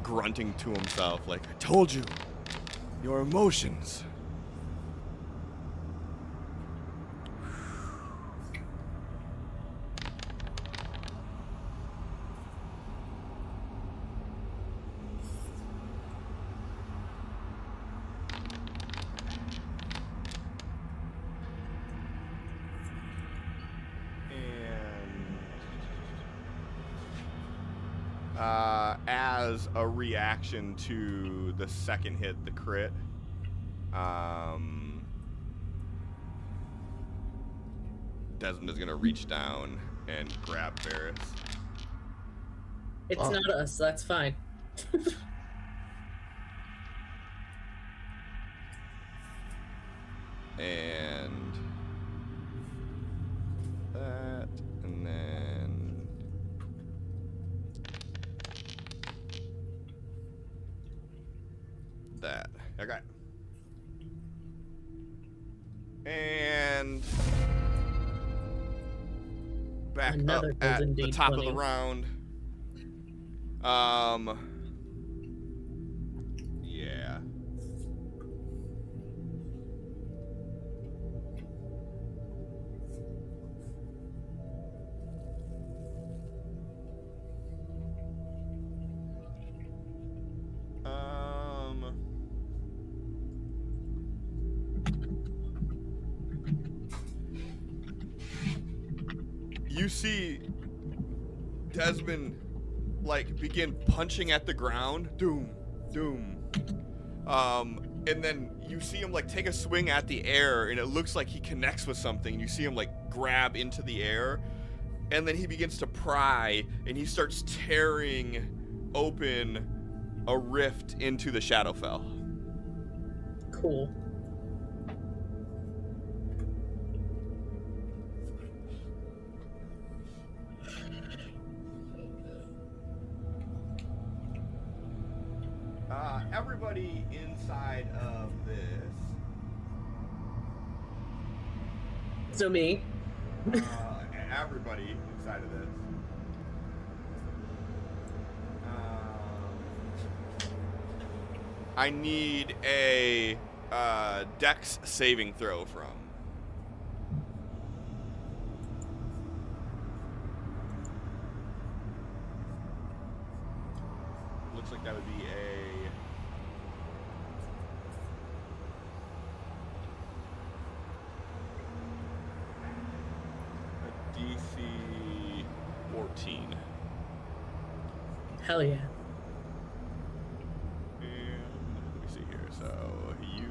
S1: grunting to himself, like, I told you, your emotions. as a reaction to the second hit, the crit. Desmond is gonna reach down and grab Varys.
S2: It's not us. That's fine.
S1: And that, and then that. Okay. And back
S2: Another
S1: up at
S2: golden
S1: the top of the
S2: D20.
S1: round. Yeah. You see Desmond like begin punching at the ground, doom, doom. And then you see him like take a swing at the air, and it looks like he connects with something. You see him like grab into the air, and then he begins to pry, and he starts tearing open a rift into the Shadowfell.
S2: Cool.
S1: Everybody inside of this.
S2: So me.
S1: Everybody inside of this. I need a Dex saving throw from. Looks like that would be a DC 14.
S2: Hell yeah.
S1: And let me see here. So you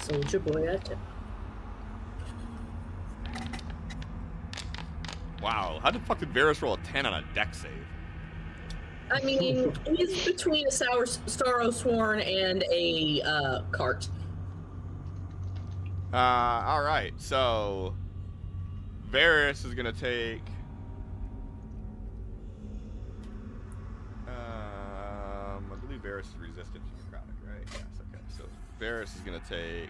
S2: Soldier boy at you.
S1: Wow, how the fuck did Varys roll a 10 on a deck save?
S2: I mean, he's between a Starosworn and a cart.
S1: Alright, so Varys is gonna take I believe Varys is resistant to necrotic, right? Yes, okay. So Varys is gonna take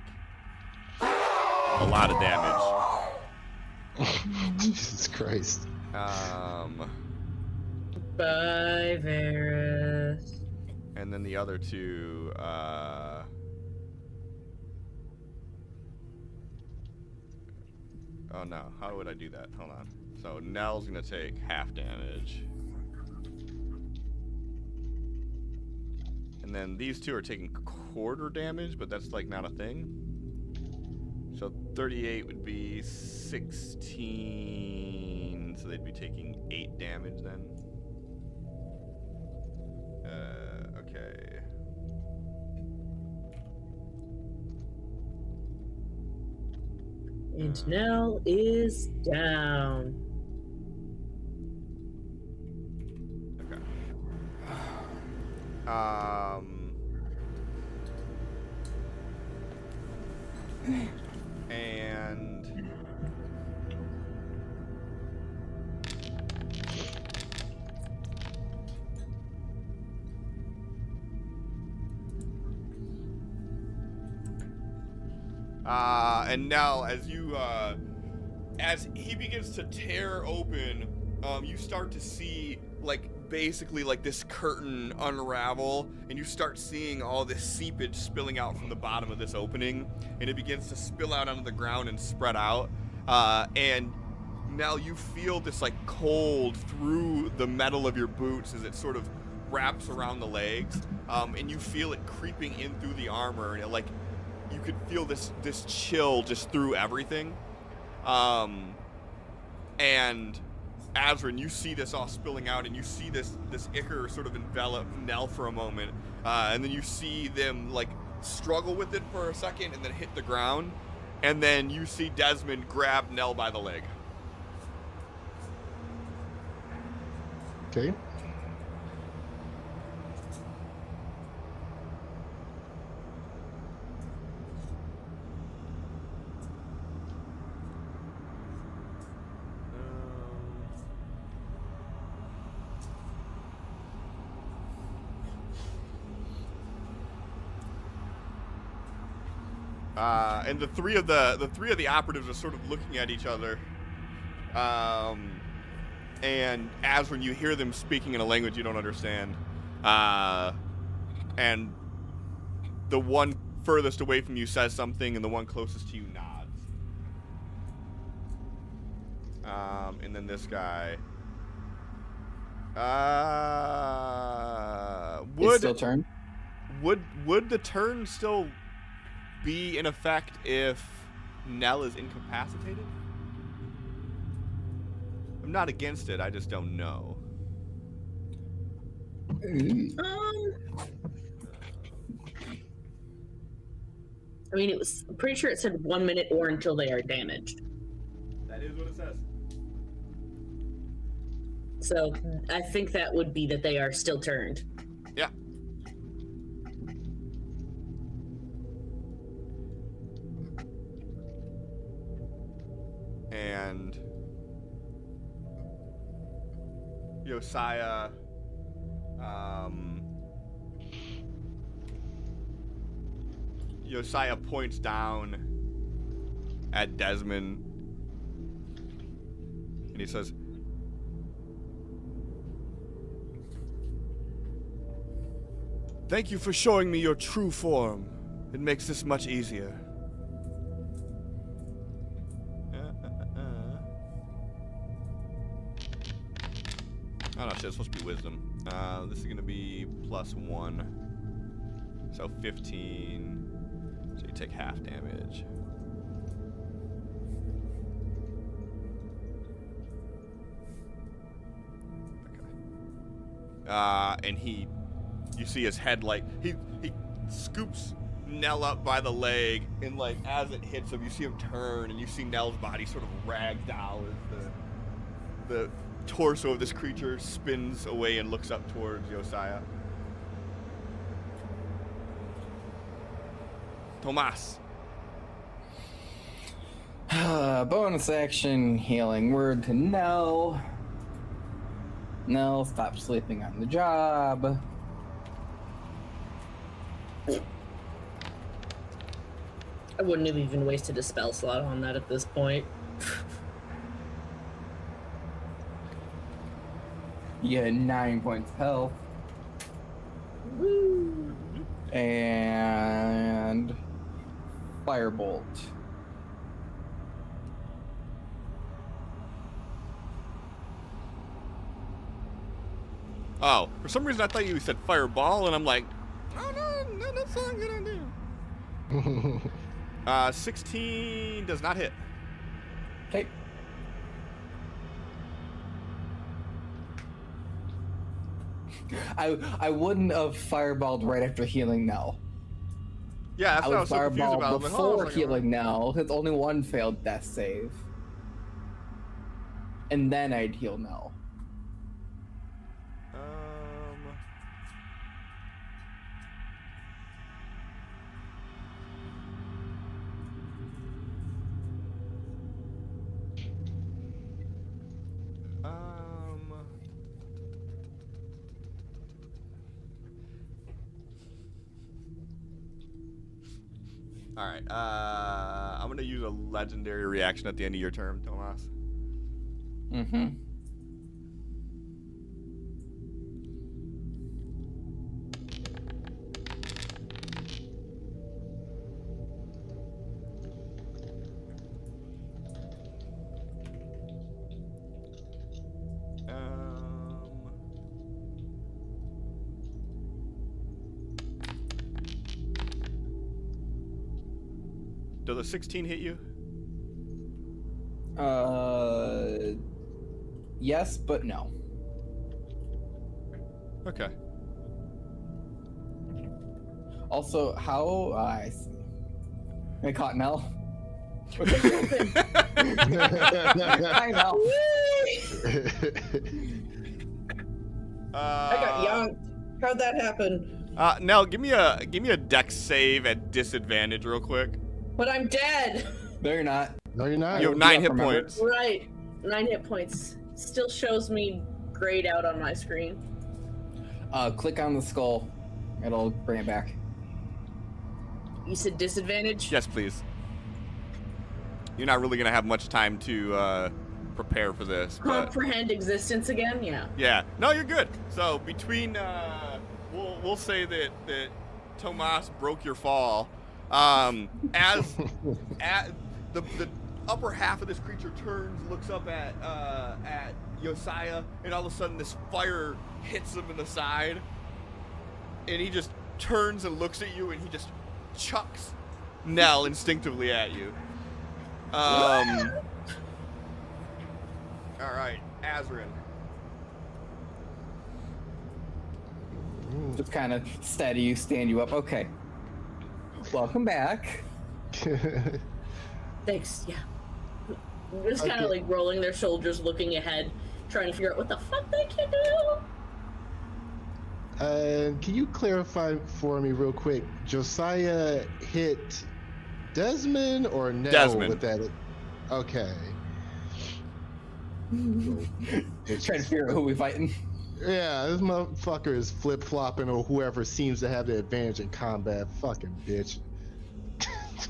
S1: a lot of damage.
S4: Jesus Christ.
S2: Bye, Varys.
S1: And then the other two, oh no, how would I do that? Hold on. So Nell's gonna take half damage. And then these two are taking quarter damage, but that's like not a thing. So 38 would be 16, so they'd be taking 8 damage then. Okay.
S2: And Nell is down.
S1: Okay. And now as he begins to tear open, you start to see like basically like this curtain unravel, and you start seeing all this seepage spilling out from the bottom of this opening, and it begins to spill out onto the ground and spread out, and now you feel this like cold through the metal of your boots as it sort of wraps around the legs, and you feel it creeping in through the armor, and it like you could feel this chill just through everything. And Azrin, you see this all spilling out, and you see this ichor sort of envelop Nell for a moment, and then you see them like struggle with it for a second, and then hit the ground, and then you see Desmond grab Nell by the leg.
S4: Okay.
S1: And the three of the operatives are sort of looking at each other. And as when you hear them speaking in a language you don't understand, and the one furthest away from you says something, and the one closest to you nods. And then this guy.
S3: It's still turn.
S1: Would the turn still be in effect if Nell is incapacitated? I'm not against it, I just don't know.
S2: I mean, I'm pretty sure it said 1 minute or until they are damaged.
S1: That is what it says.
S2: So I think that would be that they are still turned.
S1: Yeah. And Josiah Josiah points down at Desmond and he says, "Thank you for showing me your true form. It makes this much easier." Oh no, shit, it's supposed to be wisdom. This is gonna be +1. So 15. So you take half damage. Okay. And you see his head like, he scoops Nell up by the leg, and like as it hits him, you see him turn, and you see Nell's body sort of ragdoll as the torso of this creature spins away and looks up towards Josiah. Tomas.
S3: Bonus action healing word to Nell. Nell, stop sleeping on the job.
S2: I wouldn't have even wasted a spell slot on that at this point.
S3: You had 9 points of health.
S2: Woo.
S3: And Firebolt.
S1: Oh, for some reason I thought you said fireball, and I'm like, oh no, that's not a good idea. 16 does not hit.
S3: Okay. I wouldn't have fireballed right after healing Nell.
S1: Yeah, that's
S3: I
S1: what I
S3: would
S1: was so confused
S3: fireball
S1: about.
S3: before healing Nell. It's only one failed death save. And then I'd heal Nell.
S1: All right. I'm gonna use a legendary reaction at the end of your turn, Tomas.
S3: Mm-hmm.
S1: Does a 16 hit you?
S3: Yes, but no.
S1: Okay.
S3: Also, how I see. I caught Nell. I know.
S2: I got yonked. How'd that happen?
S1: Nell, give me a dex save at disadvantage real quick.
S2: But I'm dead.
S3: No, you're not.
S4: No, you're not.
S1: You have 9 hit
S3: remember.
S1: points.
S2: Right. 9 hit points. Still shows me grayed out on my screen.
S3: Click on the skull. It'll bring it back.
S2: You said disadvantage?
S1: Yes, please. You're not really gonna have much time to prepare for this, but
S2: Comprehend existence again? Yeah.
S1: yeah. No, you're good. So between we'll say that Tomas broke your fall. As the upper half of this creature turns, looks up at Josiah, and all of a sudden this fire hits him in the side, and he just turns and looks at you, and he just chucks Nell instinctively at you. All right, Azrin.
S3: Just kind of steady you, stand you up. Okay. Welcome back.
S2: Thanks, yeah. Just kind of
S4: Okay.
S2: like rolling their shoulders, looking ahead, trying to figure out what the fuck they can do.
S4: Can you clarify for me real quick? Josiah hit Desmond or Nell
S1: Desmond.
S4: with that? Okay.
S3: Trying to figure out who we fighting.
S4: Yeah, this motherfucker is flip-flopping or whoever seems to have the advantage in combat. Fucking bitch.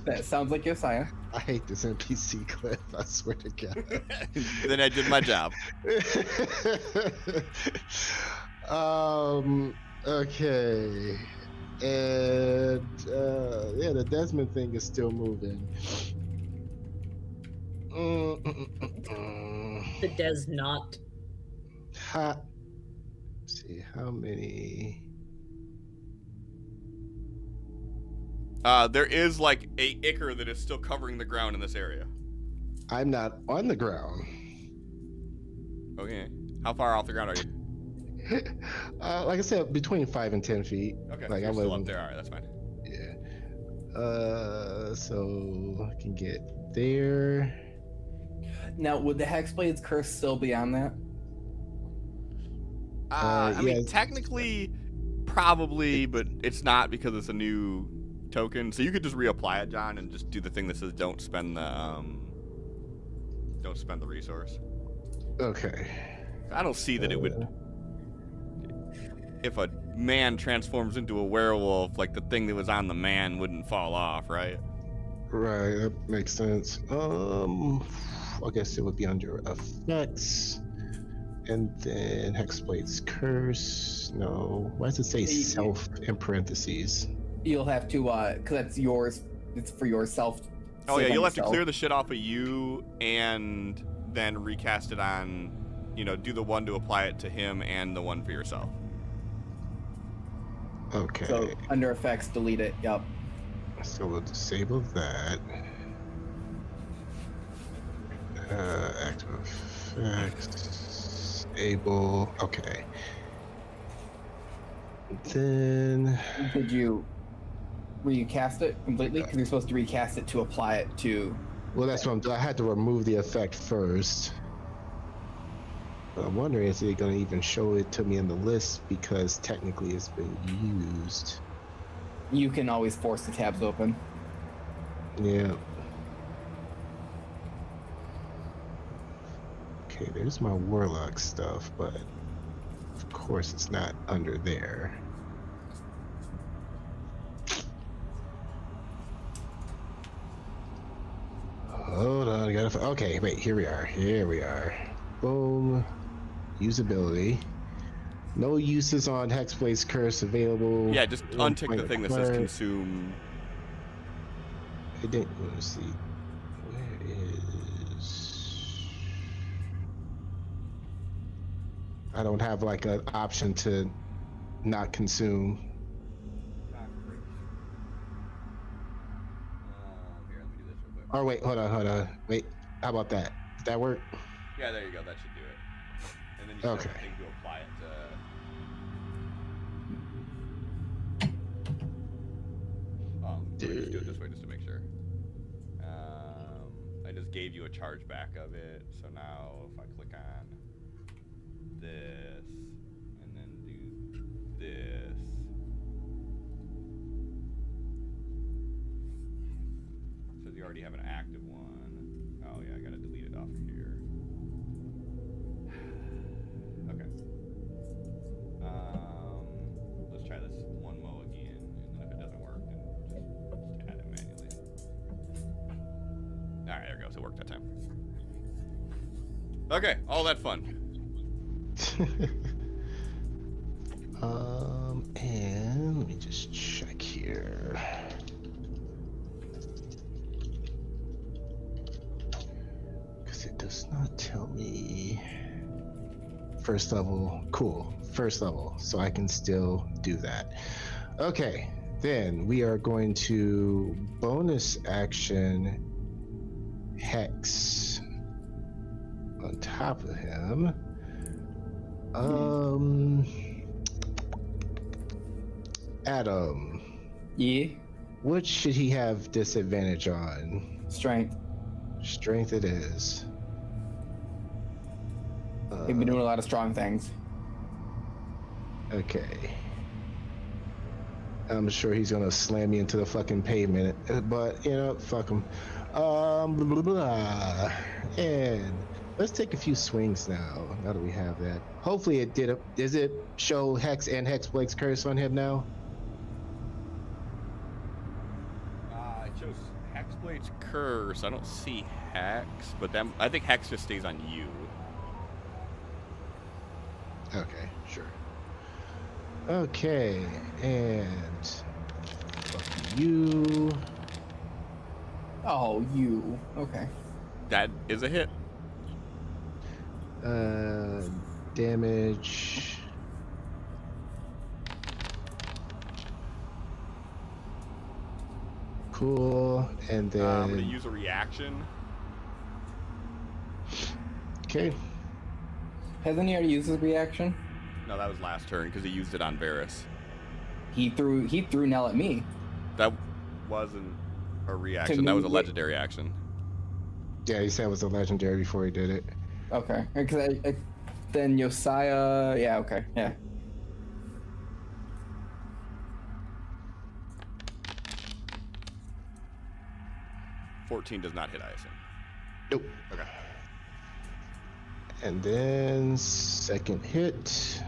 S3: That sounds like Josiah.
S4: I hate this NPC clip, I swear to God.
S1: Then I did my job.
S4: Okay. And, yeah, the Desmond thing is still moving.
S2: The does not.
S4: Let's see, how many?
S1: There is like a ichor that is still covering the ground in this area.
S4: I'm not on the ground.
S1: Okay. How far off the ground are you?
S4: Like I said, between 5 and 10 feet.
S1: Okay.
S4: Like
S1: You're
S4: I
S1: still
S4: wasn't-
S1: up there. All right, that's fine.
S4: Yeah. So I can get there.
S3: Now, would the Hexblade's curse still be on that?
S1: I mean,
S4: yeah.
S1: technically, probably, but it's not because it's a new token. So you could just reapply it, John, and just do the thing that says don't spend the resource.
S4: Okay.
S1: I don't see that it would. If a man transforms into a werewolf, like the thing that was on the man wouldn't fall off, right?
S4: Right, that makes sense. I guess it would be under effects. And then Hexblade's curse. No. Why does it say self in parentheses?
S3: You'll have to, because that's yours. It's for yourself.
S1: Oh yeah,
S3: Save on
S1: you'll have to
S3: yourself.
S1: clear the shit off of you and then recast it on, do the one to apply it to him and the one for yourself.
S4: Okay.
S3: So under effects, delete it. Yep.
S4: So we'll disable that. Active effects. Disable. Okay. Then.
S3: Did you recast it completely? Because you're supposed to recast it to apply it to.
S4: Well, that's what I had to remove the effect first. But I'm wondering, is it going to even show it to me in the list because technically it's been used?
S3: You can always force the tabs open.
S4: Yeah. Okay, there's my warlock stuff, but of course it's not under there. Hold on, I gotta. Okay, wait. Here we are. Here we are. Boom. Usability. No uses on Hexblade's curse available.
S1: Yeah, just
S4: One
S1: untick
S4: point
S1: the thing that says
S4: acquired.
S1: consume.
S4: It didn't. Let's see. Where is? I don't have like an option to not consume.
S1: Here, let me do this
S4: Or wait, hold on. Wait, how about that? Does that work?
S1: Yeah, there you go. That should do it. And then you should have
S4: Okay.
S1: a thing to apply it to. Let me just do it this way just to make sure. I just gave you a charge back of it. So now if I click on this and then do this. So you already have an active one. Oh yeah, I gotta delete it off of here. Okay. Let's try this one mo again, and then if it doesn't work, then just add it manually. All right, there we go. So it worked that time. Okay, all that fun.
S4: And let me just check here. Because it does not tell me. First level, cool. First level, so I can still do that. Okay, then we are going to bonus action Hex on top of him. Adam,
S3: Yeah.
S4: what should he have disadvantage on?
S3: Strength.
S4: Strength it is.
S3: He's been doing a lot of strong things.
S4: Okay. I'm sure he's gonna slam me into the fucking pavement, but you know, fuck him. Blah, blah, blah. And let's take a few swings now. Now that we have that, hopefully it did. Does it show Hex and Hexblade's curse on him now?
S1: It shows Hexblade's curse. I don't see Hex, but then I think Hex just stays on you.
S4: Okay, sure. Okay, and fuck you.
S3: Oh, you. Okay.
S1: That is a hit.
S4: Damage. Cool, and then
S1: I'm gonna use a reaction.
S4: okay.
S3: Hasn't he already used his reaction?
S1: No, that was last turn because he used it on Varys.
S3: He threw Nell at me.
S1: That wasn't a reaction.
S3: To
S1: That was a
S3: move-
S1: legendary action.
S4: Yeah, he said it was a legendary before he did it.
S3: Okay. Because then Josiah. Yeah. Okay. Yeah.
S1: $14 does not hit, I assume.
S4: Nope.
S1: Okay.
S4: And then second hit.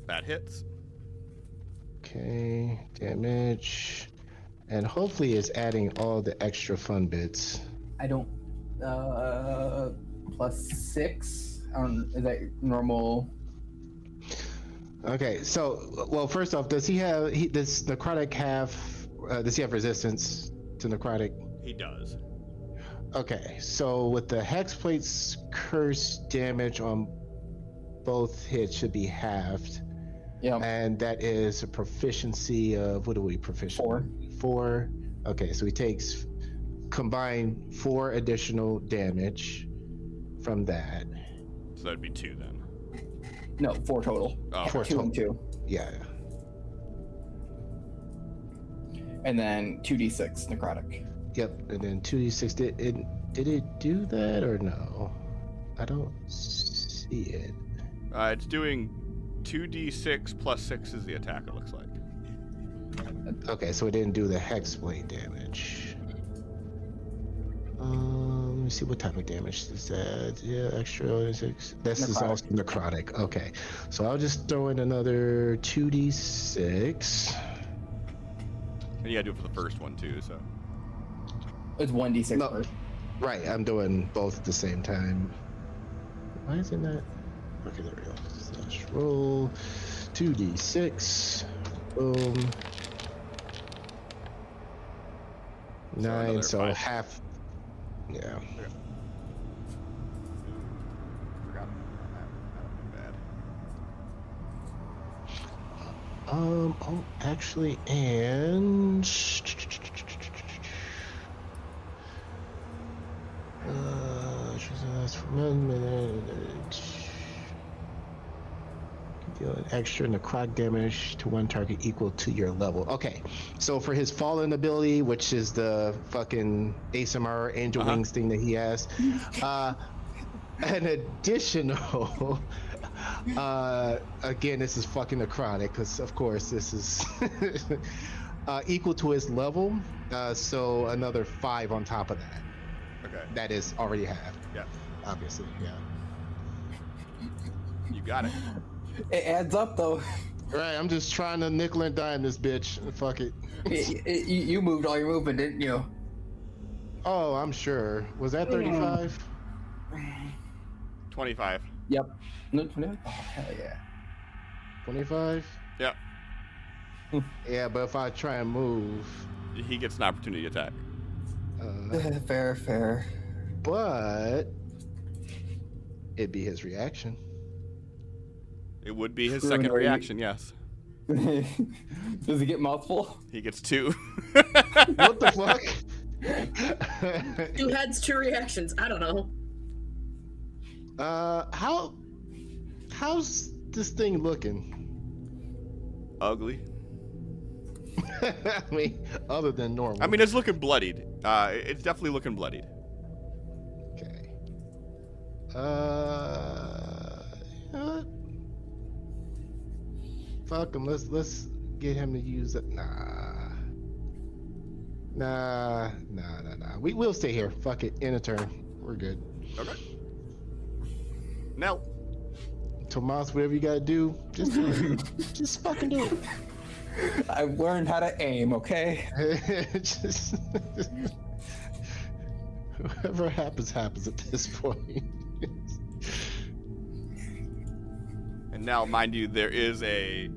S1: That hits.
S4: Okay, damage. And hopefully it's adding all the extra fun bits.
S3: I don't. +6. Is that normal?
S4: Okay, so well, first off, does necrotic have? Does he have resistance to necrotic?
S1: He does.
S4: Okay, so with the Hexblade's curse damage on both hits should be halved.
S3: Yeah.
S4: And that is a proficiency of, what are we proficient?
S3: 4.
S4: 4. Okay, so he takes combined 4 additional damage from that.
S1: So that'd be 2 then.
S3: No, 4 total.
S1: Oh,
S4: 4
S3: 2 and 2.
S4: Yeah.
S3: And then 2d6 necrotic.
S4: Yep. And then 2d6. Did it do that or no? I don't see it.
S1: It's doing 2d6 plus 6 is the attack, it looks like.
S4: Okay, so it didn't do the Hexblade damage. Let me see what type of damage is that. Yeah, extra 6. This is
S3: Necrotic.
S4: also necrotic. Okay, so I'll just throw in another 2d6.
S1: And you gotta do it for the first one too, so.
S3: It's 1d6
S4: No.
S3: first.
S4: Right, I'm doing both at the same time. Why is it not? Okay, there we go. Slash roll 2d6. Boom. 9,
S1: another
S4: so
S1: 5.
S4: half. Yeah.
S1: Okay. Forgot. That would be bad.
S4: Oh, actually, and deal an extra necrotic damage to one target equal to your level. Okay, so for his fallen ability, which is the fucking ASMR angel wings thing that he has, an additional. Again, this is fucking necrotic because, of course, this is equal to his level. So another 5 on top of that.
S1: Okay.
S4: That is already half.
S1: Yeah.
S4: Obviously, yeah.
S1: You got it.
S3: It adds up though.
S4: Right, I'm just trying to nickel and dime this bitch. Fuck it.
S3: You moved all your movement, didn't you?
S4: Oh, I'm sure. Was that 35?
S1: 25.
S3: Yep. No, 20? Oh, hell yeah.
S4: 25?
S1: Yeah.
S4: Yeah, but if I try and move,
S1: He gets an opportunity attack.
S3: Fair.
S4: but it'd be his reaction.
S1: It would be his
S3: Screw
S1: second
S3: it, are you-
S1: reaction, yes.
S3: Does he get multiple?
S1: He gets 2.
S4: What the fuck?
S2: 2 heads, 2 reactions. I don't know.
S4: How's this thing looking?
S1: Ugly.
S4: I mean, other than normal.
S1: I mean, it's looking bloodied. It's definitely looking bloodied.
S4: Okay. You know what? Fuck him. Let's get him to use it. Nah. We'll stay here. Fuck it. In a turn. We're good.
S1: Okay. Now,
S4: Tomas, whatever you gotta do, just do it. Just fucking do it.
S3: I've learned how to aim, okay?
S4: just whatever happens at this point.
S1: and now, mind you, there is a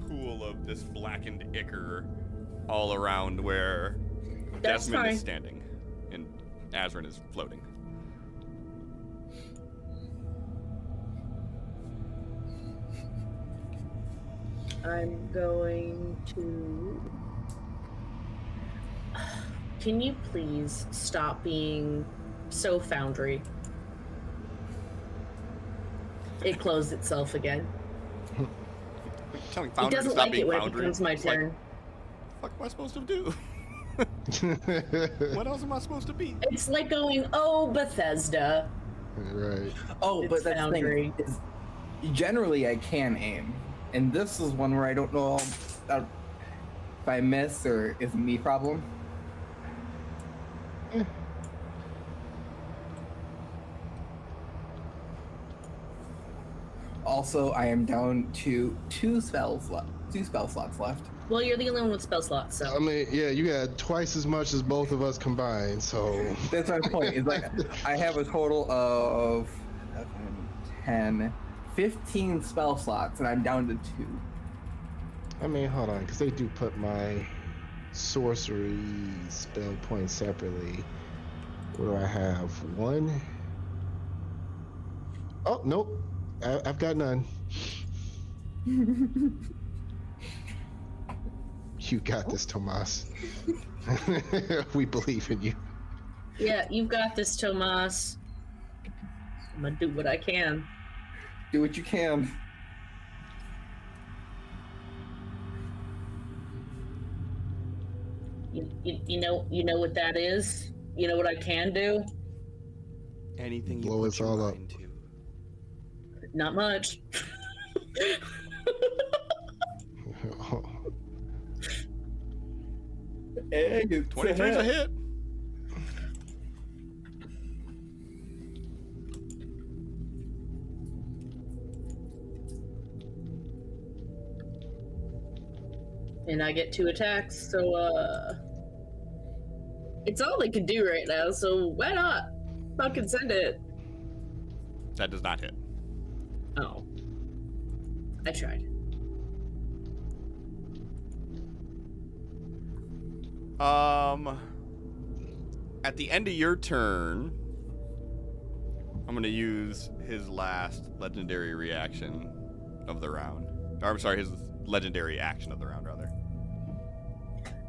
S1: pool of this blackened ichor all around where
S2: That's
S1: Desmond
S2: fine.
S1: is standing and Azrin is floating.
S2: I'm going to. Can you please stop being so Foundry? It closed itself again.
S1: Telling
S2: It
S1: Foundry to
S2: doesn't
S1: stop
S2: like
S1: being
S2: it when it
S1: Foundry.
S2: becomes my
S1: It's like,
S2: turn.
S1: what am I supposed to do? What else am I supposed to be?
S2: It's like going, oh, Bethesda.
S4: Right.
S3: Oh,
S2: It's
S3: but that's the
S2: Foundry.
S3: thing is, generally I can aim, and this is one where I don't know if I miss or is it me problem. Also, I am down to 2 spell slots left.
S2: Well, you're the only one with spell slots,
S4: I
S2: so.
S4: mean, yeah, you had twice as much as both of us combined, so.
S3: That's my point. Is like I have a total of 11, 10, 15 spell slots, and I'm down to 2.
S4: I mean, hold on, because they do put my sorcery spell points separately. What do I have? 1? Oh, nope. I've got none. You got this, Tomas. We believe in you.
S2: Yeah, you've got this, Tomas. I'm gonna do what I can.
S3: Do what you can.
S2: You know what that is? You know what I can do?
S1: Anything you
S4: Blow
S1: put
S4: us
S1: your
S4: all up.
S1: mind to.
S2: Not much.
S3: Hey,
S1: 23 is a hit.
S2: And I get 2 attacks, so it's all they can do right now, so why not? Fucking send it.
S1: That does not hit.
S2: Oh. I tried.
S1: At the end of your turn, I'm gonna use his last legendary reaction of the round. Or, I'm sorry, his legendary action of the round, rather.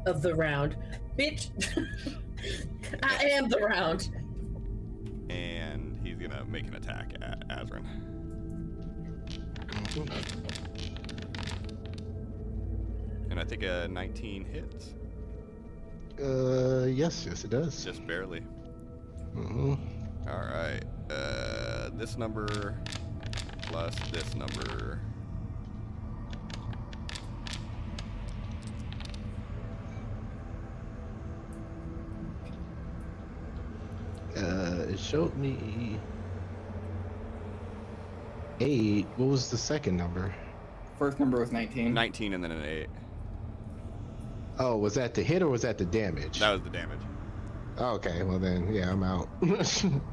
S2: Of the round. Bitch. I am the round.
S1: And he's gonna make an attack at Azrin. And I think a 19 hits.
S4: Yes, it does.
S1: Just barely.
S4: Mm-hmm.
S1: All right. This number plus this number.
S4: It showed me 8. What was the second number?
S3: First number was 19.
S1: 19 and then an 8.
S4: Oh, was that the hit or was that the damage?
S1: That was the damage.
S4: Okay, well then, yeah, I'm out.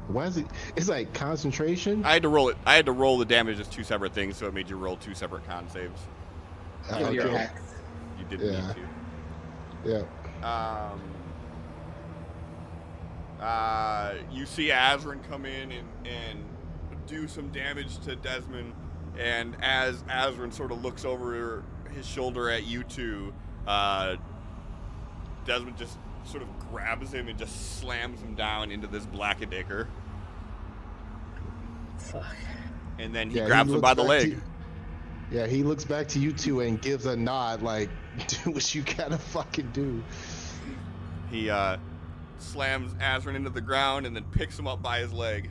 S4: Why is it? It's like concentration.
S1: I had to roll it. I had to roll the damage as 2 separate things, so it made you roll 2 separate con saves.
S3: Give your
S4: Okay.
S3: hex.
S1: You didn't
S4: Yeah.
S1: need
S4: Yeah.
S1: to. You see Azrin come in and do some damage to Desmond, and as Azrin sort of looks over his shoulder at you two, Desmond just sort of grabs him and just slams him down into this Blackadacre.
S2: Fuck.
S1: And then he
S4: Yeah,
S1: grabs him
S4: looks
S1: by the
S4: back
S1: leg.
S4: Yeah, he looks back to you two and gives a nod, like, do what you gotta fucking do.
S1: He slams Azrin into the ground and then picks him up by his leg.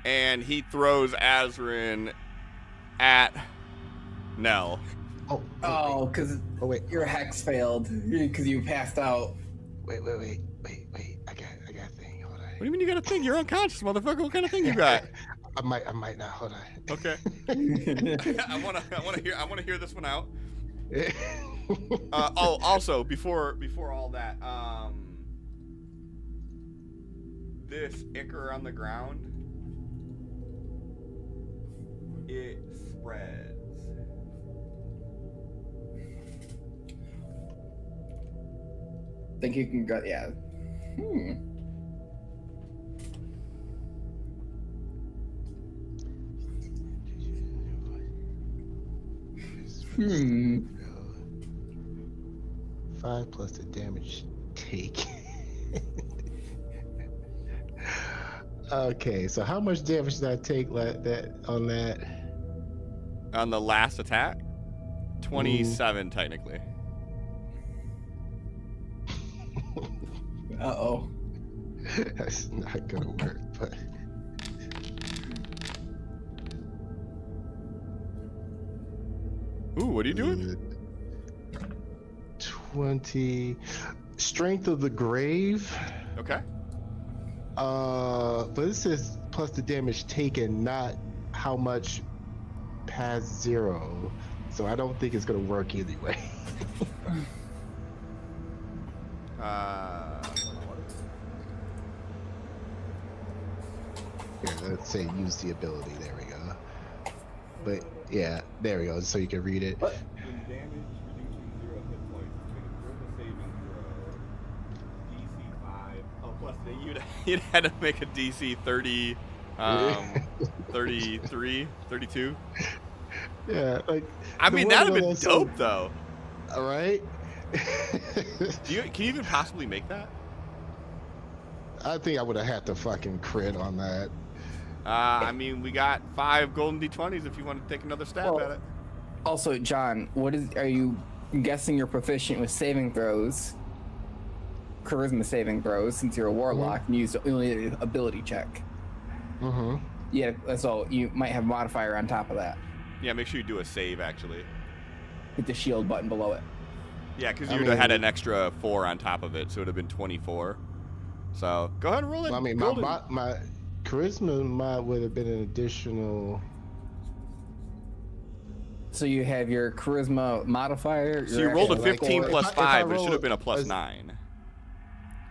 S1: And he throws Azrin at Nell.
S3: Oh, because
S4: Oh wait.
S3: your hex failed. Because you passed out.
S4: Wait. I got a thing. Hold on.
S1: What do you mean you got a thing? You're unconscious, motherfucker. What kind of thing you got?
S4: I might not. Hold on.
S1: Okay. I wanna hear this one out. Also before all that, this ichor on the ground, it spreads.
S3: Think you can go? Yeah. Hmm.
S4: 5 plus the damage take. Okay, so how much damage did I take on that?
S1: On the last attack, 27 technically.
S3: Uh-oh.
S4: That's not gonna work, but
S1: Ooh, what are you doing?
S4: 20 strength of the grave.
S1: Okay.
S4: But this is plus the damage taken, not how much past 0. So I don't think it's gonna work either way. Here, let's say use the ability. There we go. But yeah, there we go. So you can read it.
S1: When damage reducing 0 hit points, make a charisma saving throw. DC 5. Oh, plus you'd had to make a DC 30, 33, 32.
S4: Yeah, like.
S1: I mean, that'd have been dope, though.
S4: All right.
S1: Can you even possibly make that?
S4: I think I would have had to fucking crit on that.
S1: I mean, we got 5 golden D20s if you want to take another stab at it.
S3: Also, John, are you I'm guessing you're proficient with saving throws, charisma saving throws, since you're a warlock and use only an ability check.
S4: Mm-hmm.
S3: Yeah, so you might have a modifier on top of that.
S1: Yeah, make sure you do a save, actually.
S3: Hit the shield button below it.
S1: Yeah, because you would have had an extra 4 on top of it, so it would have been 24. So, go ahead and roll it.
S4: Well, I mean, my charisma mod would have been an additional.
S3: So you have your charisma modifier.
S1: So you rolled a 15 plus
S4: if I
S1: 5, but it
S4: roll
S1: should have been a plus
S4: a-
S1: 9.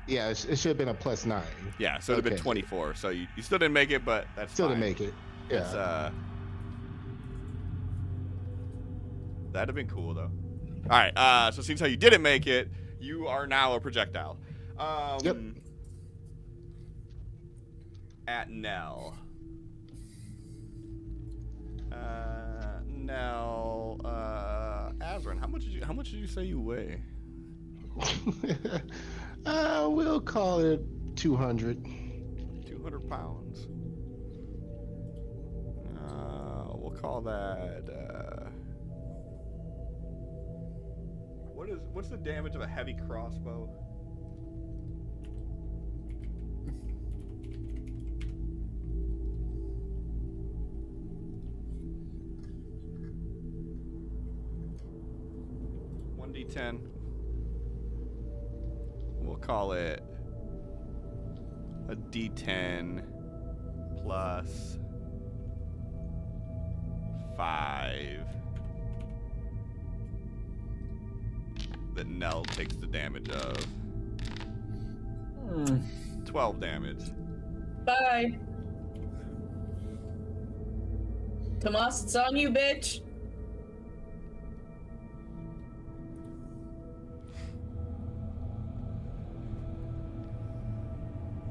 S4: Yeah, it should have been a plus 9.
S1: Yeah, so it would have been
S4: Okay.
S1: 24. So you still didn't make it, but that's
S4: Still
S1: fine.
S4: to make it. Yeah.
S1: It's, That'd have been cool, though. All right, so seems how you didn't make it, you are now a projectile.
S4: Yep.
S1: At Nell. Nell, Azrin, how much did you say you weigh?
S4: We'll call it 200.
S1: 200 pounds. We'll call that, what's the damage of a heavy crossbow? D10. We'll call it a D10 plus 5 that Nell takes the damage of. 12 damage.
S2: Bye. Tomas, it's on you, bitch.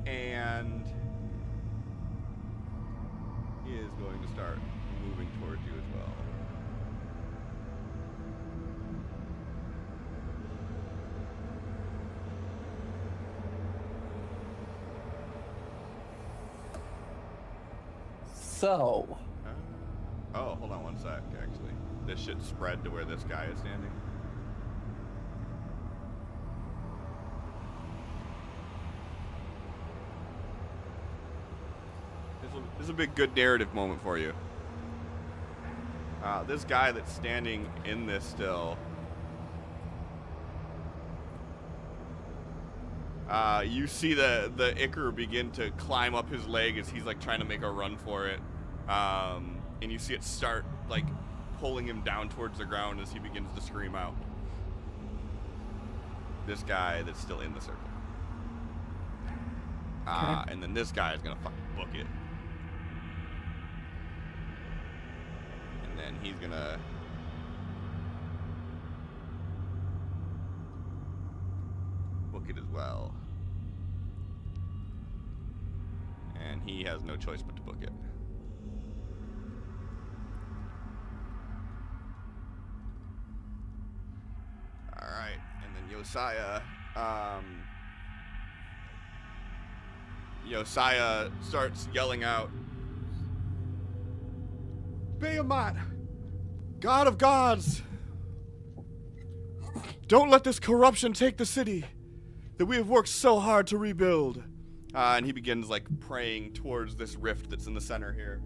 S1: And he is going to start moving towards you as well.
S3: So,
S1: Oh, hold on one sec, actually. This should spread to where this guy is standing. This is a big good narrative moment for you. This guy that's standing in this still. You see the ichor begin to climb up his leg as he's like trying to make a run for it. And you see it start like pulling him down towards the ground as he begins to scream out. This guy that's still in the circle. And then this guy is gonna fucking book it. And then he's gonna book it as well. And he has no choice but to book it. Alright, and then Josiah starts yelling out, Behemoth, God of gods, don't let this corruption take the city that we have worked so hard to rebuild. And he begins like praying towards this rift that's in the center here.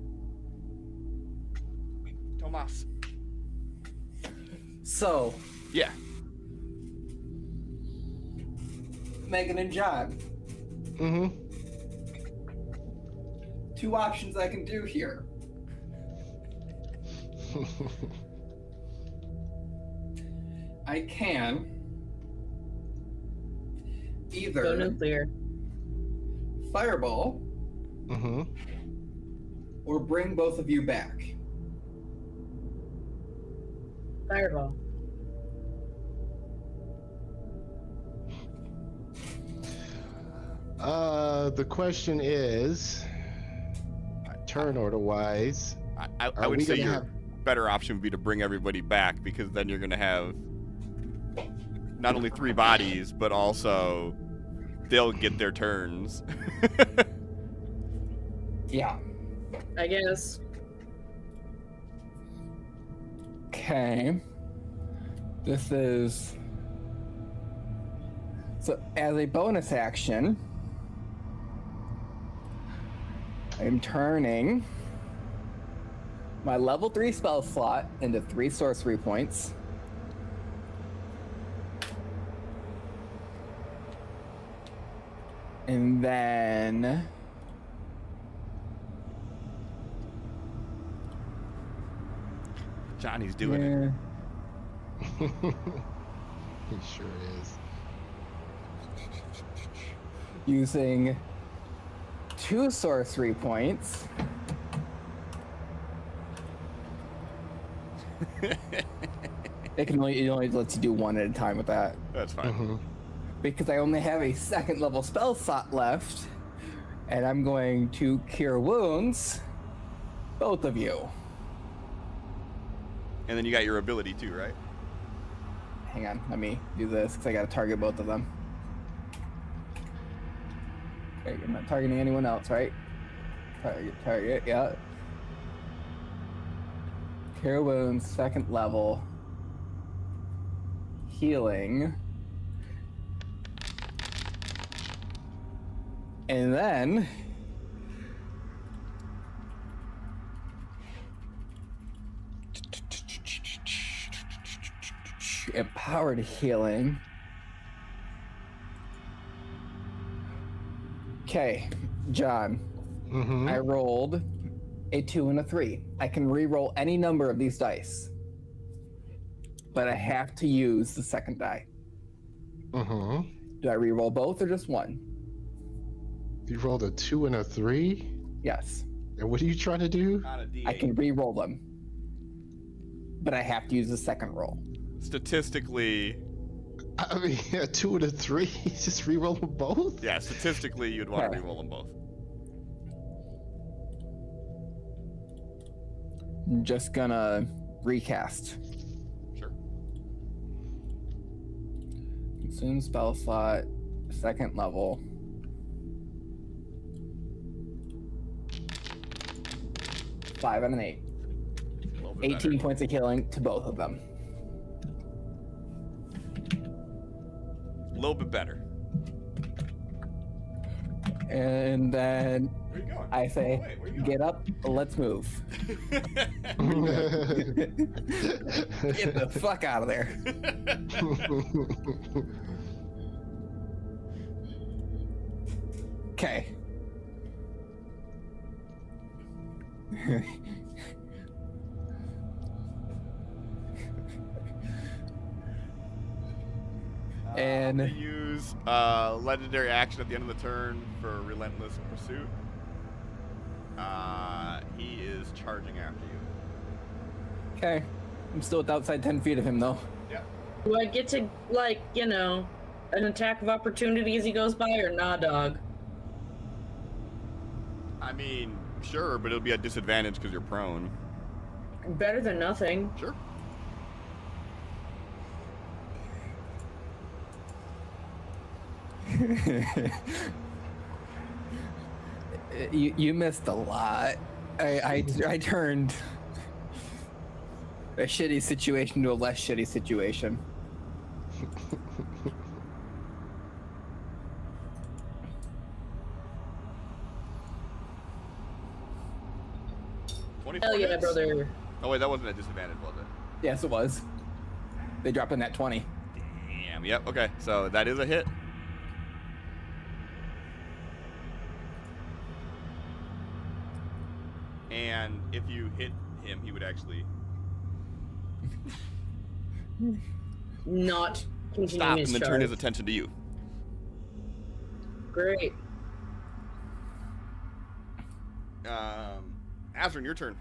S1: Tomas.
S3: So.
S1: Yeah.
S3: Megan and John.
S4: Mm-hmm.
S3: Two options I can do here. I can either
S2: Go nuclear.
S3: fireball
S4: Mm-hmm.
S3: or bring both of you back.
S2: Fireball.
S4: The question is, turn order wise.
S1: I would say your better option would be to bring everybody back, because then you're going to have not only 3 bodies, but also they'll get their turns.
S3: Yeah.
S2: I guess.
S3: Okay. This is... So, as a bonus action, I'm turning my level 3 spell slot into 3 sorcery points. And then...
S1: Johnny's doing it.
S4: He sure is.
S3: Using 2 sorcery points. It only lets you do one at a time with that.
S1: That's fine.
S4: Mhm.
S3: Because I only have a second level spell slot left, and I'm going to cure wounds, both of you.
S1: And then you got your ability too, right?
S3: Hang on, let me do this because I got to target both of them. Okay, I'm not targeting anyone else, right? Target, yeah. Cure wounds, second level. Healing. And then empowered healing. Okay, John.
S4: Mhm.
S3: I rolled a 2 and a 3. I can re-roll any number of these dice, but I have to use the second die.
S4: Mhm.
S3: Do I re-roll both or just one?
S4: You rolled a 2 and a 3.
S3: Yes,
S4: And what are you trying to do?
S1: On a D8.
S3: I can re-roll them, but I have to use the second roll.
S1: Statistically,
S4: I mean, a 2 and a 3. Just re-roll them both.
S1: yeah, statistically, you'd want
S3: Okay.
S1: to reroll them both.
S3: I'm just gonna recast.
S1: Sure.
S3: Consume spell slot, second level. Five and an 8.
S1: A little bit
S3: 18
S1: better.
S3: points of healing to both of them.
S1: A little bit better.
S3: And then
S1: Where you going?
S3: I say,
S1: Wait, where you going?
S3: get up, let's move. Get the fuck out of there. Okay. And
S1: I'm gonna use legendary action at the end of the turn for relentless pursuit. He is charging after you.
S3: okay, I'm still outside 10 feet of him though.
S1: Yeah.
S2: Do I get to, like, you know, an attack of opportunity as he goes by, or nah, dog?
S1: I mean, sure, but it'll be a disadvantage because you're prone.
S2: Better than nothing.
S1: Sure.
S3: You missed a lot. I turned a shitty situation to a less shitty situation.
S2: Hell yeah,
S1: hits?
S2: brother.
S1: Oh wait, that wasn't a disadvantage, was it?
S3: Yes, it was. They dropped in that 20.
S1: Damn. Yep. Okay. So that is a hit. And if you hit him, he would actually
S2: Not continuing
S1: stop
S2: his
S1: and then
S2: charge.
S1: turn his attention to you.
S2: Great.
S1: Azrin, your turn.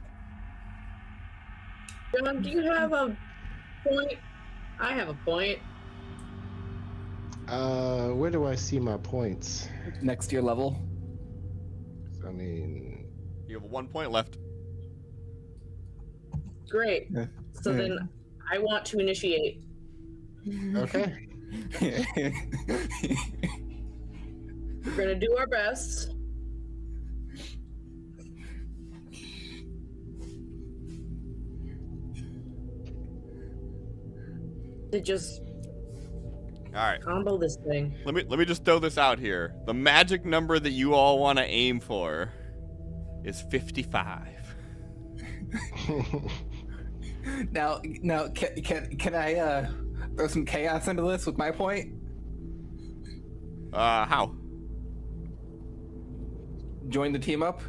S2: John, do you have a point? I have a point.
S4: Where do I see my points?
S3: Next to your level.
S4: I mean,
S1: You have 1 point left.
S2: Great.
S3: Yeah.
S2: So then I want to initiate.
S4: okay.
S2: We're gonna do our best. To just
S1: All right.
S2: combo this thing.
S1: Let me just throw this out here. The magic number that you all want to aim for is 55.
S3: now, can I throw some chaos into this with my point?
S1: How?
S3: Join the team up.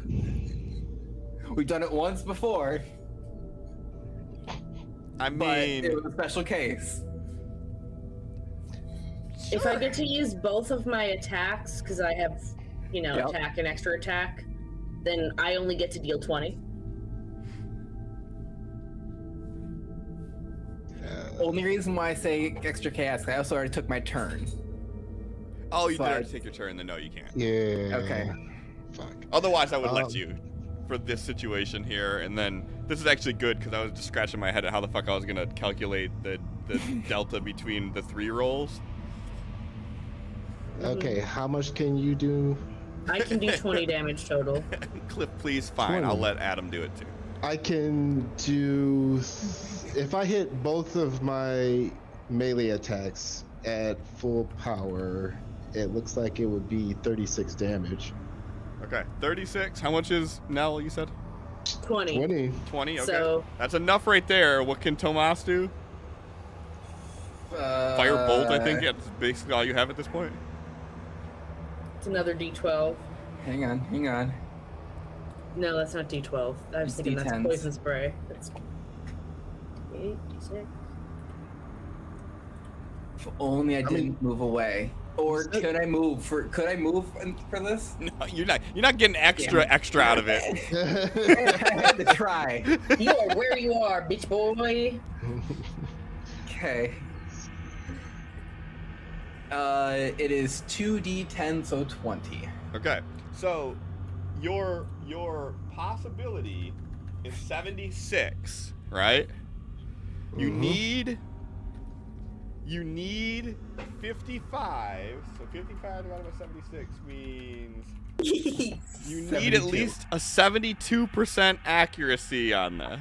S3: We've done it once before,
S1: I
S3: but
S1: mean,
S3: it was a special case.
S2: If I get to use both of my attacks, because I have, you know,
S3: Yep.
S2: attack and extra attack, then I only get to deal 20.
S3: Only reason why I say extra chaos, I also already took my turn.
S1: Oh, you did
S3: But-
S1: already take your turn, then no, you can't.
S4: Yeah.
S3: Okay.
S4: Fuck.
S1: Otherwise, I would let you for this situation here, and then this is actually good because I was just scratching my head at how the fuck I was gonna calculate the delta between the 3 rolls.
S4: Okay, how much can you do?
S2: I can do 20 damage total.
S1: Cliff, please, fine.
S4: 20.
S1: I'll let Adam do it too.
S4: I can do. If I hit both of my melee attacks at full power, it looks like it would be 36 damage.
S1: Okay, 36. How much is Nell, you said?
S2: 20.
S4: 20.
S1: 20, okay.
S2: So-
S1: That's enough right there. What can Tomas do? Firebolt, I think that's basically all you have at this point.
S2: It's another D12.
S3: Hang on.
S2: No, that's not D12. I was
S3: It's
S2: thinking that's
S3: D10s.
S2: poison spray. That's 8, D6.
S3: If only I didn't move away. Or could I move for this?
S1: No, you're not getting extra out of it.
S3: I had to try.
S2: You are where you are, bitch boy.
S3: Okay. It is 2d10, so 20.
S1: Okay, so your possibility is 76, right? You need 55. So 55 divided by 76 means you need at
S3: 72.
S1: least a 72% accuracy on this.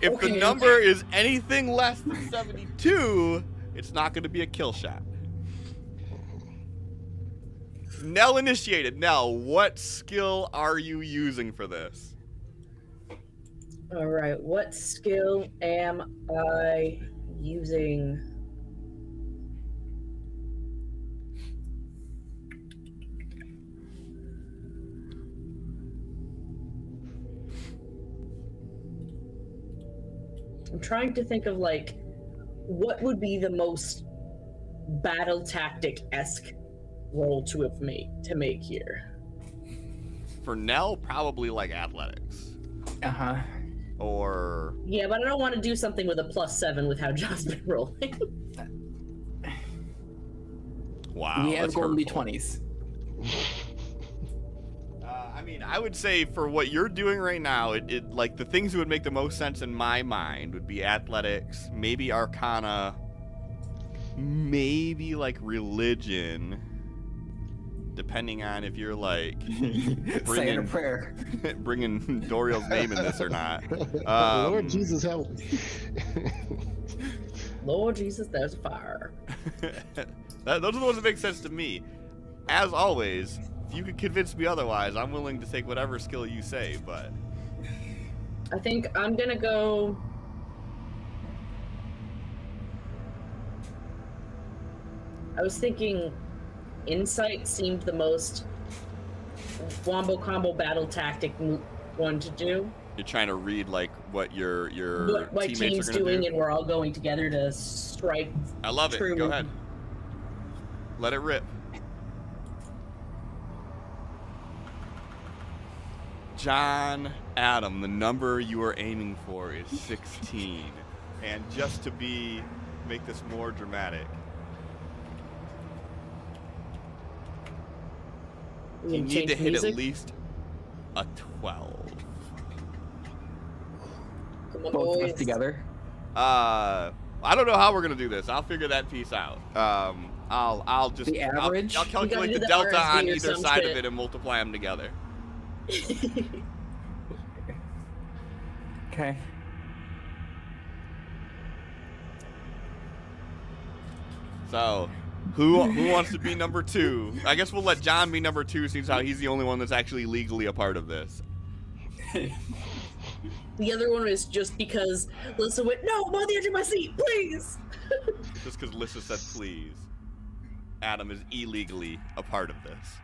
S1: If the
S2: Okay.
S1: number is anything less than 72, it's not going to be a kill shot. Nell initiated. Nell, what skill are you using for this?
S2: All right, what skill am I using? I'm trying to think of like what would be the most battle tactic-esque roll to make here.
S1: For Nell, probably like athletics.
S3: Uh-huh.
S1: Or
S2: Yeah, but I don't want to do something with a +7 with how John's been rolling.
S1: wow,
S3: we have
S1: that's
S3: golden
S1: hurtful.
S3: d20s.
S1: I mean, I would say for what you're doing right now, it like the things that would make the most sense in my mind would be athletics, maybe arcana, maybe like religion, depending on if you're like
S3: Saying a prayer.
S1: bringing Doriel's name in this or not.
S4: Lord Jesus help.
S2: Lord Jesus, there's a fire.
S1: Those are the ones that make sense to me. As always, if you could convince me otherwise, I'm willing to take whatever skill you say, but
S2: I think I'm gonna go. I was thinking insight seemed the most wombo combo battle tactic one to do.
S1: you're trying to read like what your
S2: What my
S1: teammates
S2: team's
S1: are going to
S2: doing,
S1: do.
S2: and we're all going together to strike.
S1: I love it.
S2: true.
S1: Go ahead. Let it rip. John Adam, the number you are aiming for is 16. And just to make this more dramatic,
S2: We
S1: you
S2: can
S1: need
S2: change
S1: to hit
S2: music.
S1: at least a 12.
S2: Come on,
S3: Both of us
S2: boys.
S3: together.
S1: I don't know how we're gonna do this. I'll figure that piece out. I'll just
S3: The average?
S1: I'll
S2: We
S1: calculate
S2: gotta do
S1: the
S2: the
S1: delta
S2: RSV
S1: on
S2: or
S1: either
S2: some
S1: side of
S2: shit.
S1: it and multiply them together.
S3: Okay.
S1: So, who wants to be number 2? I guess we'll let John be number 2, since how he's the only one that's actually legally a part of this.
S2: The other one is just because Lisa went, no, I'm on the edge of my seat, please.
S1: Just because Lissa said please. Adam is illegally a part of this.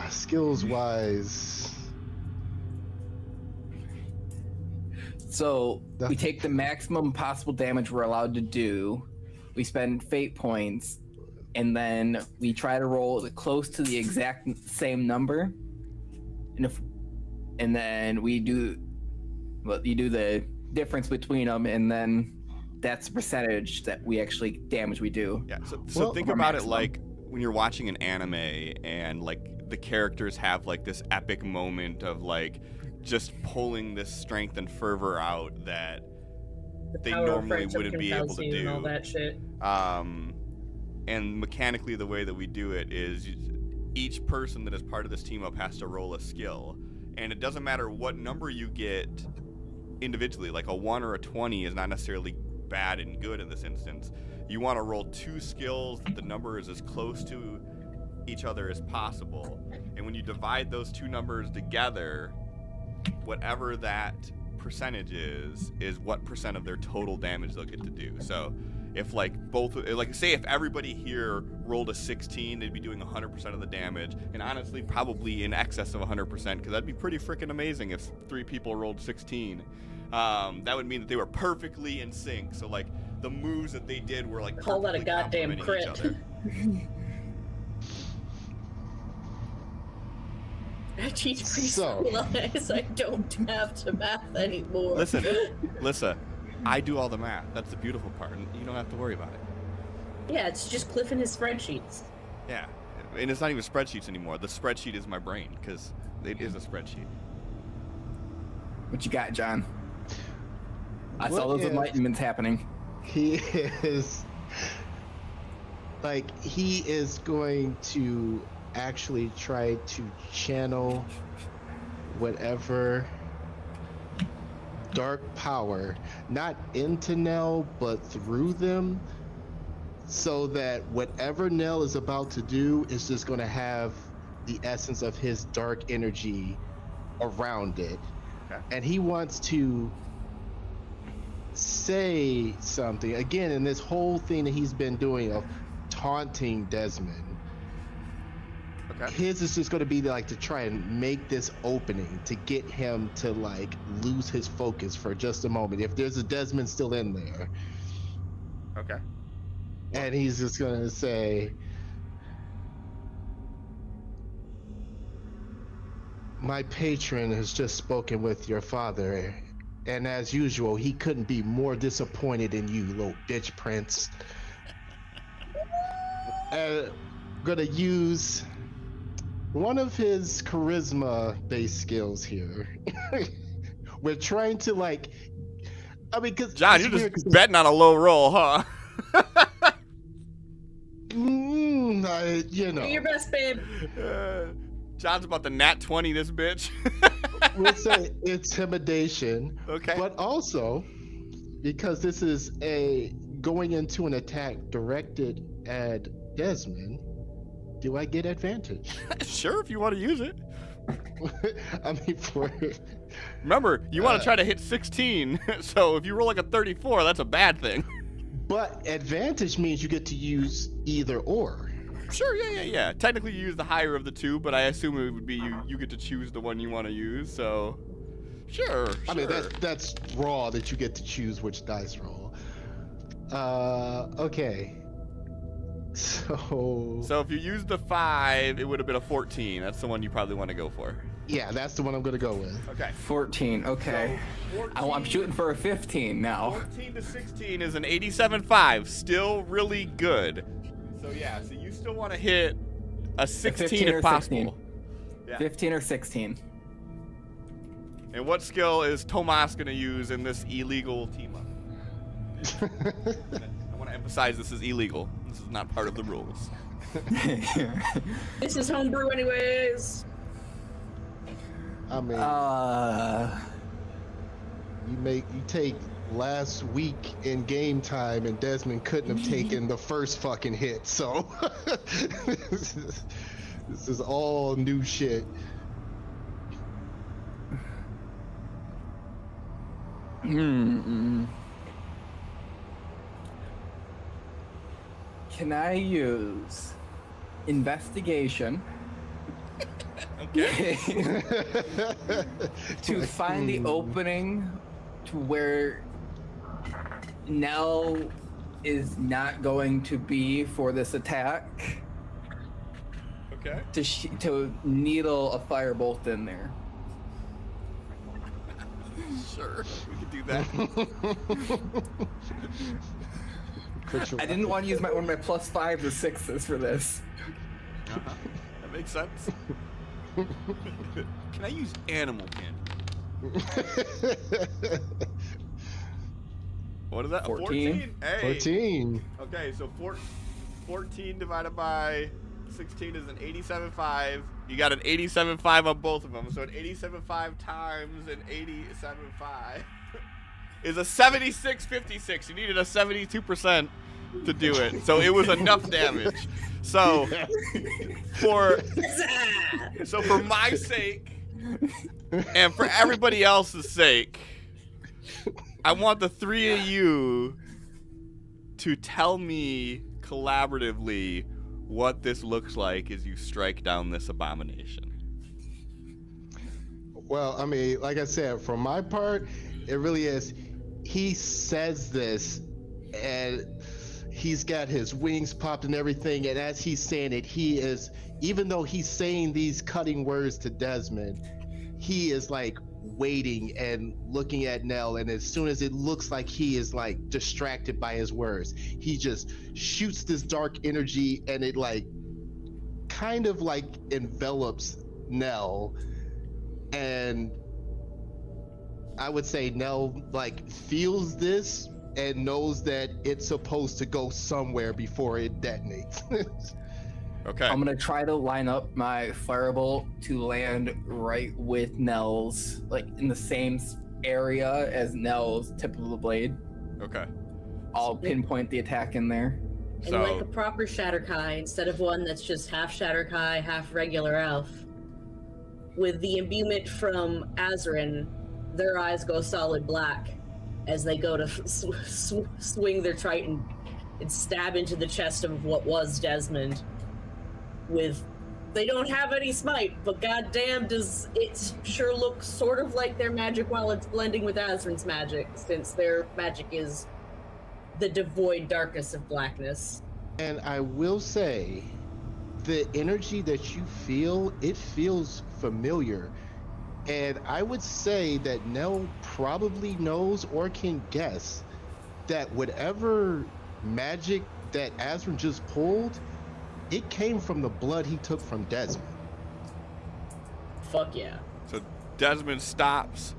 S4: Skills wise.
S3: So we take the maximum possible damage we're allowed to do. We spend fate points, and then we try to roll close to the exact same number. And if and then you do the difference between them, and then that's the percentage that we actually damage we do.
S1: Yeah. So
S4: Well,
S1: think
S3: or
S1: about it
S3: maximum.
S1: like when you're watching an anime and like the characters have like this epic moment of like just pulling this strength and fervor out that
S2: The
S1: they
S2: power of
S1: normally
S2: friendship
S1: wouldn't be able
S2: compels
S1: to
S2: you and all
S1: do.
S2: that shit.
S1: And mechanically, the way that we do it is each person that is part of this team up has to roll a skill, and it doesn't matter what number you get individually. Like a 1 or a 20 is not necessarily bad and good in this instance. You want to roll 2 skills that the number is as close to each other as possible, and when you divide those 2 numbers together, whatever that percentage is what percent of their total damage they'll get to do. So if like say if everybody here rolled a 16, they'd be doing 100% of the damage, and honestly probably in excess of 100%, because that'd be pretty freaking amazing if 3 people rolled 16. That would mean that they were perfectly in sync, so like the moves that they did were like
S2: Call that a
S1: perfectly
S2: goddamn
S1: complementing each
S2: crit.
S1: other.
S2: I teach
S4: So-
S2: preschool, so I don't have to math anymore.
S1: Listen, Lissa, I do all the math. That's the beautiful part, and you don't have to worry about it.
S2: Yeah, it's just Cliff and his spreadsheets.
S1: Yeah, and it's not even spreadsheets anymore. The spreadsheet is my brain, because it is a spreadsheet.
S3: What you got, John? I
S4: What
S3: saw those
S4: is-
S3: enlightenments happening.
S4: He is going to actually try to channel whatever dark power, not into Nell, but through them, so that whatever Nell is about to do is just going to have the essence of his dark energy around it.
S1: Okay.
S4: And he wants to say something again in this whole thing that he's been doing of taunting Desmond.
S1: Okay.
S4: His is just going to be like to try and make this opening to get him to like lose his focus for just a moment. If there's a Desmond still in there,
S1: Okay.
S4: and he's just going to say, "My patron has just spoken with your father, and as usual, he couldn't be more disappointed in you, little bitch prince." Gonna use one of his charisma-based skills here. We're trying to like, I mean, because
S1: John, you're just betting on a low roll, huh?
S4: you
S2: Do
S4: know,
S2: your best, babe.
S1: John's about to nat 20 this bitch.
S4: we'll say intimidation.
S1: Okay.
S4: But also, because this is going into an attack directed at Desmond, do I get advantage?
S1: Sure, if you want to use it.
S4: I mean,
S1: Remember, you want to try to hit 16, so if you roll like a 34, that's a bad thing.
S4: but advantage means you get to use either or.
S1: Sure, yeah. Technically, you use the higher of the two, but I assume it would be you get to choose the one you want to use, so... Sure.
S4: I mean, that's raw that you get to choose which dice roll. Okay. So
S1: if you use the 5, it would have been a 14. That's the one you probably want to go for.
S4: yeah, that's the one I'm gonna go with.
S1: Okay.
S3: 14. Okay.
S1: So,
S3: I'm shooting for a 15 now.
S1: 14 to 16 is an 87.5. Still really good. So yeah, so you still want to hit a 16
S3: 15
S1: if
S3: or
S1: possible.
S3: 16.
S1: Yeah.
S3: 15 or 16.
S1: And what skill is Tomas going to use in this illegal team up? I want to emphasize this is illegal. This is not part of the rules.
S2: This is homebrew, anyways.
S4: I mean, you take last week in game time, and Desmond couldn't have taken the first fucking hit. So this is all new shit.
S3: Can I use investigation
S1: Okay.
S3: to find the opening to where Nell is not going to be for this attack,
S1: Okay.
S3: to needle a firebolt in there?
S1: Sure, we can do that.
S3: I didn't want to use one of my +5s or 6s for this.
S1: That makes sense. Can I use animal candy? What is that?
S3: 14?
S1: Hey.
S4: 14.
S1: Okay, so 14 divided by 16 is an 87.5. You got an 87.5 on both of them. So an 87.5 times an 87.5 is a 76.56. You needed a 72% to do it. So it was enough damage. So for my sake and for everybody else's sake, I want the three of you to tell me collaboratively what this looks like as you strike down this abomination.
S4: Well, I mean, like I said, for my part, it really is. He says this, and he's got his wings popped and everything, and as he's saying it, he is, even though he's saying these cutting words to Desmond, he is like waiting and looking at Nell, and as soon as it looks like he is like distracted by his words, he just shoots this dark energy, and it like kind of like envelops Nell, and I would say Nell like feels this and knows that it's supposed to go somewhere before it detonates.
S1: Okay.
S3: I'm gonna try to line up my firebolt to land right with Nell's, like in the same area as Nell's tip of the blade.
S1: Okay.
S3: I'll pinpoint the attack in there.
S2: And
S1: So
S2: like a proper Shatterkai, instead of one that's just half Shatterkai, half regular elf, with the imbuement from Azrin, their eyes go solid black as they go to swing their Triton and stab into the chest of what was Desmond. They don't have any smite, but goddamn does it sure look sort of like their magic while it's blending with Azrin's magic, since their magic is the devoid darkness of blackness.
S4: And I will say, the energy that you feel, it feels familiar. And I would say that Nell probably knows or can guess that whatever magic that Azrin just pulled, it came from the blood he took from Desmond.
S2: Fuck yeah.
S1: So Desmond stops,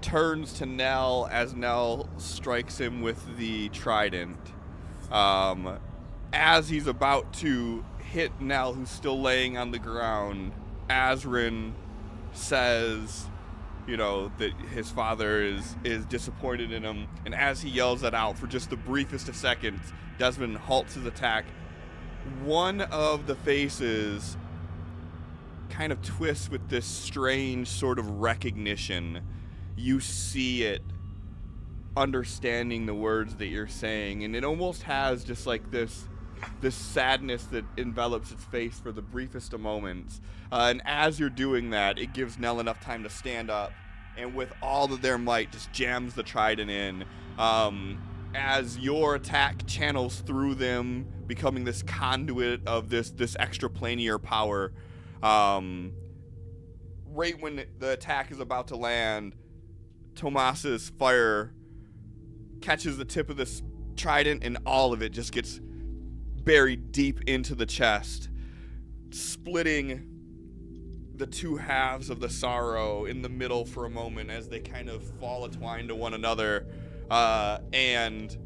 S1: turns to Nell as Nell strikes him with the trident. As he's about to hit Nell, who's still laying on the ground, Azrin says, you know, that his father is disappointed in him, and as he yells that out for just the briefest of seconds, Desmond halts his attack. One of the faces kind of twists with this strange sort of recognition. You see it understanding the words that you're saying, and it almost has just like this sadness that envelops its face for the briefest of moments. And as you're doing that, it gives Nell enough time to stand up, and with all of their might, just jams the trident in. As your attack channels through them, becoming this conduit of this extraplanier power. Right when the attack is about to land, Tomas's fire catches the tip of this trident, and all of it just gets buried deep into the chest, splitting the two halves of the sorrow in the middle for a moment as they kind of fall entwined to one another, and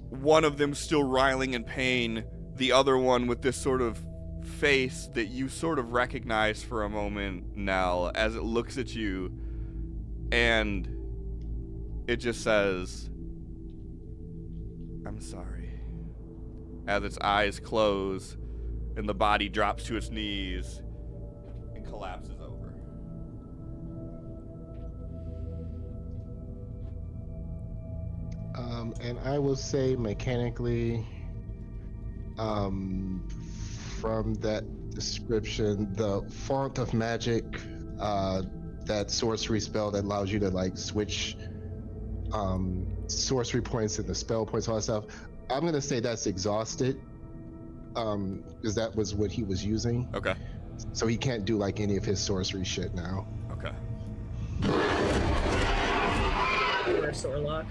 S1: one of them still writhing in pain, the other one with this sort of face that you sort of recognize for a moment, Nell, as it looks at you, and it just says, "I'm sorry," as its eyes close and the body drops to its knees and collapses over.
S4: And I will say mechanically, from that description, the font of magic, that sorcery spell that allows you to like switch sorcery points and the spell points, all that stuff, I'm gonna say that's exhausted, because that was what he was using.
S1: Okay.
S4: So he can't do like any of his sorcery shit now.
S1: Okay.
S2: Or a Sorlock.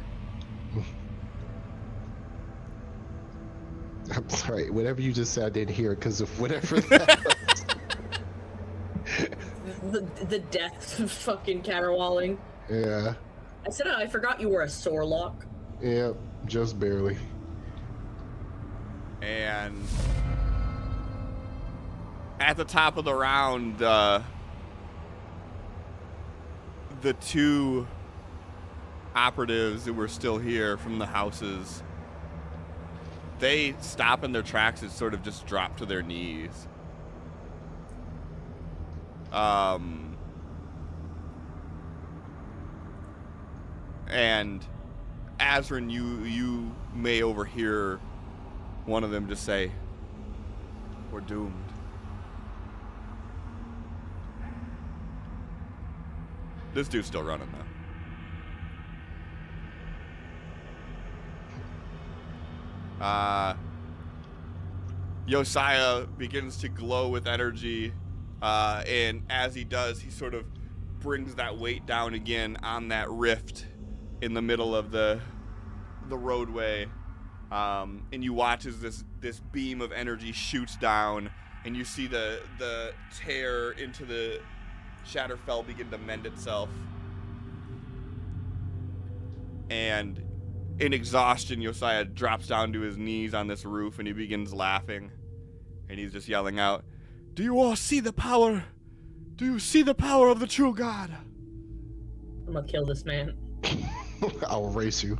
S4: I'm sorry, whatever you just said, I didn't hear because of whatever that
S2: The death fucking caterwauling.
S4: Yeah.
S2: I said I forgot you were a Sorlock.
S4: Yep, just barely.
S1: And at the top of the round, the two operatives who were still here from the houses, they stop in their tracks and sort of just drop to their knees. And Azrin, you may overhear one of them just say, "We're doomed." This dude's still running though. Josiah begins to glow with energy, and as he does, he sort of brings that weight down again on that rift in the middle of the roadway, and you watch as this beam of energy shoots down, and you see the tear into the Shatterfell begin to mend itself, and in exhaustion, Josiah drops down to his knees on this roof, and he begins laughing, and he's just yelling out, "Do you all see the power? Do you see the power of the true God?"
S2: I'm gonna kill this man.
S4: I'll erase you.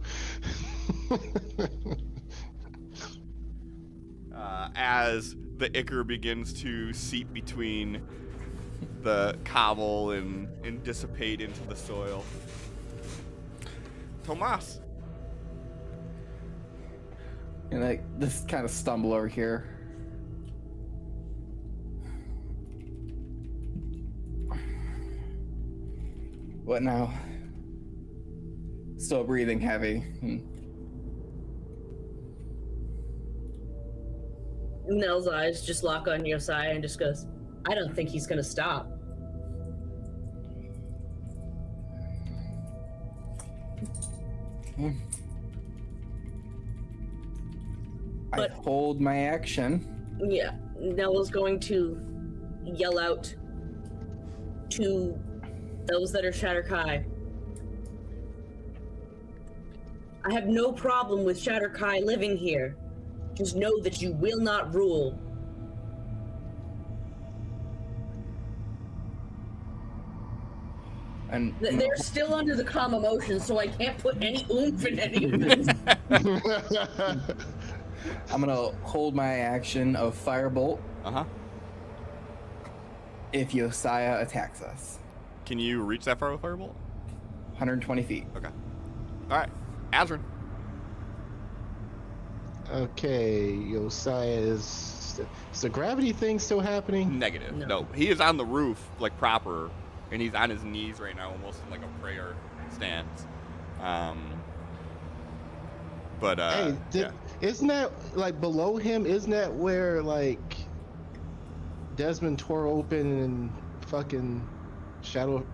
S1: As the ichor begins to seep between the cobble and dissipate into the soil. Tomas.
S3: And I just kind of stumble over here. What now? Still breathing heavy.
S2: Nell's eyes just lock on Josiah and just goes, "I don't think he's gonna stop."
S3: I hold my action.
S2: Yeah, Nell is going to yell out to those that are Shatterkai. I have no problem with Shatterkai living here. Just know that you will not rule.
S3: And
S2: They're still under the calm emotion, so I can't put any oomph in any of this.
S3: I'm gonna hold my action of Firebolt if Josiah attacks us.
S1: Can you reach that far with Firebolt?
S3: 120 feet.
S1: Okay. All right. Azrin.
S4: Okay, Josiah is the gravity thing still happening?
S1: Negative.
S2: No.
S1: No. He is on the roof, like proper, and he's on his knees right now, almost in like a prayer stance. But
S4: Hey,
S1: yeah.
S4: isn't that like below him? Isn't that where like Desmond tore open and fucking Shadow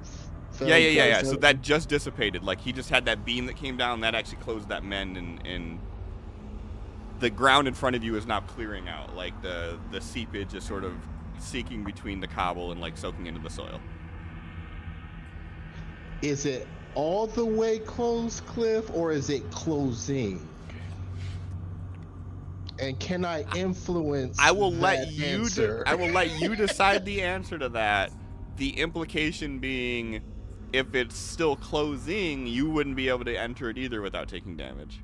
S4: fell?
S1: Yeah. So that just dissipated. Like he just had that beam that came down that actually closed that mend, and the ground in front of you is now clearing out. Like the seepage is sort of seeking between the cobble and like soaking into the soil.
S4: Is it all the way closed, Cliff, or is it closing? And can I influence?
S1: I will
S4: that
S1: let you.
S4: answer?
S1: I will let you decide the answer to that. The implication being, if it's still closing, you wouldn't be able to enter it either without taking damage.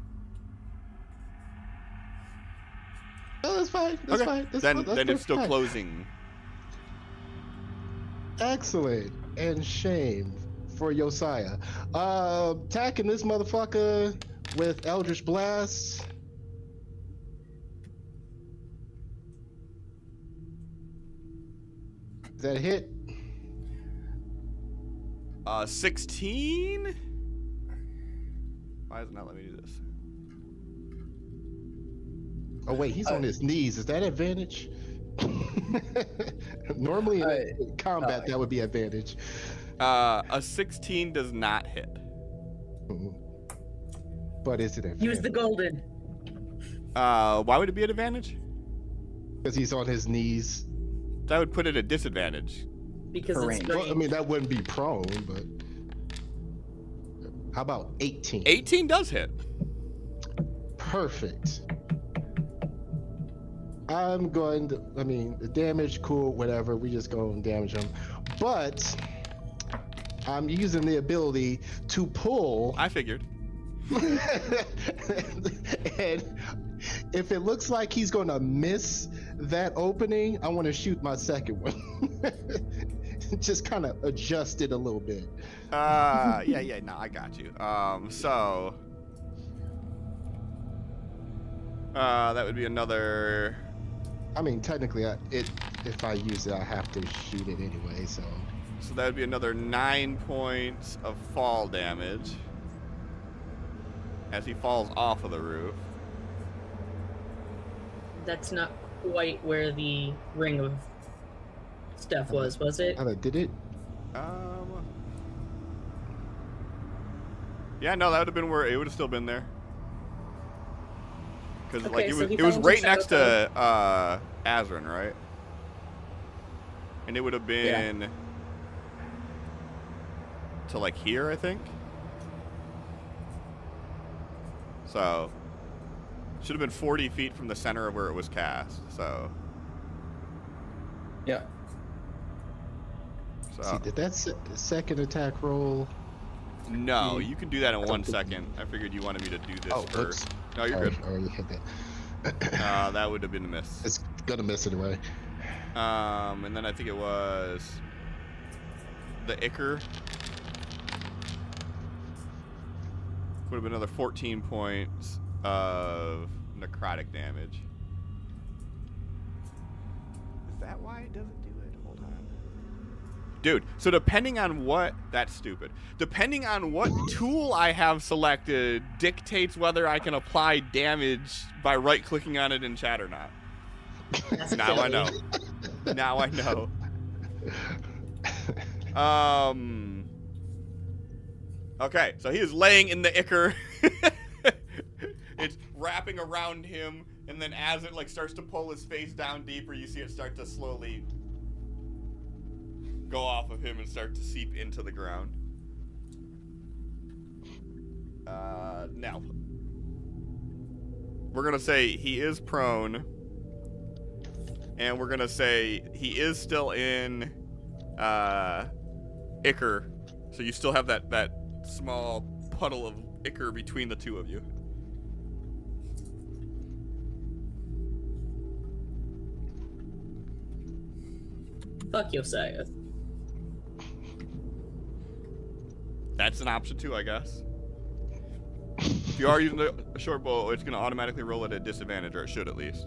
S4: Oh, that's fine. That's
S1: Okay.
S4: fine. That's
S1: Then
S4: that's
S1: it's still
S4: fine.
S1: closing.
S4: Excellent. And shame for Josiah. Attacking this motherfucker with Eldritch Blast. Is that a hit?
S1: 16? Why does it not let me do this?
S4: Oh wait, he's on his knees. Is that advantage? Normally in combat that would be advantage.
S1: A 16 does not hit.
S4: But is it advantage?
S2: Use the golden.
S1: Why would it be an advantage?
S4: Because he's on his knees.
S1: That would put it at disadvantage.
S2: Because
S3: For
S2: it's
S3: range.
S4: Well, I
S2: strange.
S4: mean, that wouldn't be prone, but how about 18?
S1: 18 does hit.
S4: Perfect. I'm going to, I mean, the damage, cool, whatever. We just go and damage him. But I'm using the ability to pull.
S1: I figured.
S4: And if it looks like he's going to miss that opening, I want to shoot my second one. Just kind of adjust it a little bit.
S1: Yeah, no, I got you. So that would be another.
S4: I mean, technically, if I use it, I have to shoot it anyway, so.
S1: So that would be another 9 points of fall damage as he falls off of the roof.
S2: That's not quite where the ring of stuff was it?
S4: Did it?
S1: Yeah, no, that would have been where it would have still been there. Because
S2: Okay,
S1: like
S2: so he
S1: it was
S2: fell
S1: right
S2: into
S1: next
S2: shadow
S1: to Azrin, right? And it would have been to like here, I think. So should have been 40 feet from the center of where it was cast. So.
S3: Yeah.
S1: So.
S4: See, did that second attack roll?
S1: No, you can do that in 1 second. I figured you wanted me to do this first.
S4: Oops.
S1: No, you're good.
S4: I already hit that.
S1: That would have been a miss.
S4: It's gonna miss anyway.
S1: And then I think it was the Ichor. Would have been another 14 points of necrotic damage. Is that why it doesn't do it? Hold on. Dude, so depending on what... That's stupid. Depending on what tool I have selected dictates whether I can apply damage by right-clicking on it in chat or not.
S2: That's
S1: Now I
S2: silly.
S1: know. Now I know. Okay, so he is laying in the Ichor. It's wrapping around him, and then as it like starts to pull his face down deeper, you see it start to slowly go off of him and start to seep into the ground. Now we're gonna say he is prone, and we're gonna say he is still in Ichor, so you still have that small puddle of Ichor between the two of you.
S2: Fuck Josiah.
S1: That's an option too, I guess. If you are using a short bow, it's going to automatically roll at a disadvantage, or it should at least.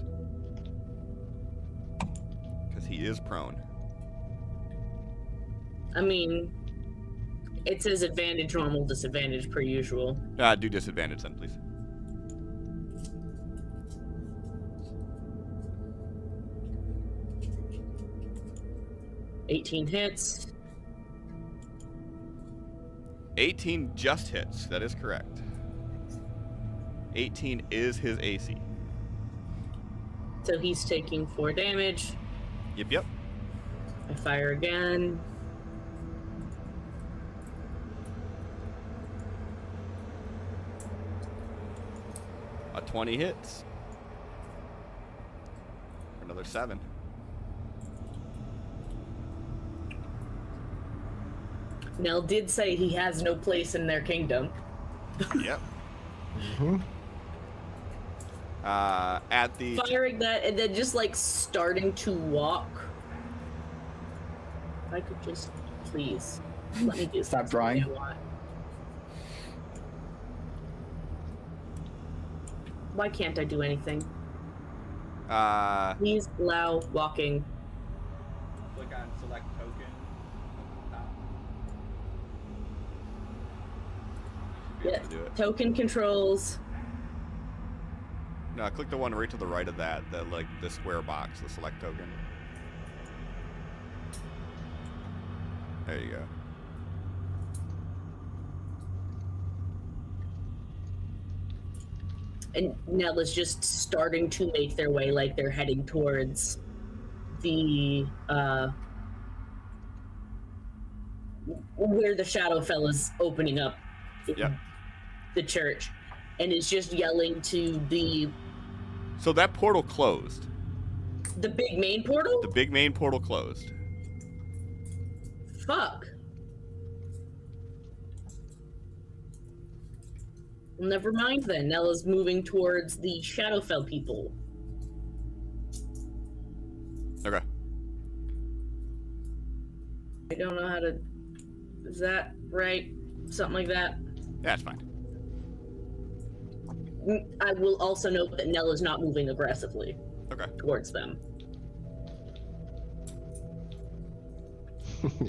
S1: Because he is prone.
S2: I mean, it says advantage, normal, disadvantage per usual.
S1: Do disadvantage then, please.
S2: $18 hits.
S1: 18 just hits. That is correct. 18 is his AC.
S2: So he's taking 4 damage.
S1: Yep.
S2: I fire again.
S1: A 20 hits. For another 7.
S2: Nell did say he has no place in their kingdom.
S1: Yep.
S4: Mm-hmm.
S1: At the...
S2: Firing that and then just like starting to walk. If I could just please let me do
S3: Stop
S2: something
S3: drawing.
S2: I want. Why can't I do anything? Please allow walking.
S1: Click on select token.
S2: Yeah.
S1: Do it.
S2: Token controls.
S1: No, click the one right to the right of that, the square box, the select token. There you go.
S2: And Nell is just starting to make their way, like they're heading towards the where the Shadowfell is opening up the church, and is just yelling to the.
S1: So that portal closed.
S2: The big main portal?
S1: The big main portal closed.
S2: Fuck. Well, never mind then. Nella's moving towards the Shadowfell people.
S1: Okay.
S2: I don't know how to... Is that right? Something like that?
S1: Yeah, it's fine.
S2: I will also note that Nella's not moving aggressively towards them.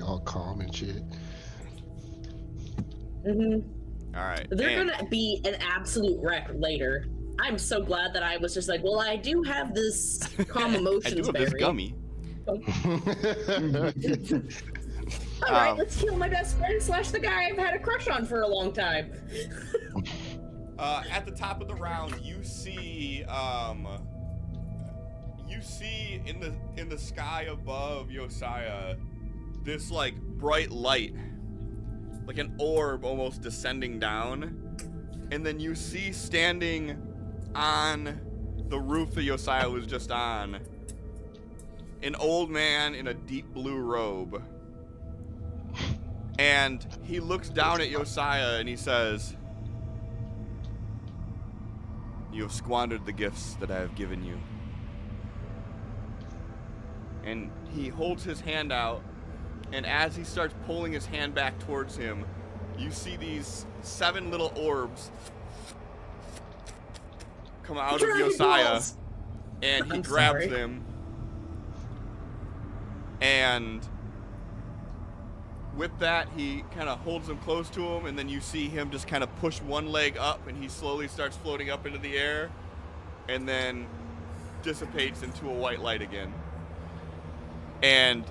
S4: All calm and shit.
S2: Mm-hmm.
S1: All right.
S2: They're gonna be an absolute wreck later. I'm so glad that I was just like, well, I do have this calm emotions
S1: I do have
S2: berry.
S1: this gummy.
S2: All right, let's kill my best friend / the guy I've had a crush on for a long time.
S1: At the top of the round, you see in the sky above Josiah this like bright light, like an orb almost descending down, and then you see standing on the roof that Josiah was just on an old man in a deep blue robe. And he looks down at Josiah and he says, "You have squandered the gifts that I have given you." And he holds his hand out, and as he starts pulling his hand back towards him, you see these 7 little orbs come out of Josiah, and he grabs them, and with that, he kind of holds them close to him, and then you see him just kind of push one leg up, and he slowly starts floating up into the air, and then dissipates into a white light again. And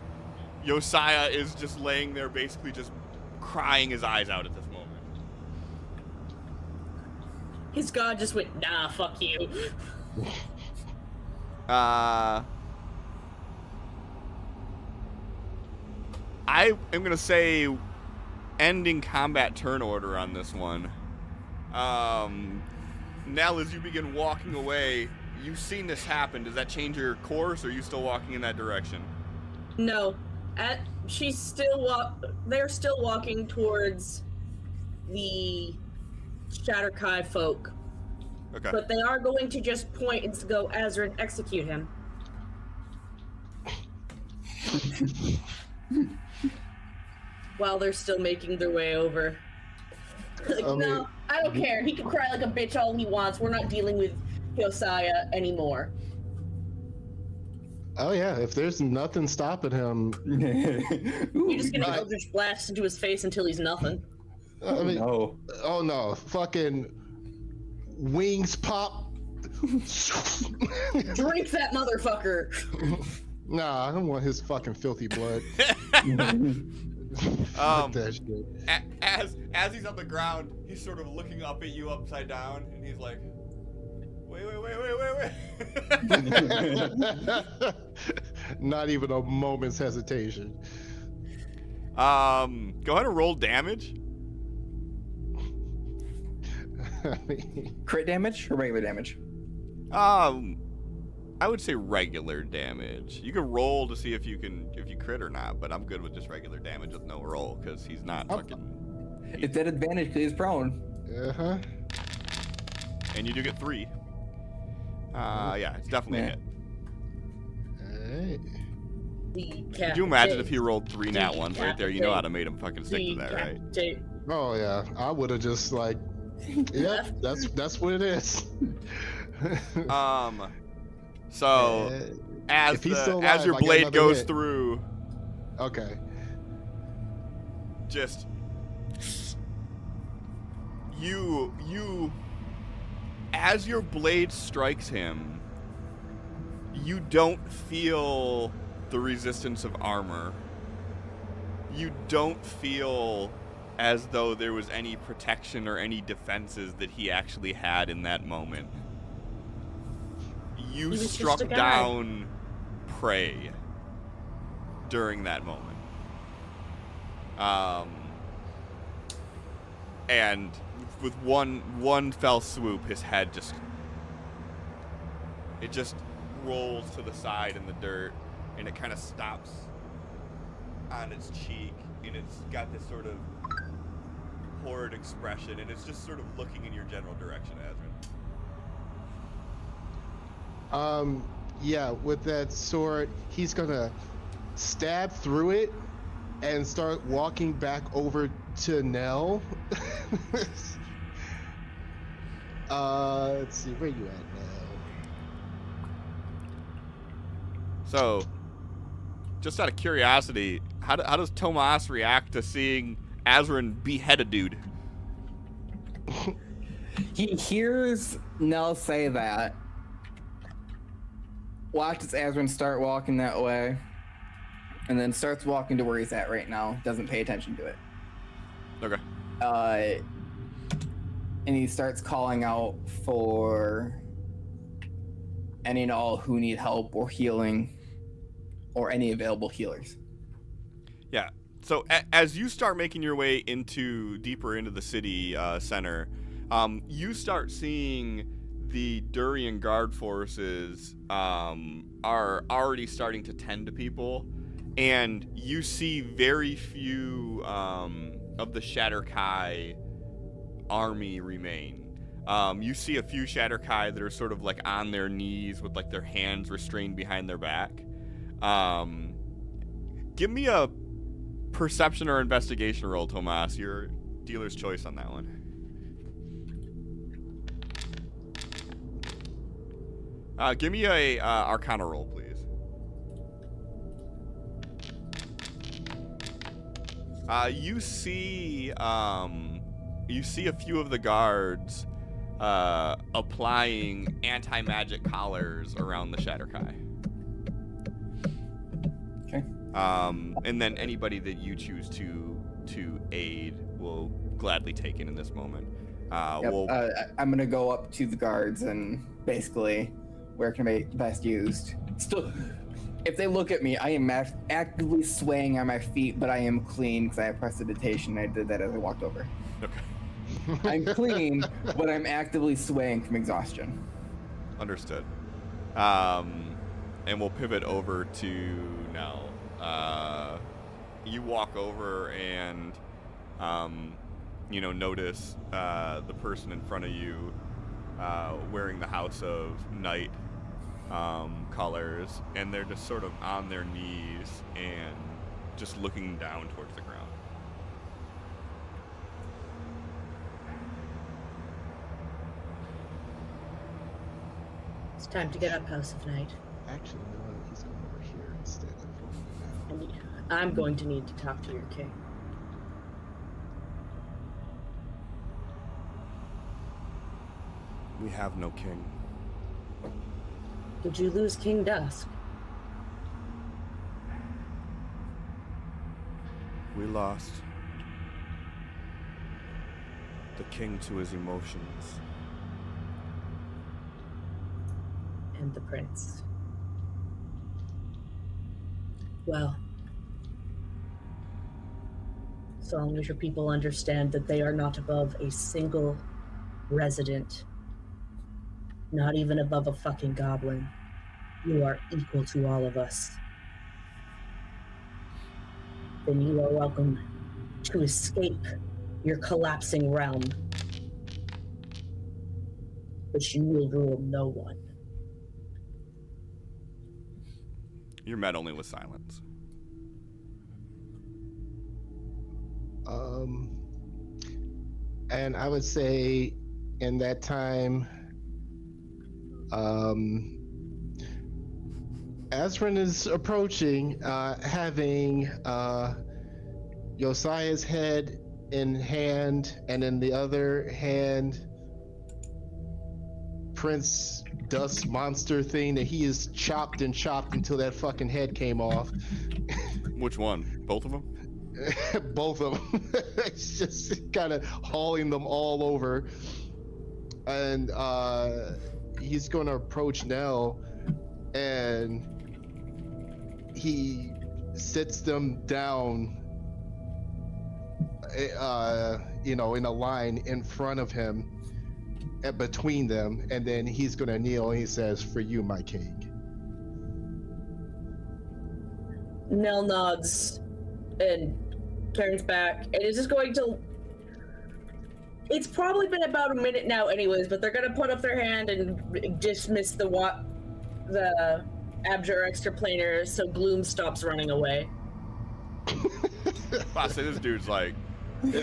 S1: Josiah is just laying there, basically just crying his eyes out at this moment.
S2: His god just went, nah, fuck you.
S1: I am going to say ending combat turn order on this one. Now, as you begin walking away, you've seen this happen. Does that change your course, or are you still walking in that direction?
S2: No. They're still walking towards the Shatterkai folk.
S1: Okay.
S2: But they are going to just point and go, Azra, and execute him. While they're still making their way over. Like, no, I don't care. He can cry like a bitch all he wants. We're not dealing with Josiah anymore.
S4: Oh yeah, if there's nothing stopping him,
S2: You're just gonna Eldritch Blast into his face until he's nothing.
S4: I mean, oh no, fucking wings pop.
S2: Drink that motherfucker.
S4: Nah, I don't want his fucking filthy blood.
S1: That shit. As he's on the ground, he's sort of looking up at you upside down, and he's like, wait.
S4: Not even a moment's hesitation.
S1: Go ahead and roll damage.
S3: Crit damage or regular damage?
S1: I would say regular damage. You can roll to see if you crit or not, but I'm good with just regular damage with no roll because he's not fucking.
S3: It's at advantage because he's prone.
S4: Uh-huh.
S1: And you do get 3. Yeah, it's definitely a hit.
S4: Alright.
S1: Could you imagine if he rolled 3 nat ones right there? You know how to make him fucking stick to that, right?
S4: Oh yeah, I would have just like, yeah, that's what it is.
S1: So as your blade goes through,
S4: okay,
S1: just you as your blade strikes him, you don't feel the resistance of armor. You don't feel as though there was any protection or any defenses that he actually had in that moment. you
S2: was just
S1: struck
S2: a guy.
S1: down prey during that moment. And with one fell swoop, his head just rolls to the side in the dirt, and it kind of stops on its cheek, and it's got this sort of horrid expression, and it's just sort of looking in your general direction, Azrin.
S4: Yeah, with that sword, he's gonna stab through it and start walking back over to Nell. Let's see, where you at now?
S1: So, just out of curiosity, how does Tomas react to seeing Azrin behead a dude?
S3: He hears Nell say that. Watches Azrin start walking that way, and then starts walking to where he's at right now. Doesn't pay attention to it.
S1: Okay.
S3: And he starts calling out for any and all who need help or healing, or any available healers.
S1: Yeah. So as you start making your way deeper into the city center, you start seeing the Durian guard forces are already starting to tend to people, and you see very few of the Shatterkai army remain. You see a few Shatterkai that are sort of like on their knees with like their hands restrained behind their back. Give me a perception or investigation roll, Tomas. Your dealer's choice on that one. Give me a Arcana roll, please. You see a few of the guards applying anti-magic collars around the Shatterkai.
S3: Okay.
S1: And then anybody that you choose to aid will gladly take in this moment.
S3: I'm gonna go up to the guards and basically, where can I be best used? Still, if they look at me, I am actively swaying on my feet, but I am clean because I have prestidigitation. I did that as I walked over.
S1: Okay.
S3: I'm clean, but I'm actively swaying from exhaustion.
S1: Understood. And we'll pivot over to Nell. You walk over and, notice the person in front of you wearing the House of Night colors, and they're just sort of on their knees and just looking down towards the ground.
S2: It's time to get up, House of Night.
S4: Actually, no, he's going over here instead of.
S2: I'm going to need to talk to your king.
S1: We have no king.
S2: Did you lose King Dusk?
S1: We lost the king to his emotions.
S2: And the prince. Well, so long as your people understand that they are not above a single resident, not even above a fucking goblin, you are equal to all of us, then you are welcome to escape your collapsing realm. But you will rule no one.
S1: You're met only with silence.
S4: And I would say in that time, Azrin is approaching, having Josiah's head in hand, and in the other hand, Prince Dust monster thing that he is chopped and chopped until that fucking head came off.
S1: Which one? Both of them?
S4: Both of them. It's just kind of hauling them all over. And he's gonna approach Nell, and he sits them down, in a line in front of him, and between them, and then he's gonna kneel and he says, "For you, my king."
S2: Nell nods and turns back and is just going to. It's probably been about a minute now, anyways, but they're gonna put up their hand and dismiss the Abjure extraplanar so Gloom stops running away.
S1: Wow, so this dude's like,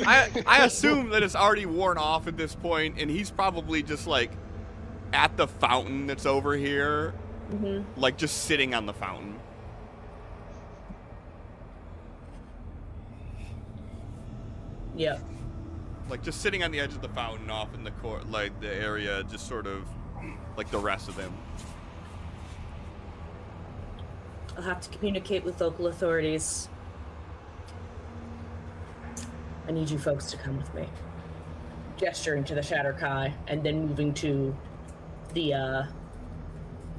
S1: I assume that it's already worn off at this point, and he's probably just like at the fountain that's over here, like just sitting on the fountain.
S2: Yep.
S1: Like just sitting on the edge of the fountain off in the court, like the area, just sort of like the rest of them.
S2: I'll have to communicate with local authorities. I need you folks to come with me. Gesturing to the Shatterkai and then moving to the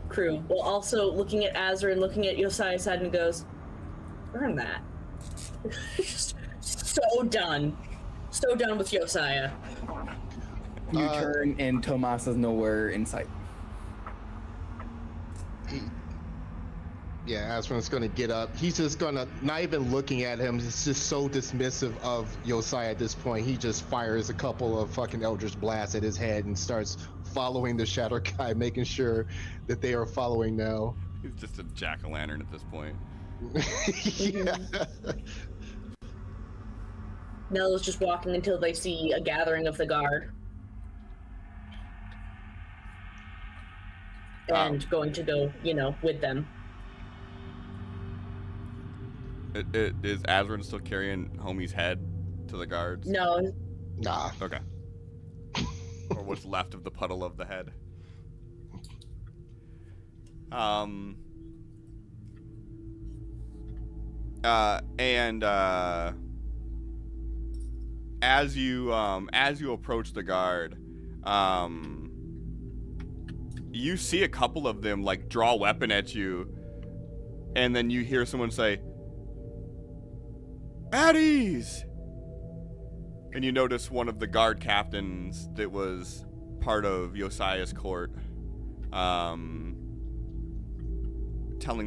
S2: crew, while also looking at Azra and looking at Josiah's side and goes, "Burn that." Just so done. So done with Josiah.
S3: You turn and Tomas is nowhere in sight.
S4: Yeah, Aspen's gonna get up. He's just gonna, not even looking at him, he's just so dismissive of Josiah at this point. He just fires a couple of fucking Eldritch Blasts at his head and starts following the Shatterkai, making sure that they are following now.
S1: He's just a jack-o'-lantern at this point.
S4: Yeah.
S2: Nell is just walking until they see a gathering of the guard. And going to go, with them.
S1: Is Azrin still carrying homie's head to the guards?
S2: No.
S4: Nah.
S1: Okay. Or what's left of the puddle of the head. As you approach the guard, you see a couple of them like draw a weapon at you, and then you hear someone say, "At ease!" And you notice one of the guard captains that was part of Josiah's court, telling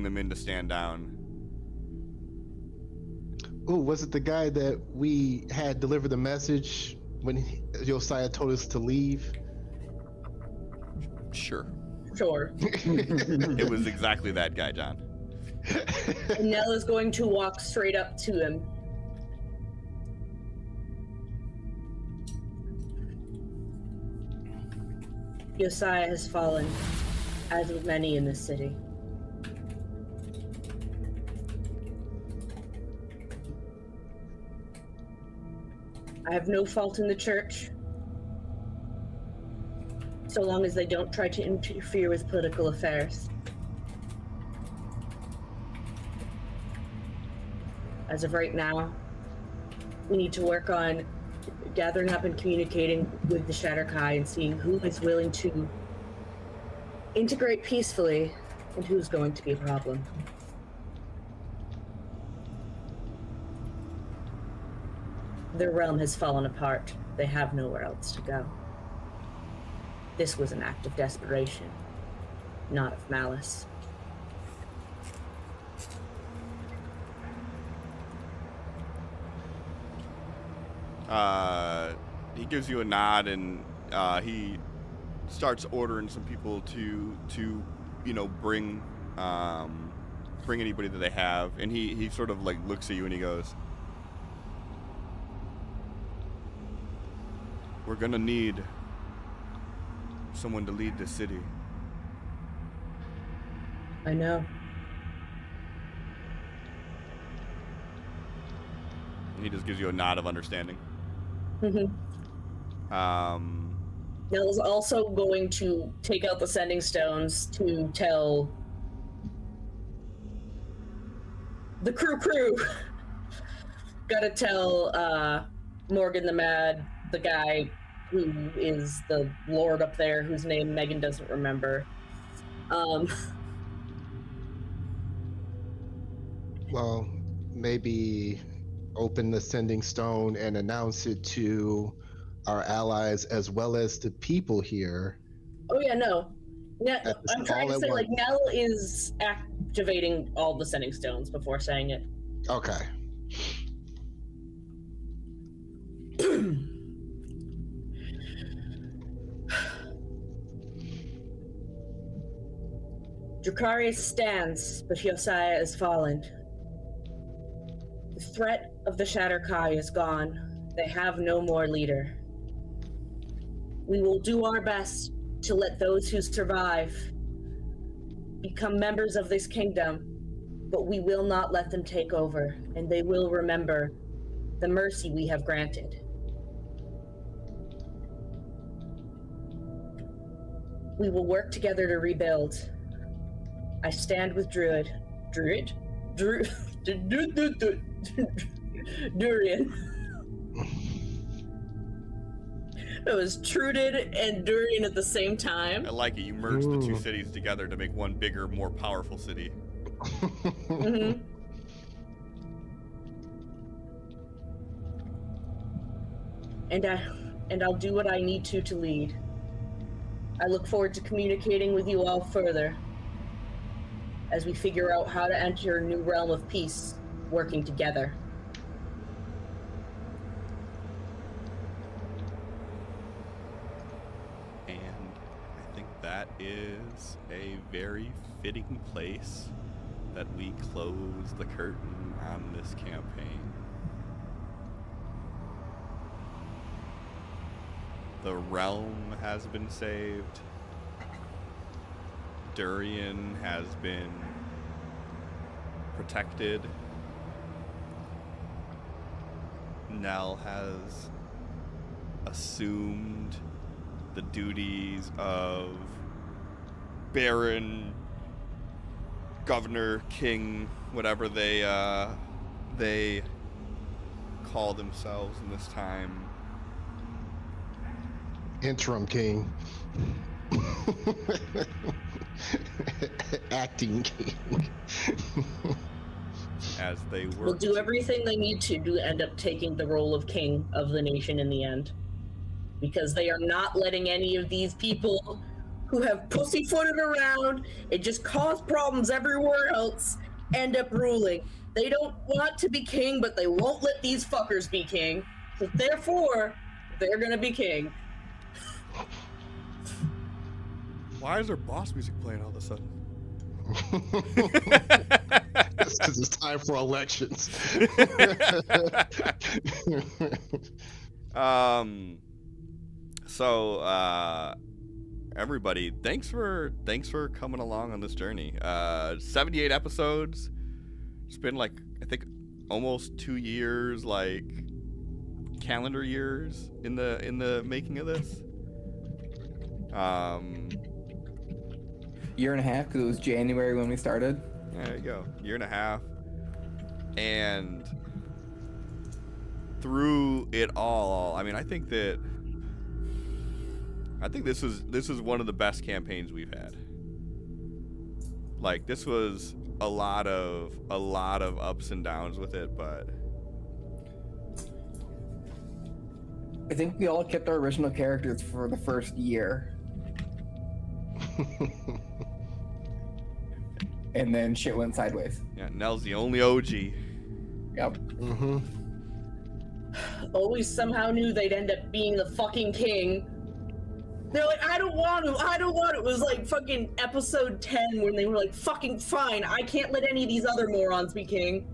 S1: the men to stand down.
S4: Ooh, was it the guy that we had deliver the message when Josiah told us to leave?
S1: Sure.
S2: Sure.
S1: It was exactly that guy, John.
S2: And Nell is going to walk straight up to him. Josiah has fallen, as with many in this city. I have no fault in the church, so long as they don't try to interfere with political affairs. As of right now, we need to work on gathering up and communicating with the Shatterkai and seeing who is willing to integrate peacefully and who's going to be a problem. Their realm has fallen apart. They have nowhere else to go. This was an act of desperation, not of malice.
S1: He gives you a nod, and he starts ordering some people to bring anybody that they have, and he sort of like looks at you and he goes, "We're gonna need someone to lead the city."
S2: I know.
S1: And he just gives you a nod of understanding.
S2: Nell's also going to take out the sending stones to tell the crew. Gotta tell Morgan the Mad, the guy who is the lord up there, whose name Megan doesn't remember.
S4: Well, maybe open the sending stone and announce it to our allies as well as the people here.
S2: Oh yeah, no. Yeah, I'm trying
S4: all
S2: to
S4: at
S2: say like
S4: once.
S2: Nell is activating all the sending stones before saying it.
S4: Okay.
S2: Dracarius stands, but Josiah is fallen. The threat of the Shatterkai is gone. They have no more leader. We will do our best to let those who survive become members of this kingdom, but we will not let them take over, and they will remember the mercy we have granted. We will work together to rebuild. I stand with Durian. It was Trudid and Durian at the same time.
S1: I like it. You merged the two cities together to make one bigger, more powerful city.
S2: Mm-hmm. And I'll do what I need to lead. I look forward to communicating with you all further as we figure out how to enter a new realm of peace, working together.
S1: And I think that is a very fitting place that we close the curtain on this campaign. The realm has been saved. Durian has been protected. Nell has assumed the duties of Baron, Governor, King, whatever they call themselves in this time.
S4: Interim king. Acting king.
S1: As they work.
S2: We'll do everything they need to end up taking the role of king of the nation in the end. Because they are not letting any of these people who have pussyfooted around and just caused problems everywhere else end up ruling. They don't want to be king, but they won't let these fuckers be king. So therefore, they're gonna be king.
S1: Why is there boss music playing all of a sudden?
S4: It's because it's time for elections.
S1: So everybody, thanks for coming along on this journey. 78 episodes. It's been like, I think, almost 2 years, like calendar years in the making of this.
S3: Year and a half, because it was January when we started.
S1: There you go. Year and a half. And through it all, I mean, I think this is one of the best campaigns we've had. Like, this was a lot of ups and downs with it, but
S3: I think we all kept our original characters for the first year. And then shit went sideways.
S1: yeah, Nell's the only OG.
S3: Yep.
S4: Mm-hmm.
S2: Always somehow knew they'd end up being the fucking king. They're like, I don't want to. It was like fucking episode 10 when they were like, fucking fine, I can't let any of these other morons be king.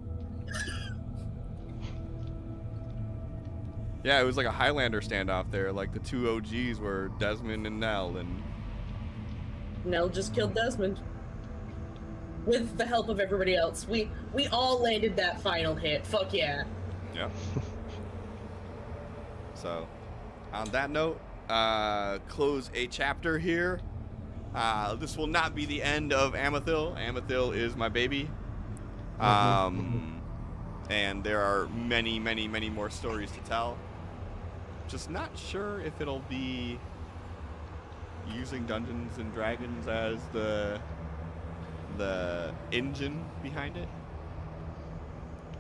S1: Yeah, it was like a Highlander standoff there. Like, the two OGs were Desmond and Nell, and
S2: Nell just killed Desmond. With the help of everybody else. We all landed that final hit. Fuck yeah.
S1: yeah. So, on that note, close a chapter here. This will not be the end of Amethil. Amethil is my baby. And there are many, many, many more stories to tell. Just not sure if it'll be using Dungeons and Dragons as the engine behind it.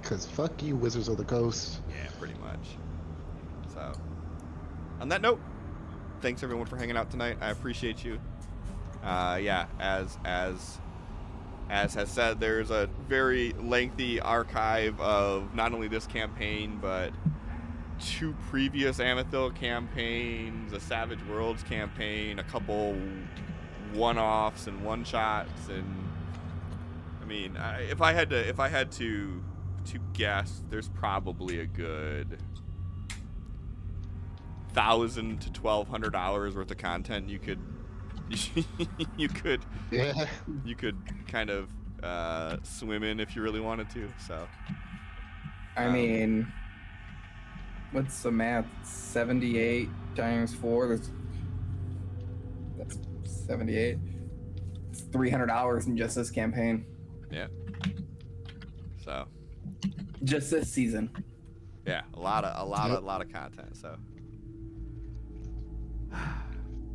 S4: Cause fuck you, Wizards of the Coast.
S1: Yeah, pretty much. So, on that note, thanks everyone for hanging out tonight. I appreciate you. Yeah, as has said, there's a very lengthy archive of not only this campaign, but 2 previous Amethil campaigns, a Savage Worlds campaign, a couple one-offs and one-shots, and I mean, if I had to guess, there's probably a good $1,000 to $1,200 worth of content you could
S4: Yeah.
S1: you could kind of swim in if you really wanted to. So
S3: I mean, what's the math? 78 times 4. That's 78. It's 300 hours in just this campaign.
S1: yeah. So
S3: Just this season.
S1: yeah, a lot of content. So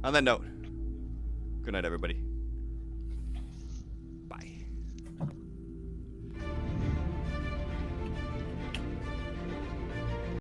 S1: on that note, good night, everybody.